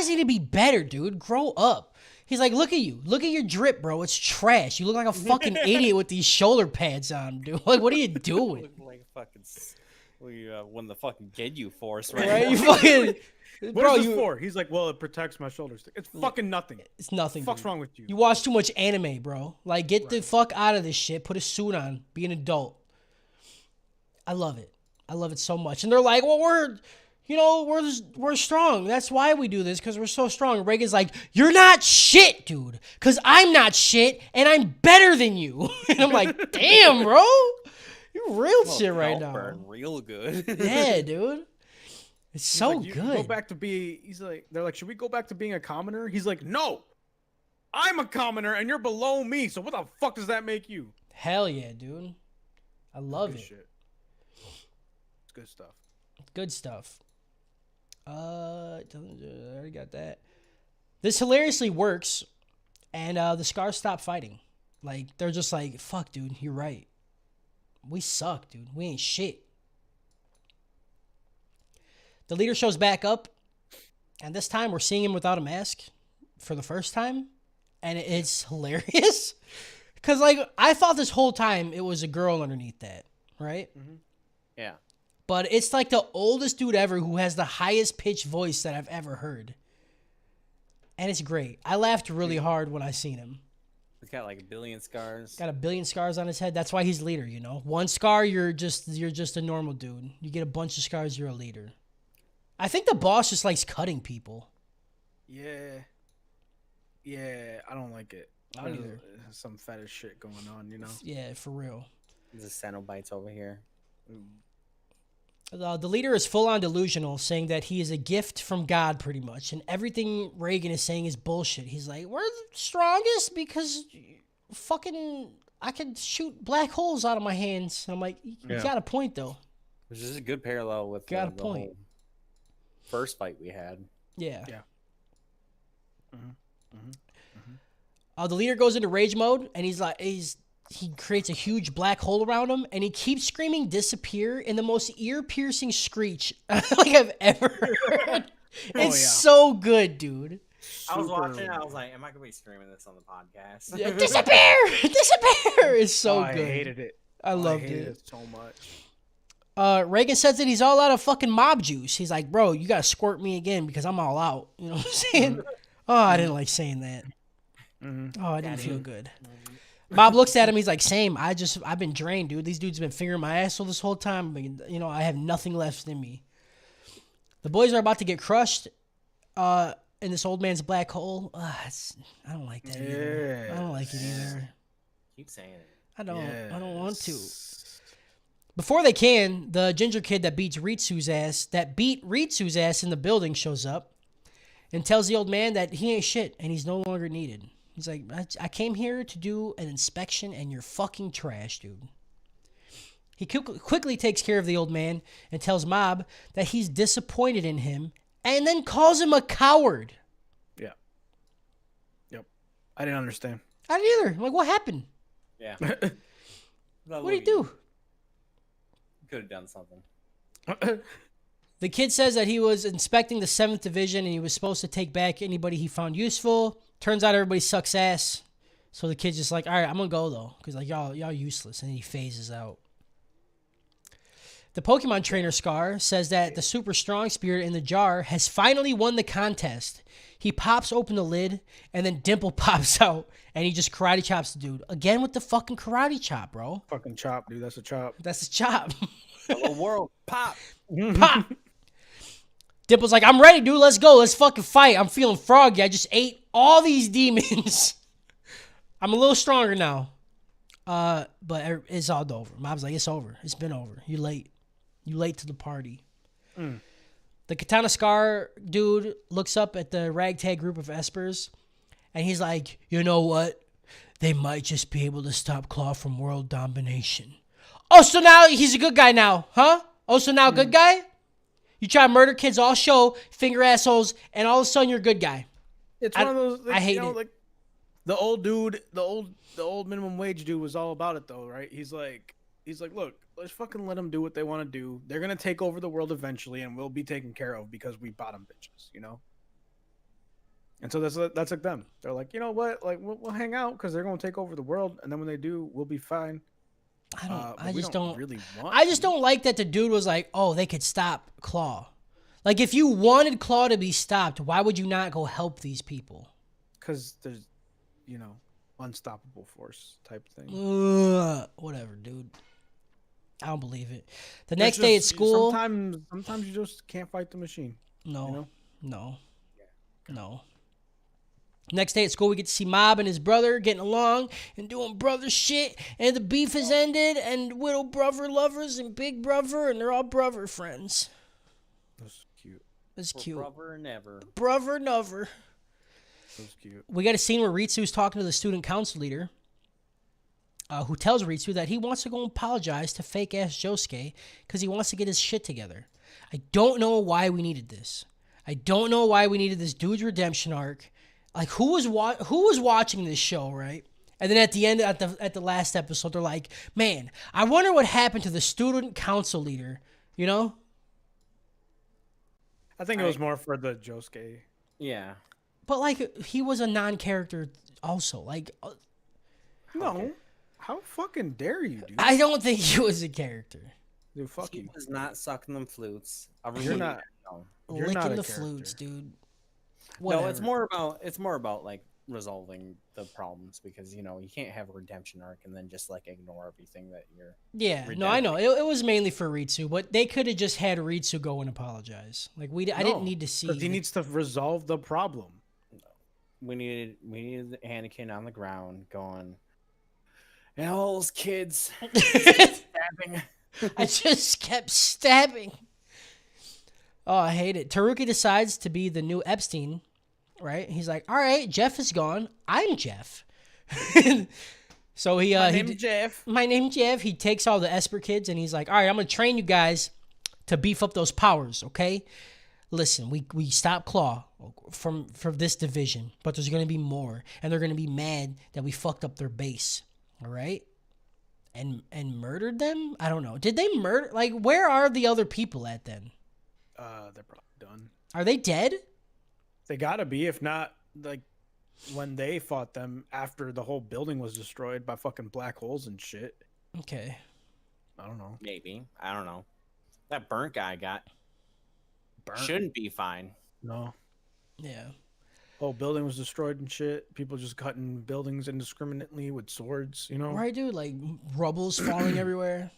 need to be better, dude. Grow up." He's like, "Look at you. Look at your drip, bro. It's trash. You look like a fucking idiot with these shoulder pads on, dude. Like, what are you doing?" Look like fucking we won the fucking Gedu Force right, Right? now. You fucking What bro, is this you for? He's like, well, it protects my shoulder stick. It's fucking nothing. it's nothing. Fuck's dude. wrong with you? You watch too much anime, bro. Like, get the fuck out of this shit. Put a suit on. Be an adult. I love it. I love it so much. And they're like, "Well, we're strong. That's why we do this, because we're so strong." And Reagan's like, "You're not shit, dude. Because I'm not shit, and I'm better than you." And I'm like, "Damn, bro. You're real shit right now." Burn real good. Yeah, dude. It's He's so like, you good. Go back to be. He's like, they're like, should we go back to being a commoner? He's like, no. I'm a commoner, and you're below me. So what the fuck does that make you? Hell yeah, dude. I love Good it. shit. It's good stuff. Good stuff. I already got that. This hilariously works, and the Scars stop fighting. Like, they're just like, "Fuck, dude, you're right. We suck, dude. We ain't shit." The leader shows back up, and this time we're seeing him without a mask for the first time, and it's hilarious. Because, like, I thought this whole time it was a girl underneath that, right? Yeah. But it's like the oldest dude ever who has the highest pitched voice that I've ever heard. And it's great. I laughed really hard when I seen him. He's got like a billion scars. Got a billion scars on his head. That's why he's leader, you know? One scar, you're just a normal dude. You get a bunch of scars, you're a leader. I think the boss just likes cutting people. Yeah. Yeah, I don't like it. I don't either. Some fetish shit going on, you know? Yeah, for real. There's a Cenobites over here. The leader is full on delusional, saying that he is a gift from God, pretty much, and everything Reagan is saying is bullshit. He's like, "We're the strongest because fucking I can shoot black holes out of my hands." And I'm like, "You Yeah. got a point, though." Which is a good parallel with Got a the point. whole first fight we had. Yeah. Yeah. The leader goes into rage mode, and he creates a huge black hole around him, and he keeps screaming "disappear" in the most ear-piercing screech like I've ever heard. It's yeah. so good, dude. I was Super- watching. I was like, "Am I gonna be screaming this on the podcast?" Yeah, disappear! Disappear! It's so I good. hated it. I loved hated it. so much. Reagan says that he's all out of fucking mob juice. He's like, "Bro, you gotta squirt me again because I'm all out." You know what I'm saying? Oh, I didn't like saying that. Mhm. Oh, I didn't feel good. Mob looks at him. He's like, "Same. I've been drained, dude. These dudes have been fingering my asshole this whole time. You know, I have nothing left in me." The boys are about to get crushed in this old man's black hole. I don't like that either. I don't like it either. Keep saying it. I don't want to. Yes. Before they can, the ginger kid that beat Ritsu's ass in the building shows up and tells the old man that he ain't shit and he's no longer needed. He's like, I came here to do an inspection and you're fucking trash, dude. He quickly takes care of the old man and tells Mob that he's disappointed in him and then calls him a coward. Yeah. Yep. I didn't understand. I didn't either. I'm like, what happened? Yeah. What did he do? Could have done something. The kid says that he was inspecting the 7th Division and he was supposed to take back anybody he found useful. Turns out everybody sucks ass. So the kid's just like, all right, I'm going to go, though. Because, like, y'all useless. And he phases out. The Pokemon trainer Scar says that the super strong spirit in the jar has finally won the contest. He pops open the lid, and then Dimple pops out, and he just karate chops the dude. Again with the fucking karate chop, bro. Fucking chop, dude. That's a chop. That's a chop. Hello world, pop. Pop! Dimple's like, I'm ready, dude. Let's go. Let's fucking fight. I'm feeling froggy. I just ate all these demons. I'm a little stronger now. But it's all over. Mob's like, it's over. It's been over. You're late. You late to the party. The Katana Scar dude looks up at the ragtag group of espers, and he's like, you know what? They might just be able to stop Claw from world domination. Oh, so now he's a good guy now, huh? Oh, so now good guy? You try to murder kids all show, finger assholes, and all of a sudden you're a good guy. It's one of those. Like, I hate you know, it. Like the old dude, the old minimum wage dude was all about it though, right? He's like, look, let's fucking let them do what they want to do. They're gonna take over the world eventually, and we'll be taken care of because we bottom bitches, you know. And so that's like them. They're like, you know what? Like we'll hang out because they're gonna take over the world, and then when they do, we'll be fine. I just don't really want. I just don't like that the dude was like, oh, they could stop Claw. Like, if you wanted Claw to be stopped, why would you not go help these people? Because there's, you know, unstoppable force type thing. Whatever, dude. I don't believe it. The next day at school. Sometimes you just can't fight the machine. No, you know? no. Next day at school, we get to see Mob and his brother getting along and doing brother shit, and the beef has ended, and little brother lovers and big brother, and they're all brother friends. That's cute. That's cute. Brother never. Brother never. That's cute. We got a scene where Ritsu's talking to the student council leader, who tells Ritsu that he wants to go apologize to fake-ass Josuke because he wants to get his shit together. I don't know why we needed this. I don't know why we needed this dude's redemption arc. Like, who was watching this show, right? And then at the end, at the last episode, they're like, man, I wonder what happened to the student council leader, you know? I think it was more for the Josuke. Yeah. But, like, he was a non-character also. Like, No. How fucking dare you, dude? I don't think he was a character. Dude, fuck He you. was not sucking them flutes. You're not. You're not Licking a the character. flutes, dude. No, it's Whatever. more about like resolving the problems because you know you can't have a redemption arc and then just like ignore everything that you're. Yeah, no, I know. It was mainly for Ritsu, but they could have just had Ritsu go and apologize. Like, I didn't need to see. Because he needs to resolve the problem. We needed Anakin on the ground going. And all those kids stabbing. I just kept stabbing. Oh, I hate it. Taruki decides to be the new Epstein, right? He's like, all right, Jeff is gone. I'm Jeff. So he, My name's Jeff. My name's Jeff. He takes all the Esper kids and he's like, all right, I'm going to train you guys to beef up those powers, okay? Listen, we stopped Claw from this division, but there's going to be more, and they're going to be mad that we fucked up their base, all right? And murdered them? I don't know. Did they murder? Like, where are the other people at then? They're probably done. Are they dead? They gotta be, if not, like, when they fought them after the whole building was destroyed by fucking black holes and shit. Okay. I don't know. Maybe I don't know. That burnt guy got Burnt? shouldn't be fine. No. Yeah. whole building was destroyed and shit. People just cutting buildings indiscriminately with swords. You know. Right, dude? Like rubble's falling everywhere.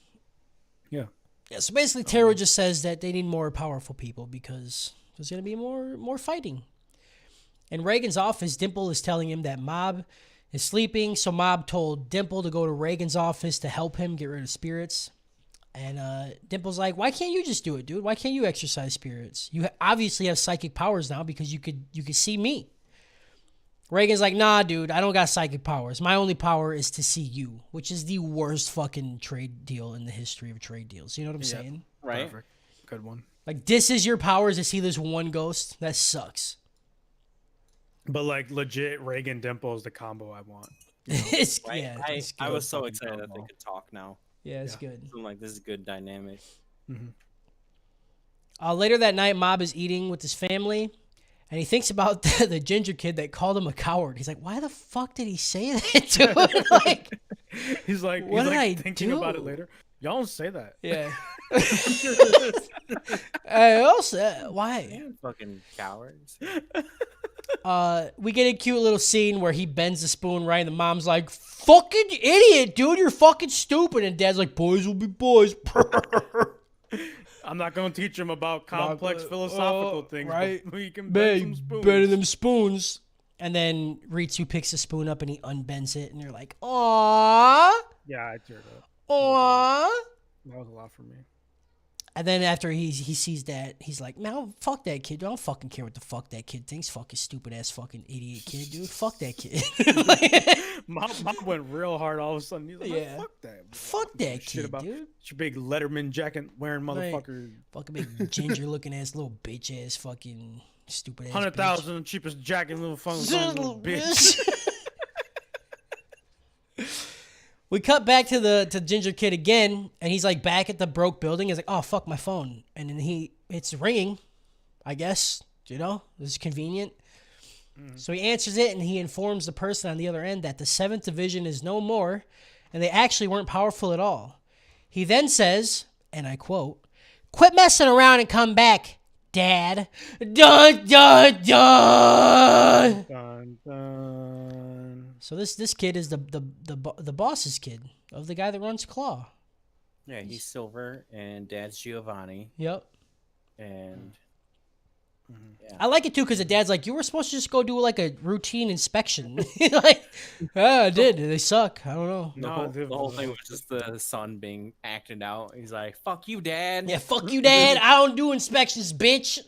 Yeah. Yeah. So basically, Taro just says that they need more powerful people because there's gonna be more fighting. In Reagan's office, Dimple is telling him that Mob is sleeping, so Mob told Dimple to go to Reagan's office to help him get rid of spirits. And Dimple's like, "Why can't you just do it, dude? Why can't you exercise spirits? You obviously have psychic powers now because you could see me." Reagan's like, "Nah, dude, I don't got psychic powers. My only power is to see you," which is the worst fucking trade deal in the history of trade deals. You know what I'm saying? Right. Perfect. Good one. Like, this is your powers to see this one ghost? That sucks. But like legit, Reagan Dimple is the combo I want. It's, Right? yeah, it's I good. was so fucking excited that they combo. could talk now. Yeah, it's Yeah. good. I'm like, this is good dynamic. Later that night, Mob is eating with his family, and he thinks about the ginger kid that called him a coward. He's like, "Why the fuck did he say that, dude?" Like, He's like, What did I thinking about it do? later. Y'all don't say that. yeah. I also, why? Man, fucking cowards. We get a cute little scene where he bends the spoon right, and the mom's like, "Fucking idiot, dude! You're fucking stupid." And Dad's like, "Boys will be boys." I'm not gonna teach him about complex philosophical things, right? But we can bend some Babe, spoons. better them spoons. And then Ritsu picks the spoon up and he unbends it, and they're like, "Aww, Yeah, I teared up. aww." That was a lot for me. And then after he sees that, he's like, "Man, fuck that kid. I don't fucking care what the fuck that kid thinks. Fucking stupid ass fucking idiot kid, dude. Fuck that kid." Mom went real hard all of a sudden. He's like, Yeah. "Man, fuck that. Fuck Give a that shit kid, about dude. your big Letterman jacket wearing Right. motherfucker. Fucking big ginger looking ass little bitch ass fucking stupid ass. 100,000 cheapest jacket, little fun bitch. little bitch." We cut back to Ginger Kid again, and he's like back at the broke building. He's like, "Oh fuck my phone," and then it's ringing. I guess this is convenient. So he answers it, and he informs the person on the other end that the 7th Division is no more, and they actually weren't powerful at all. He then says, and I quote, "Quit messing around and come back, Dad." Dun dun dun. Dun, dun. So this kid is the boss's kid of the guy that runs Claw. Yeah, he's Silver and Dad's Giovanni. Yep. And I like it too because the dad's like, "You were supposed to just go do like a routine inspection." Like, I did. They suck. I don't know. the whole thing was just the son being acted out. He's like, "Fuck you, Dad." Yeah, fuck you, Dad. I don't do inspections, bitch.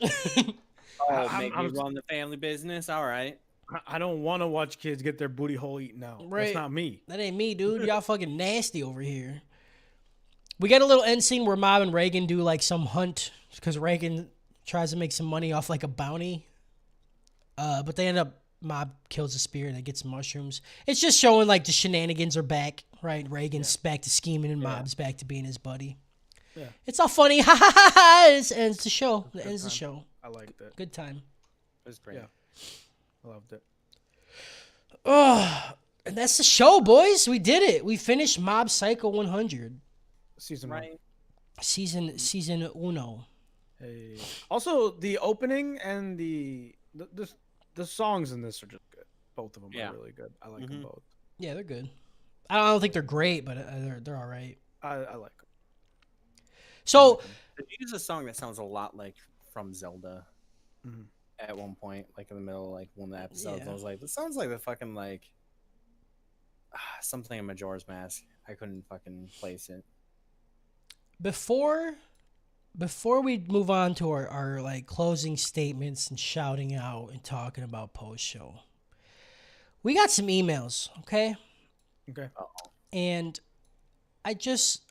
Oh, make me run the family business. All right. I don't want to watch kids get their booty hole eaten out. Right. That's not me. That ain't me, dude. Y'all fucking nasty over here. We get a little end scene where Mob and Reagan do like some hunt because Reagan tries to make some money off like a bounty. But they end up, Mob kills a spear and they get some mushrooms. It's just showing like the shenanigans are back, right? Reagan's back to scheming and Mob's back to being his buddy. Yeah. It's all funny. Ha ha ha ha. It ends the show. It ends the show. I liked it. Good time. It was great. Yeah. I loved it. Oh, and that's the show, boys. We did it. We finished Mob Psycho 100. Season 1. Right. Season uno. Hey. Also, the opening and the songs in this are just good. Both of them Yeah. are really good. I like them both. Yeah, they're good. I don't think they're great, but they're all right. I like them. So They use a song that sounds a lot like from Zelda. Mhm. At one point, like in the middle, like one of the episodes, Yeah. I was like, "This sounds like the fucking like something in Majora's Mask." I couldn't fucking place it. before we move on to our like closing statements and shouting out and talking about post show, we got some emails, okay? Okay. And I just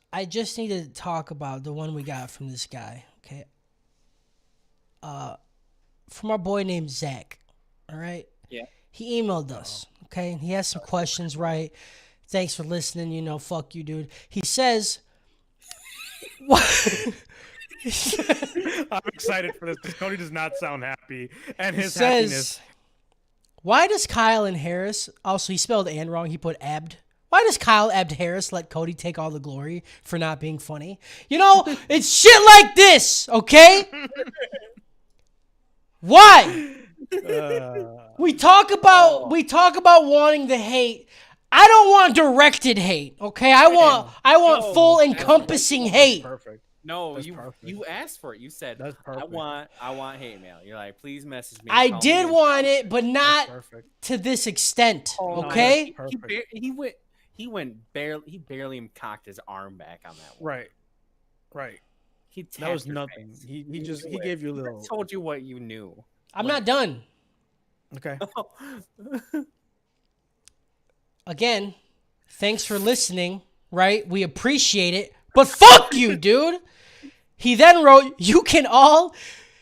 need to talk about the one we got from this guy, okay? From our boy named Zach, all right? Yeah. He emailed us, okay? And he has some questions, right? Thanks for listening, fuck you, dude. He says, what? I'm excited for this because Cody does not sound happy. And He his says, happiness. why does Kyle and Harris, also he spelled and wrong, he put Abd. Why does Kyle Abd Harris let Cody take all the glory for not being funny? It's shit like this, okay? Why? We talk about wanting the hate. I don't want directed hate. Okay, I want No, full that's encompassing hate. Perfect. No, That's you perfect. you asked for it. You said That's perfect. I want hate mail. You're like, please message me. I call me, did and want it, but That's not perfect. to this extent. Oh, no, Okay. he, Perfect. he barely cocked his arm back on that one. Right. Right. He That was tapped your nothing. face. He knew gave you a He little. told you what you knew. I'm not done. Okay. Again, thanks for listening. Right, we appreciate it. But fuck you, dude. He then wrote, "You can all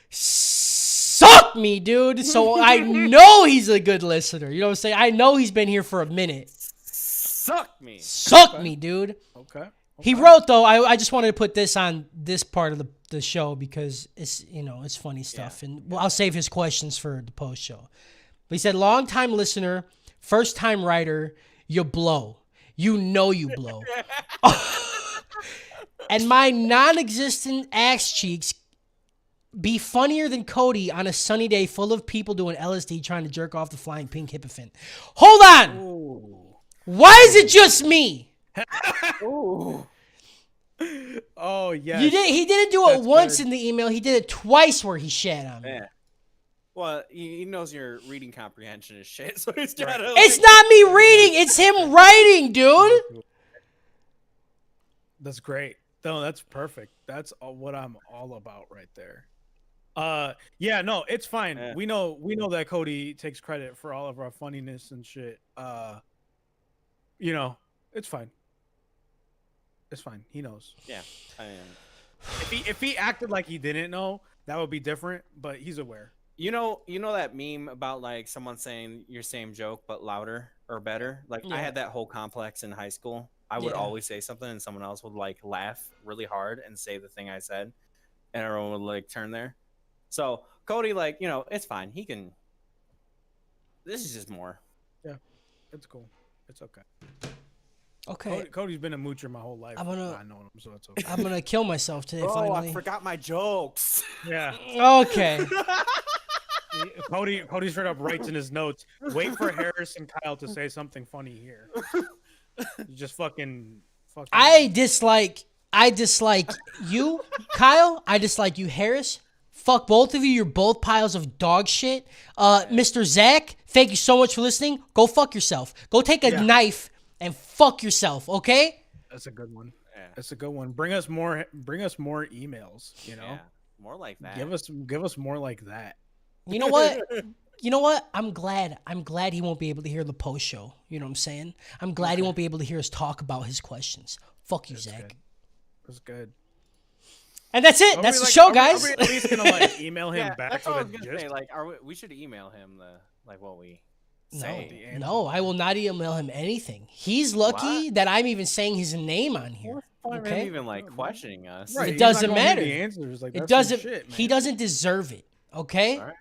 suck me, dude." So I know he's a good listener. You know what I'm saying? I know he's been here for a minute. Suck me. Suck me, dude. Okay. He wrote though. I just wanted to put this on this part of the show because it's it's funny stuff, and I'll save his questions for the post show. But he said, "Long time listener, first time writer, you blow. You know you blow." And my non-existent ass cheeks be funnier than Cody on a sunny day full of people doing LSD trying to jerk off the flying pink hippofant. Hold on. Ooh. Why is it just me? Ooh. Oh yeah. He didn't do it That's once good. in the email. He did it twice where he shat on me. Yeah. Well, he knows your reading comprehension is shit, so he's gotta. It's not me reading. It's him writing, dude. That's great. No, that's perfect. That's what I'm all about right there. Yeah, no, it's fine. Yeah. We know that Cody takes credit for all of our funniness and shit. It's fine. It's fine. He knows. Yeah. I mean, If he acted like he didn't know, that would be different, but he's aware. you know that meme about like someone saying your same joke but louder or better. Like I Yeah. had that whole complex in high school. I would Yeah. always say something and someone else would like laugh really hard and say the thing I said, and everyone would like turn there. So Cody, like it's fine. He can. This is just more. It's cool. It's okay. Okay. Cody's been a moocher my whole life. I'm gonna- I know him, so it's okay. I'm gonna kill myself today. Oh, finally. I forgot my jokes. Yeah. Okay. Cody straight up writes in his notes, "Wait for Harris and Kyle to say something funny here." Just fucking. I dislike you, Kyle. I dislike you, Harris. Fuck both of you. You're both piles of dog shit. Mr. Zach, thank you so much for listening. Go fuck yourself. Go take a knife and fuck yourself, okay? That's a good one. Yeah. That's a good one. Bring us more emails. Yeah. More like that. Give us more like that. You know what? You know what? I'm glad he won't be able to hear the post show. You know what I'm saying? I'm glad he won't be able to hear us talk about his questions. Fuck you, Zach. Good. That's good. And that's it. Are That's we, the like- show, are we- guys. Are we at least gonna like email him Yeah, back that's what I with was a gonna gist? say. Like, we should email him what we No, say. no, I will not email him anything. He's lucky that I'm even saying his name on here. What's the point of Okay. him even like questioning us? Right, It he's not doesn't gonna give matter. The answers like It that's some doesn't. Shit, He man. doesn't deserve it. Okay. All right.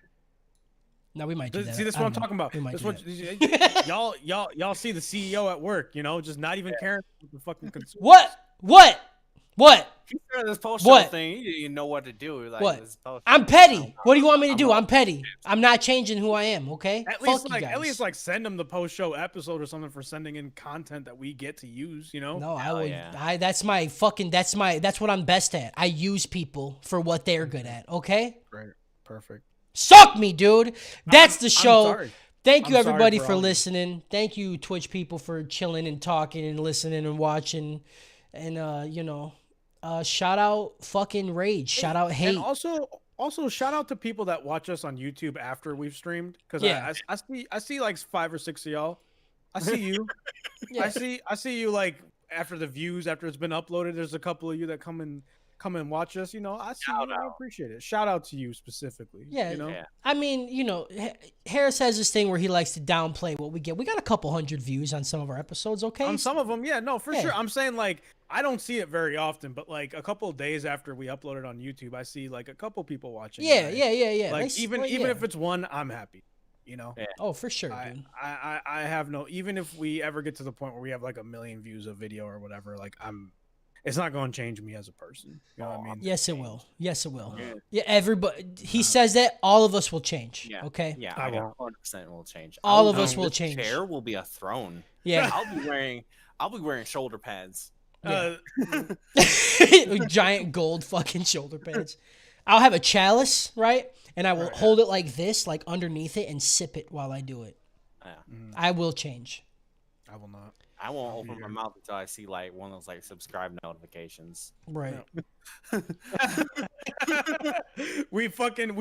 No, we might do that. See, this is I what I'm don't know. talking about. We might This do what that. y'all see the CEO at work, just not even caring about the fucking consumer. What? He started this post What? show thing. He didn't even know what to do. Like, What? this post I'm show. petty. What do you want me to do? I'm petty. I'm not changing who I am. Okay. At Fuck least you like guys. at least like send them the post show episode or something for sending in content that we get to use, No, I Hell would. yeah. That's what I'm best at. I use people for what they're good at. Okay. Right. Perfect. Suck me, dude. That's the I'm show. sorry. Thank you, I'm sorry everybody, for for all of you. listening. Thank you, Twitch people, for chilling and talking and listening and watching. And shout out fucking Rage. Shout out Hate. And also shout out to people that watch us on YouTube after we've streamed, because Yeah. I see like 5 or 6 of y'all. I see you. Yeah. I see you like after the views, after it's been uploaded. There's a couple of you that come and watch us. I see you. I appreciate it. Shout out to you specifically. Yeah, Yeah. I mean, Harris has this thing where he likes to downplay what we get. We got a couple hundred views on some of our episodes, okay? On some of them, yeah, no, for Yeah. sure. I'm saying like I don't see it very often, but like a couple of days after we upload it on YouTube, I see like a couple people watching. Yeah. Like They- even well, even yeah. if it's one, I'm happy. Yeah. Oh, for sure, I, dude. I have no, even if we ever get to the point where we have like 1 million views of video or whatever, like it's not going to change me as a person. You know what I mean? Yes, it will. Yes, it will. Yeah. Yeah, everybody. He says that all of us will change. Yeah. Okay. Yeah, I I won't. 100% will change. All of I'll- us will This change. Chair will be a throne. Yeah. I'll be wearing shoulder pads. Yeah. Giant gold fucking shoulder pads. I'll have a chalice, right? And I will hold it like this, like underneath it, and sip it while I do it. Yeah. I will change. I will not. I won't I'll open be my here. mouth until I see like one of those like subscribe notifications. Right. We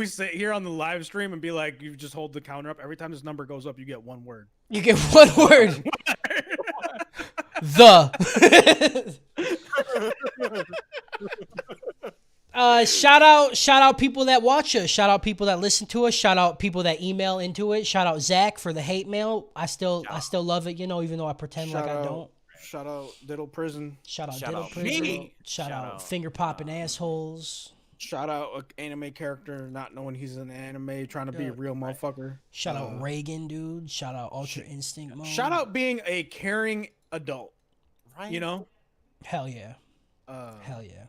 sit here on the live stream and be like, you just hold the counter up. Every time this number goes up, you get one word. You get one word. The. Shout out people that watch us. Shout out people that listen to us. Shout out people that email into it. Shout out Zach for the hate mail. I still love it, even though I pretend like I don't. Shout out Diddle Prison. Shout out Shout Diddle out Prison. me. Shout Shout out out, finger popping assholes. Shout out an anime character not knowing he's an anime, trying to be a real motherfucker. Shout out Reagan, dude. Shout out Ultra Instinct Mode. Shout out being a caring adult. Right? You know? Hell yeah. Uh, Hell yeah.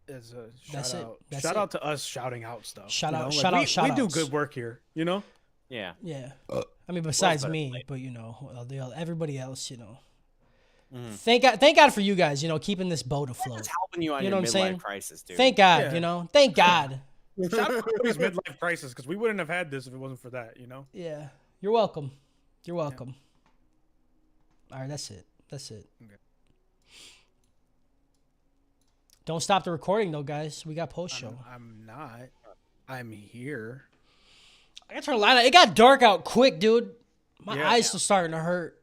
As a That's shout it. out. That's Shout it. out to us shouting out stuff. Shout you out- know? shout Like, out- shout we do outs. good work here, you know? Yeah. Yeah. I mean, besides better me, played. but everybody else, Mhm. Thank God for you guys, keeping this boat afloat. It's helping you on You your know what I'm midlife saying? crisis, dude. Thank God, Yeah. Thank God. Shout out to these midlife crisis because we wouldn't have had this if it wasn't for that, you know? Yeah. You're welcome. You're welcome. All right, that's it. That's it. Okay. Don't stop the recording though, guys. We got post show. I'm not. I'm here. I gotta turn the light on. It got dark out quick, dude. My Yeah. eyes still starting to hurt.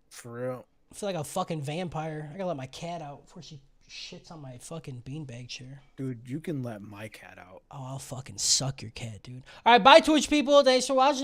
For real. I feel like a fucking vampire. I gotta let my cat out before she shits on my fucking beanbag chair. Dude, you can let my cat out. Oh, I'll fucking suck your cat, dude. All right, bye, Twitch people. Thanks for watching.